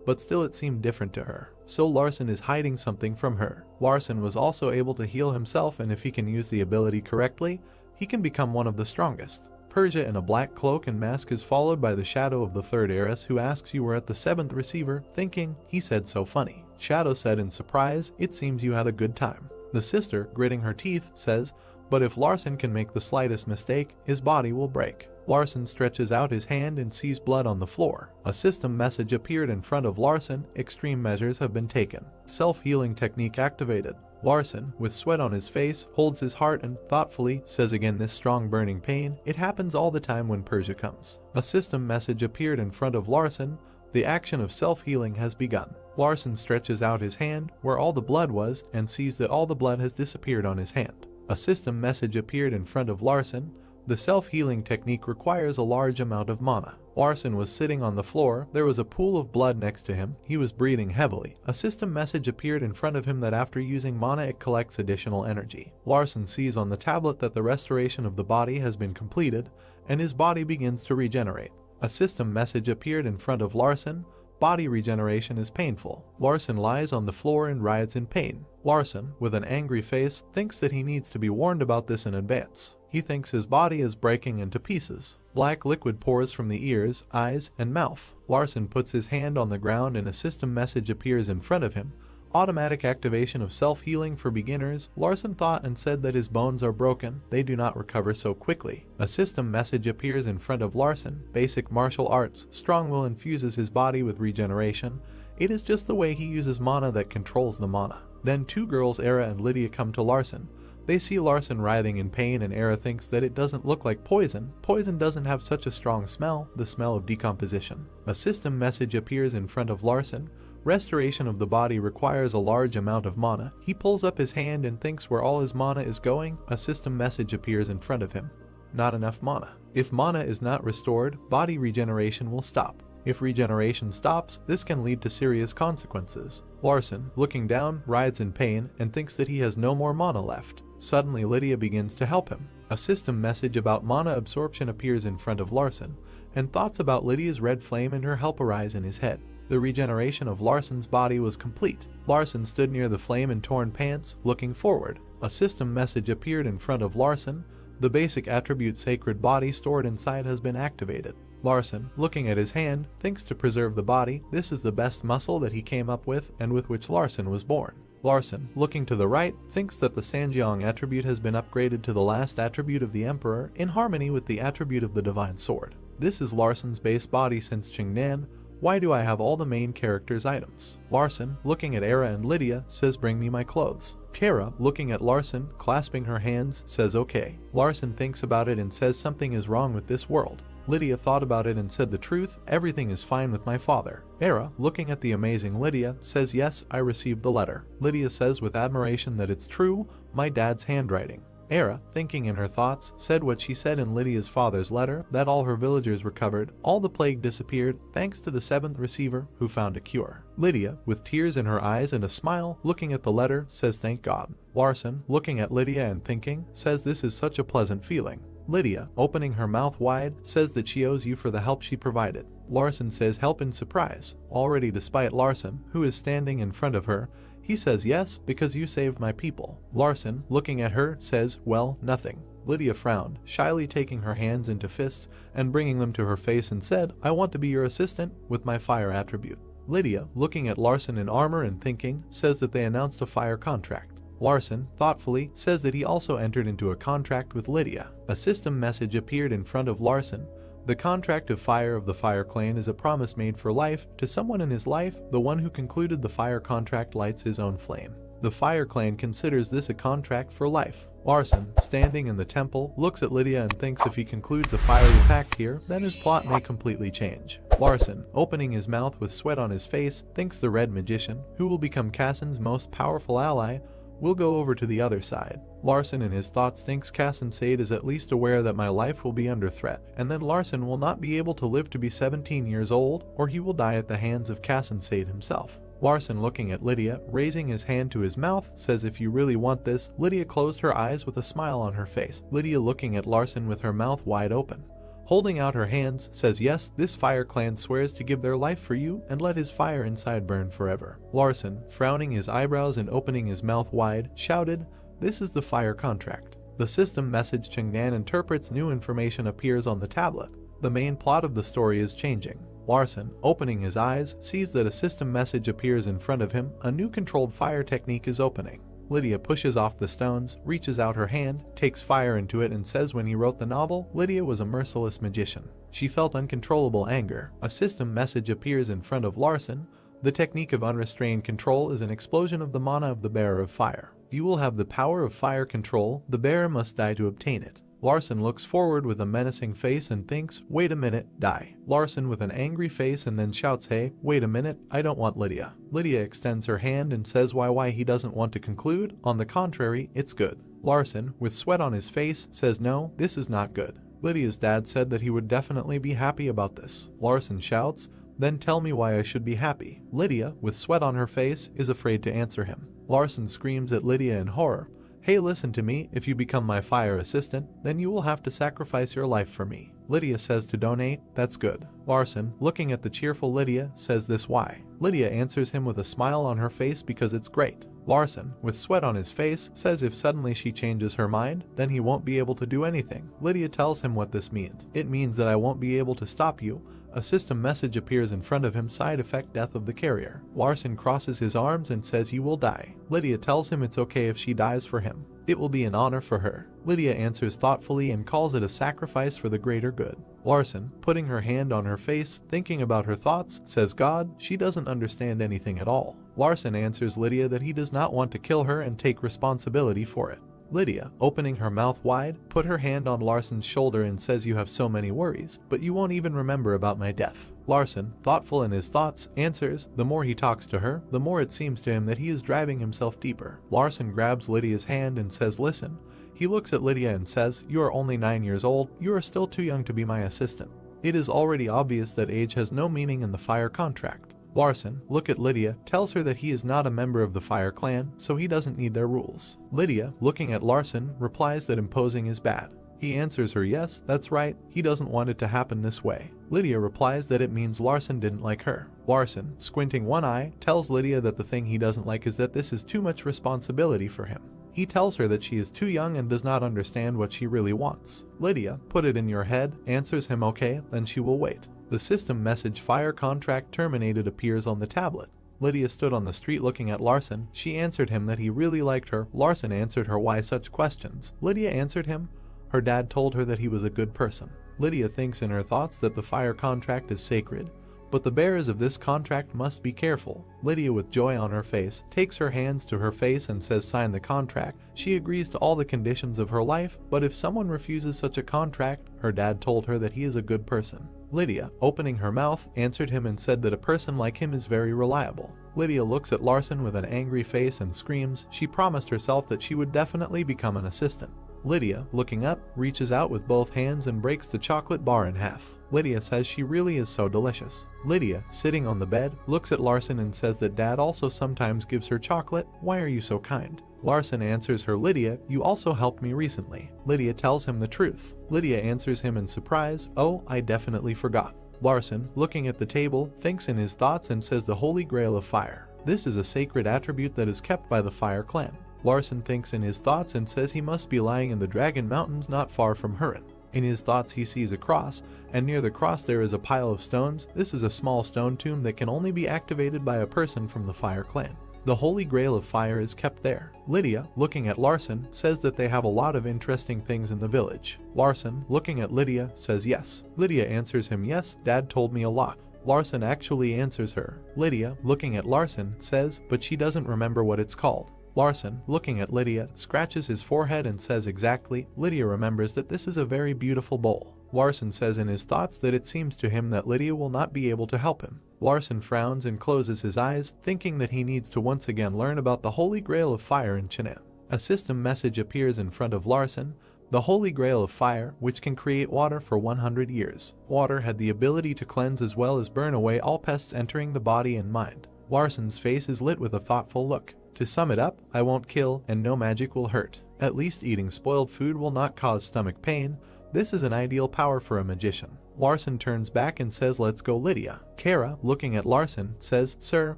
but still it seemed different to her. So Larson is hiding something from her. Larson was also able to heal himself, and if he can use the ability correctly, he can become one of the strongest. Persia in a black cloak and mask is followed by the shadow of the third heiress, who asks you were at the seventh receiver, thinking, he said so funny. Shadow said in surprise, it seems you had a good time. The sister, gritting her teeth, says, but if Larson can make the slightest mistake, his body will break. Larson stretches out his hand and sees blood on the floor. A system message appeared in front of Larson, extreme measures have been taken. Self-healing technique activated. Larson, with sweat on his face, holds his heart and, thoughtfully, says again this strong burning pain, it happens all the time when Persia comes. A system message appeared in front of Larson, the action of self-healing has begun. Larson stretches out his hand, where all the blood was, and sees that all the blood has disappeared on his hand. A system message appeared in front of Larson, the self-healing technique requires a large amount of mana. Larson was sitting on the floor, there was a pool of blood next to him, he was breathing heavily. A system message appeared in front of him that after using mana it collects additional energy. Larson sees on the tablet that the restoration of the body has been completed, and his body begins to regenerate. A system message appeared in front of Larson, body regeneration is painful. Larson lies on the floor and writhes in pain. Larson, with an angry face, thinks that he needs to be warned about this in advance. He thinks his body is breaking into pieces. Black liquid pours from the ears, eyes, and mouth. Larson puts his hand on the ground and a system message appears in front of him. Automatic activation of self-healing for beginners. Larson thought and said that his bones are broken, they do not recover so quickly. A system message appears in front of Larson. Basic martial arts. Strong will infuses his body with regeneration. It is just the way he uses mana that controls the mana. Then two girls, Era and Lydia, come to Larson. They see Larson writhing in pain and Era thinks that it doesn't look like poison. Poison doesn't have such a strong smell, the smell of decomposition. A system message appears in front of Larson. Restoration of the body requires a large amount of mana. He pulls up his hand and thinks where all his mana is going. A system message appears in front of him. Not enough mana. If mana is not restored, body regeneration will stop. If regeneration stops, this can lead to serious consequences. Larson, looking down, writhes in pain and thinks that he has no more mana left. Suddenly Lydia begins to help him. A system message about mana absorption appears in front of Larson, and thoughts about Lydia's red flame and her help arise in his head. The regeneration of Larson's body was complete. Larson stood near the flame in torn pants, looking forward. A system message appeared in front of Larson. The basic attribute sacred body stored inside has been activated. Larson, looking at his hand, thinks to preserve the body. This is the best muscle that he came up with and with which Larson was born. Larson, looking to the right, thinks that the Sanjiang attribute has been upgraded to the last attribute of the Emperor in harmony with the attribute of the Divine Sword. This is Larson's base body since Qingnan. Why do I have all the main characters' items? Larson, looking at Era and Lydia, says bring me my clothes. Kara, looking at Larson, clasping her hands, says okay. Larson thinks about it and says something is wrong with this world. Lydia thought about it and said the truth, everything is fine with my father. Era, looking at the amazing Lydia, says yes, I received the letter. Lydia says with admiration that it's true, my dad's handwriting. Era, thinking in her thoughts, said what she said in Lydia's father's letter, that all her villagers recovered, all the plague disappeared, thanks to the seventh receiver, who found a cure. Lydia, with tears in her eyes and a smile, looking at the letter, says thank God. Larson, looking at Lydia and thinking, says this is such a pleasant feeling. Lydia, opening her mouth wide, says that she owes you for the help she provided. Larson says help in surprise. Already despite Larson, who is standing in front of her, he says yes, because you saved my people. Larson, looking at her, says, well, nothing. Lydia frowned, shyly taking her hands into fists and bringing them to her face and said, I want to be your assistant with my fire attribute. Lydia, looking at Larson in armor and thinking, says that they announced a fire contract. Larson, thoughtfully, says that he also entered into a contract with Lydia. A system message appeared in front of Larson. The contract of fire of the Fire Clan is a promise made for life. To someone in his life, the one who concluded the fire contract lights his own flame. The Fire Clan considers this a contract for life. Larson, standing in the temple, looks at Lydia and thinks if he concludes a fiery pact here, then his plot may completely change. Larson, opening his mouth with sweat on his face, thinks the Red Magician, who will become Kassan's most powerful ally, We'll go over to the other side. Larson in his thoughts thinks Cassensade is at least aware that my life will be under threat, and then Larson will not be able to live to be 17 years old, or he will die at the hands of Cassensade himself. Larson, looking at Lydia, raising his hand to his mouth, says, if you really want this. Lydia closed her eyes with a smile on her face. Lydia, looking at Larson with her mouth wide open, holding out her hands, says, yes, this fire clan swears to give their life for you and let his fire inside burn forever. Larson, frowning his eyebrows and opening his mouth wide, shouted, this is the fire contract. The system message Chengnan interprets. New information appears on the tablet. The main plot of the story is changing. Larson, opening his eyes, sees that a system message appears in front of him. A new controlled fire technique is opening. Lydia pushes off the stones, reaches out her hand, takes fire into it and says when he wrote the novel, Lydia was a merciless magician. She felt uncontrollable anger. A system message appears in front of Larson. The technique of unrestrained control is an explosion of the mana of the bearer of fire. You will have the power of fire control. The bearer must die to obtain it. Larson looks forward with a menacing face and thinks, wait a minute, die. Larson with an angry face and then shouts, hey, wait a minute, I don't want Lydia. Lydia extends her hand and says why he doesn't want to conclude. On the contrary, it's good. Larson, with sweat on his face, says no, this is not good. Lydia's dad said that he would definitely be happy about this. Larson shouts, then tell me why I should be happy. Lydia, with sweat on her face, is afraid to answer him. Larson screams at Lydia in horror, hey, listen to me, if you become my fire assistant, then you will have to sacrifice your life for me. Lydia says to donate, that's good. Larson, looking at the cheerful Lydia, says this why. Lydia answers him with a smile on her face because it's great. Larson, with sweat on his face, says if suddenly she changes her mind, then he won't be able to do anything. Lydia tells him what this means. It means that I won't be able to stop you. A system message appears in front of him. Side effect, death of the carrier. Larson crosses his arms and says you will die. Lydia tells him it's okay if she dies for him. It will be an honor for her. Lydia answers thoughtfully and calls it a sacrifice for the greater good. Larson, putting her hand on her face, thinking about her thoughts, says God, she doesn't understand anything at all. Larson answers Lydia that he does not want to kill her and take responsibility for it. Lydia, opening her mouth wide, put her hand on Larson's shoulder and says you have so many worries, but you won't even remember about my death. Larson, thoughtful in his thoughts, answers, the more he talks to her, the more it seems to him that he is driving himself deeper. Larson grabs Lydia's hand and says listen. He looks at Lydia and says, you are only 9 years old, you are still too young to be my assistant. It is already obvious that age has no meaning in the fire contract. Larson, look at Lydia, tells her that he is not a member of the Fire Clan, so he doesn't need their rules. Lydia, looking at Larson, replies that imposing is bad. He answers her yes, that's right, he doesn't want it to happen this way. Lydia replies that it means Larson didn't like her. Larson, squinting one eye, tells Lydia that the thing he doesn't like is that this is too much responsibility for him. He tells her that she is too young and does not understand what she really wants. Lydia, put it in your head, answers him okay, then she will wait. The system message fire contract terminated appears on the tablet. Lydia stood on the street looking at Larson. She answered him that he really liked her. Larson answered her why such questions. Lydia answered him. Her dad told her that he was a good person. Lydia thinks in her thoughts that the fire contract is sacred, but the bearers of this contract must be careful. Lydia, with joy on her face, takes her hands to her face and says sign the contract. She agrees to all the conditions of her life, but if someone refuses such a contract, her dad told her that he is a good person. Lydia, opening her mouth, answered him and said that a person like him is very reliable. Lydia looks at Larson with an angry face and screams. She promised herself that she would definitely become an assistant. Lydia, looking up, reaches out with both hands and breaks the chocolate bar in half. Lydia says she really is so delicious. Lydia, sitting on the bed, looks at Larson and says that Dad also sometimes gives her chocolate. Why are you so kind? Larson answers her, Lydia, you also helped me recently. Lydia tells him the truth. Lydia answers him in surprise, oh, I definitely forgot. Larson, looking at the table, thinks in his thoughts and says the Holy Grail of Fire. This is a sacred attribute that is kept by the Fire Clan. Larson thinks in his thoughts and says he must be lying in the Dragon Mountains not far from Huron. In his thoughts he sees a cross, and near the cross there is a pile of stones. This is a small stone tomb that can only be activated by a person from the Fire Clan. The Holy Grail of Fire is kept there. Lydia, looking at Larson, says that they have a lot of interesting things in the village. Larson, looking at Lydia, says yes. Lydia answers him, yes, Dad told me a lot. Larson actually answers her. Lydia, looking at Larson, says, but she doesn't remember what it's called. Larson, looking at Lydia, scratches his forehead and says exactly. Lydia remembers that this is a very beautiful bowl. Larson says in his thoughts that it seems to him that Lydia will not be able to help him. Larson frowns and closes his eyes, thinking that he needs to once again learn about the Holy Grail of Fire in Chinen. A system message appears in front of Larson. The Holy Grail of Fire, which can create water for 100 years. Water had the ability to cleanse as well as burn away all pests entering the body and mind. Larson's face is lit with a thoughtful look. To sum it up, I won't kill and no magic will hurt. At least eating spoiled food will not cause stomach pain. This is an ideal power for a magician. Larson turns back and says, "Let's go, Lydia." Kara, looking at Larson, says, "Sir,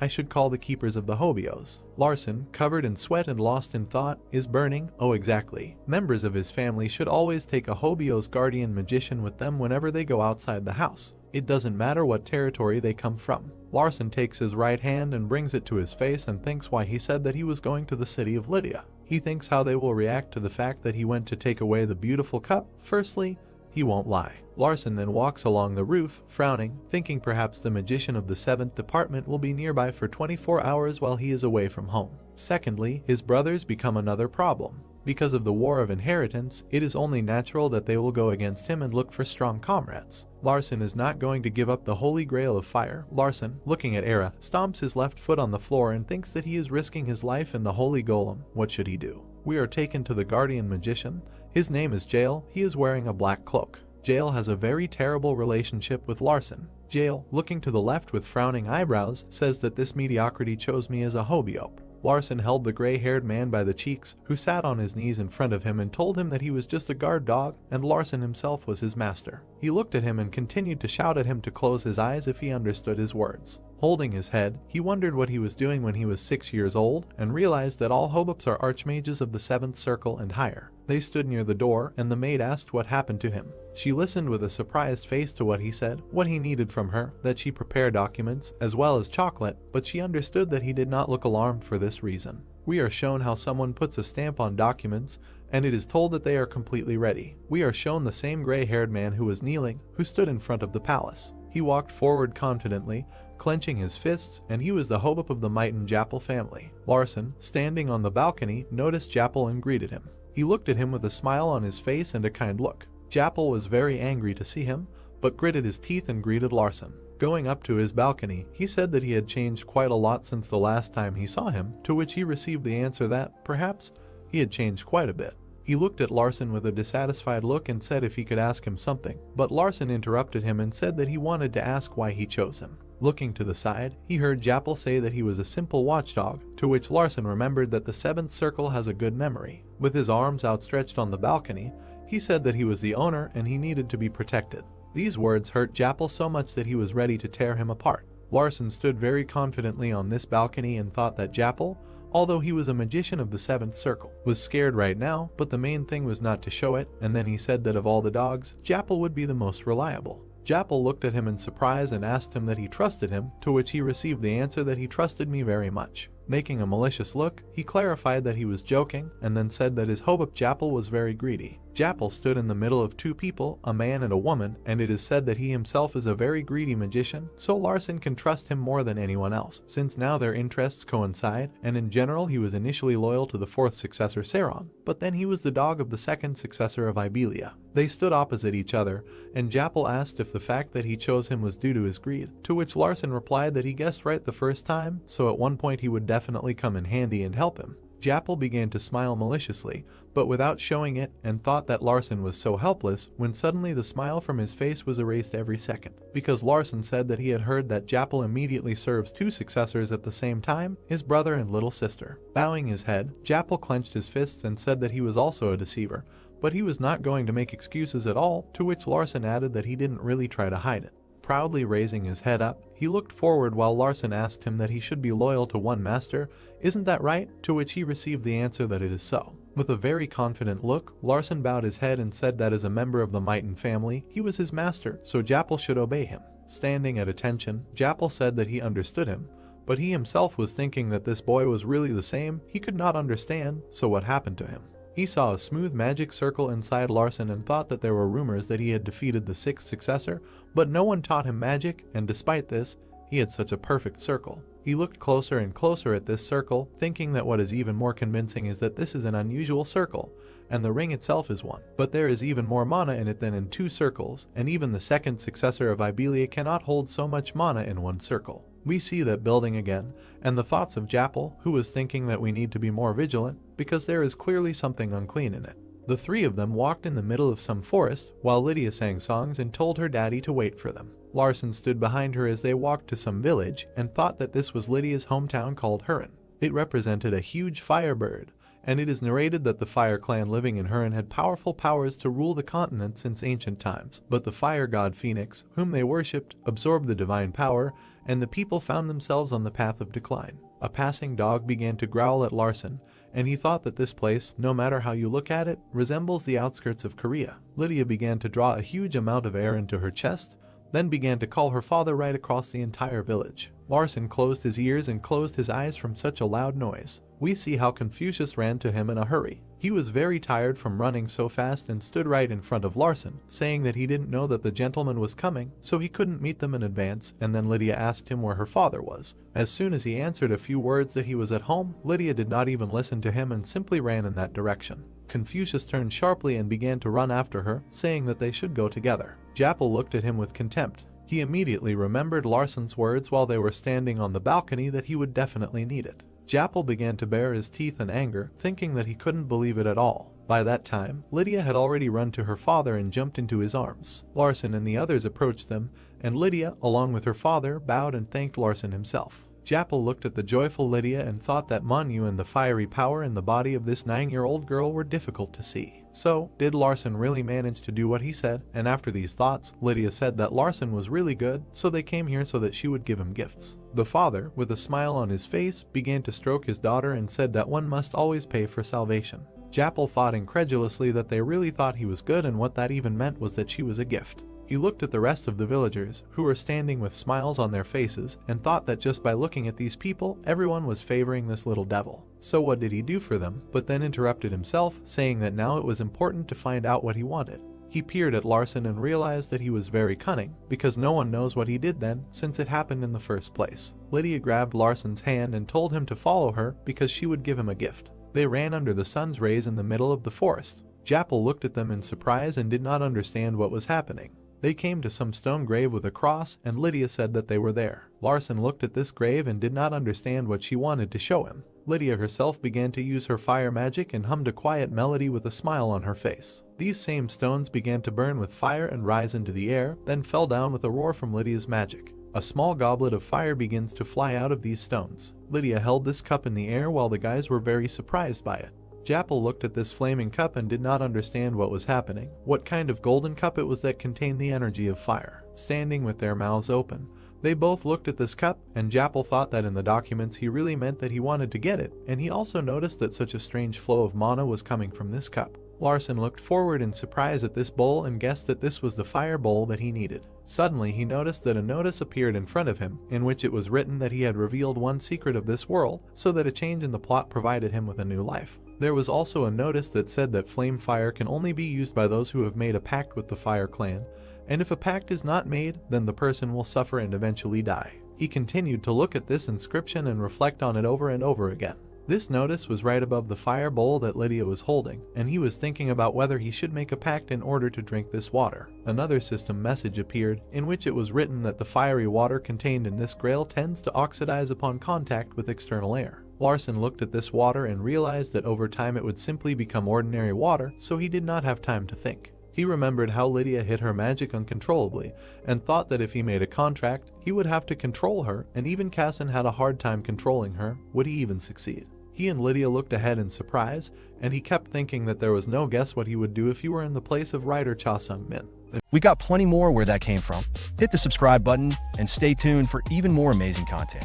I should call the keepers of the hobios." Larson, covered in sweat and lost in thought, is burning. Oh, exactly. Members of his family should always take a hobio's guardian magician with them whenever they go outside the house. It doesn't matter what territory they come from. Larson takes his right hand and brings it to his face and thinks why he said that he was going to the city of Lydia. He thinks how they will react to the fact that he went to take away the beautiful cup. Firstly, he won't lie. Larson then walks along the roof, frowning, thinking perhaps the magician of the 7th department will be nearby for 24 hours while he is away from home. Secondly, his brothers become another problem. Because of the war of inheritance, it is only natural that they will go against him and look for strong comrades. Larson is not going to give up the Holy Grail of Fire. Larson, looking at Era, stomps his left foot on the floor and thinks that he is risking his life in the Holy Golem. What should he do? We are taken to the Guardian Magician. His name is Jael. He is wearing a black cloak. Jael has a very terrible relationship with Larson. Jael, looking to the left with frowning eyebrows, says that this mediocrity chose me as a hobiope. Larson held the gray-haired man by the cheeks, who sat on his knees in front of him and told him that he was just a guard dog and Larson himself was his master. He looked at him and continued to shout at him to close his eyes if he understood his words. Holding his head, he wondered what he was doing when he was 6 years old and realized that all hobopes are archmages of the 7th circle and higher. They stood near the door and the maid asked what happened to him. She listened with a surprised face to what he said, what he needed from her, that she prepare documents as well as chocolate, but she understood that he did not look alarmed for this reason. We are shown how someone puts a stamp on documents and it is told that they are completely ready. We are shown the same gray-haired man who was kneeling, who stood in front of the palace. He walked forward confidently, clenching his fists, and he was the hobop of the Mighten Jappel family. Larson, standing on the balcony, noticed Jappel and greeted him. He looked at him with a smile on his face and a kind look. Jappel was very angry to see him, but gritted his teeth and greeted Larson. Going up to his balcony, he said that he had changed quite a lot since the last time he saw him, to which he received the answer that, perhaps, he had changed quite a bit. He looked at Larson with a dissatisfied look and said if he could ask him something, but Larson interrupted him and said that he wanted to ask why he chose him. Looking to the side, he heard Jappel say that he was a simple watchdog, to which Larson remembered that the 7th circle has a good memory. With his arms outstretched on the balcony, he said that he was the owner and he needed to be protected. These words hurt Jappel so much that he was ready to tear him apart. Larson stood very confidently on this balcony and thought that Jappel, although he was a magician of the 7th circle, was scared right now, but the main thing was not to show it, and then he said that of all the dogs, Jappel would be the most reliable. Jappel looked at him in surprise and asked him that he trusted him, to which he received the answer that he trusted me very much. Making a malicious look, he clarified that he was joking, and then said that his hobop Jappel was very greedy. Jappel stood in the middle of two people, a man and a woman, and it is said that he himself is a very greedy magician, so Larson can trust him more than anyone else, since now their interests coincide, and in general he was initially loyal to the 4th successor Saron, but then he was the dog of the 2nd successor of Ibelia. They stood opposite each other, and Jappel asked if the fact that he chose him was due to his greed, to which Larson replied that he guessed right the first time, so at one point he would definitely come in handy and help him. Jappel began to smile maliciously, but without showing it, and thought that Larson was so helpless when suddenly the smile from his face was erased every second. Because Larson said that he had heard that Jappel immediately serves 2 successors at the same time, his brother and little sister. Bowing his head, Jappel clenched his fists and said that he was also a deceiver, but he was not going to make excuses at all, to which Larson added that he didn't really try to hide it. Proudly raising his head up, he looked forward while Larson asked him that he should be loyal to one master. Isn't that right? To which he received the answer that it is so. With a very confident look, Larson bowed his head and said that as a member of the Mighten family, he was his master, so Jappel should obey him. Standing at attention, Jappel said that he understood him, but he himself was thinking that this boy was really the same. He could not understand, so what happened to him? He saw a smooth magic circle inside Larson and thought that there were rumors that he had defeated the 6th successor, but no one taught him magic, and despite this, he had such a perfect circle. He looked closer and closer at this circle, thinking that what is even more convincing is that this is an unusual circle, and the ring itself is one. But there is even more mana in it than in 2 circles, and even the second successor of Ibelia cannot hold so much mana in 1 circle. We see that building again, and the thoughts of Jappel, who was thinking that we need to be more vigilant, because there is clearly something unclean in it. The 3 of them walked in the middle of some forest, while Lydia sang songs and told her daddy to wait for them. Larson stood behind her as they walked to some village, and thought that this was Lydia's hometown called Huron. It represented a huge fire bird, and it is narrated that the fire clan living in Huron had powerful powers to rule the continent since ancient times, but the fire god Phoenix, whom they worshipped, absorbed the divine power, and the people found themselves on the path of decline. A passing dog began to growl at Larson, and he thought that this place, no matter how you look at it, resembles the outskirts of Korea. Lydia began to draw a huge amount of air into her chest, then began to call her father right across the entire village. Larson closed his ears and closed his eyes from such a loud noise. We see how Confucius ran to him in a hurry. He was very tired from running so fast and stood right in front of Larson, saying that he didn't know that the gentleman was coming, so he couldn't meet them in advance, and then Lydia asked him where her father was. As soon as he answered a few words that he was at home, Lydia did not even listen to him and simply ran in that direction. Confucius turned sharply and began to run after her, saying that they should go together. Jappel looked at him with contempt. He immediately remembered Larson's words while they were standing on the balcony that he would definitely need it. Jappel began to bare his teeth in anger, thinking that he couldn't believe it at all. By that time, Lydia had already run to her father and jumped into his arms. Larson and the others approached them, and Lydia, along with her father, bowed and thanked Larson himself. Jappel looked at the joyful Lydia and thought that Manhwa and the fiery power in the body of this 9-year-old girl were difficult to see. So, did Larson really manage to do what he said? And after these thoughts, Lydia said that Larson was really good, so they came here so that she would give him gifts. The father, with a smile on his face, began to stroke his daughter and said that one must always pay for salvation. Jappel thought incredulously that they really thought he was good, and what that even meant was that she was a gift. He looked at the rest of the villagers, who were standing with smiles on their faces, and thought that just by looking at these people, everyone was favoring this little devil. So what did he do for them? But then interrupted himself, saying that now it was important to find out what he wanted. He peered at Larson and realized that he was very cunning, because no one knows what he did then, since it happened in the first place. Lydia grabbed Larson's hand and told him to follow her, because she would give him a gift. They ran under the sun's rays in the middle of the forest. Jappel looked at them in surprise and did not understand what was happening. They came to some stone grave with a cross, and Lydia said that they were there. Larson looked at this grave and did not understand what she wanted to show him. Lydia herself began to use her fire magic and hummed a quiet melody with a smile on her face. These same stones began to burn with fire and rise into the air, then fell down with a roar from Lydia's magic. A small goblet of fire begins to fly out of these stones. Lydia held this cup in the air while the guys were very surprised by it. Jappel looked at this flaming cup and did not understand what was happening, what kind of golden cup it was that contained the energy of fire. Standing with their mouths open, they both looked at this cup, and Jappel thought that in the documents he really meant that he wanted to get it, and he also noticed that such a strange flow of mana was coming from this cup. Larson looked forward in surprise at this bowl and guessed that this was the fire bowl that he needed. Suddenly he noticed that a notice appeared in front of him, in which it was written that he had revealed one secret of this world, so that a change in the plot provided him with a new life. There was also a notice that said that flame fire can only be used by those who have made a pact with the Fire Clan, and if a pact is not made, then the person will suffer and eventually die. He continued to look at this inscription and reflect on it over and over again. This notice was right above the fire bowl that Lydia was holding, and he was thinking about whether he should make a pact in order to drink this water. Another system message appeared, in which it was written that the fiery water contained in this grail tends to oxidize upon contact with external air. Larson looked at this water and realized that over time it would simply become ordinary water, so he did not have time to think. He remembered how Lydia hid her magic uncontrollably, and thought that if he made a contract, he would have to control her, and even Casson had a hard time controlling her. Would he even succeed? He and Lydia looked ahead in surprise, and he kept thinking that there was no guess what he would do if he were in the place of writer Cha Sung-min. We got plenty more where that came from. Hit the subscribe button and stay tuned for even more amazing content.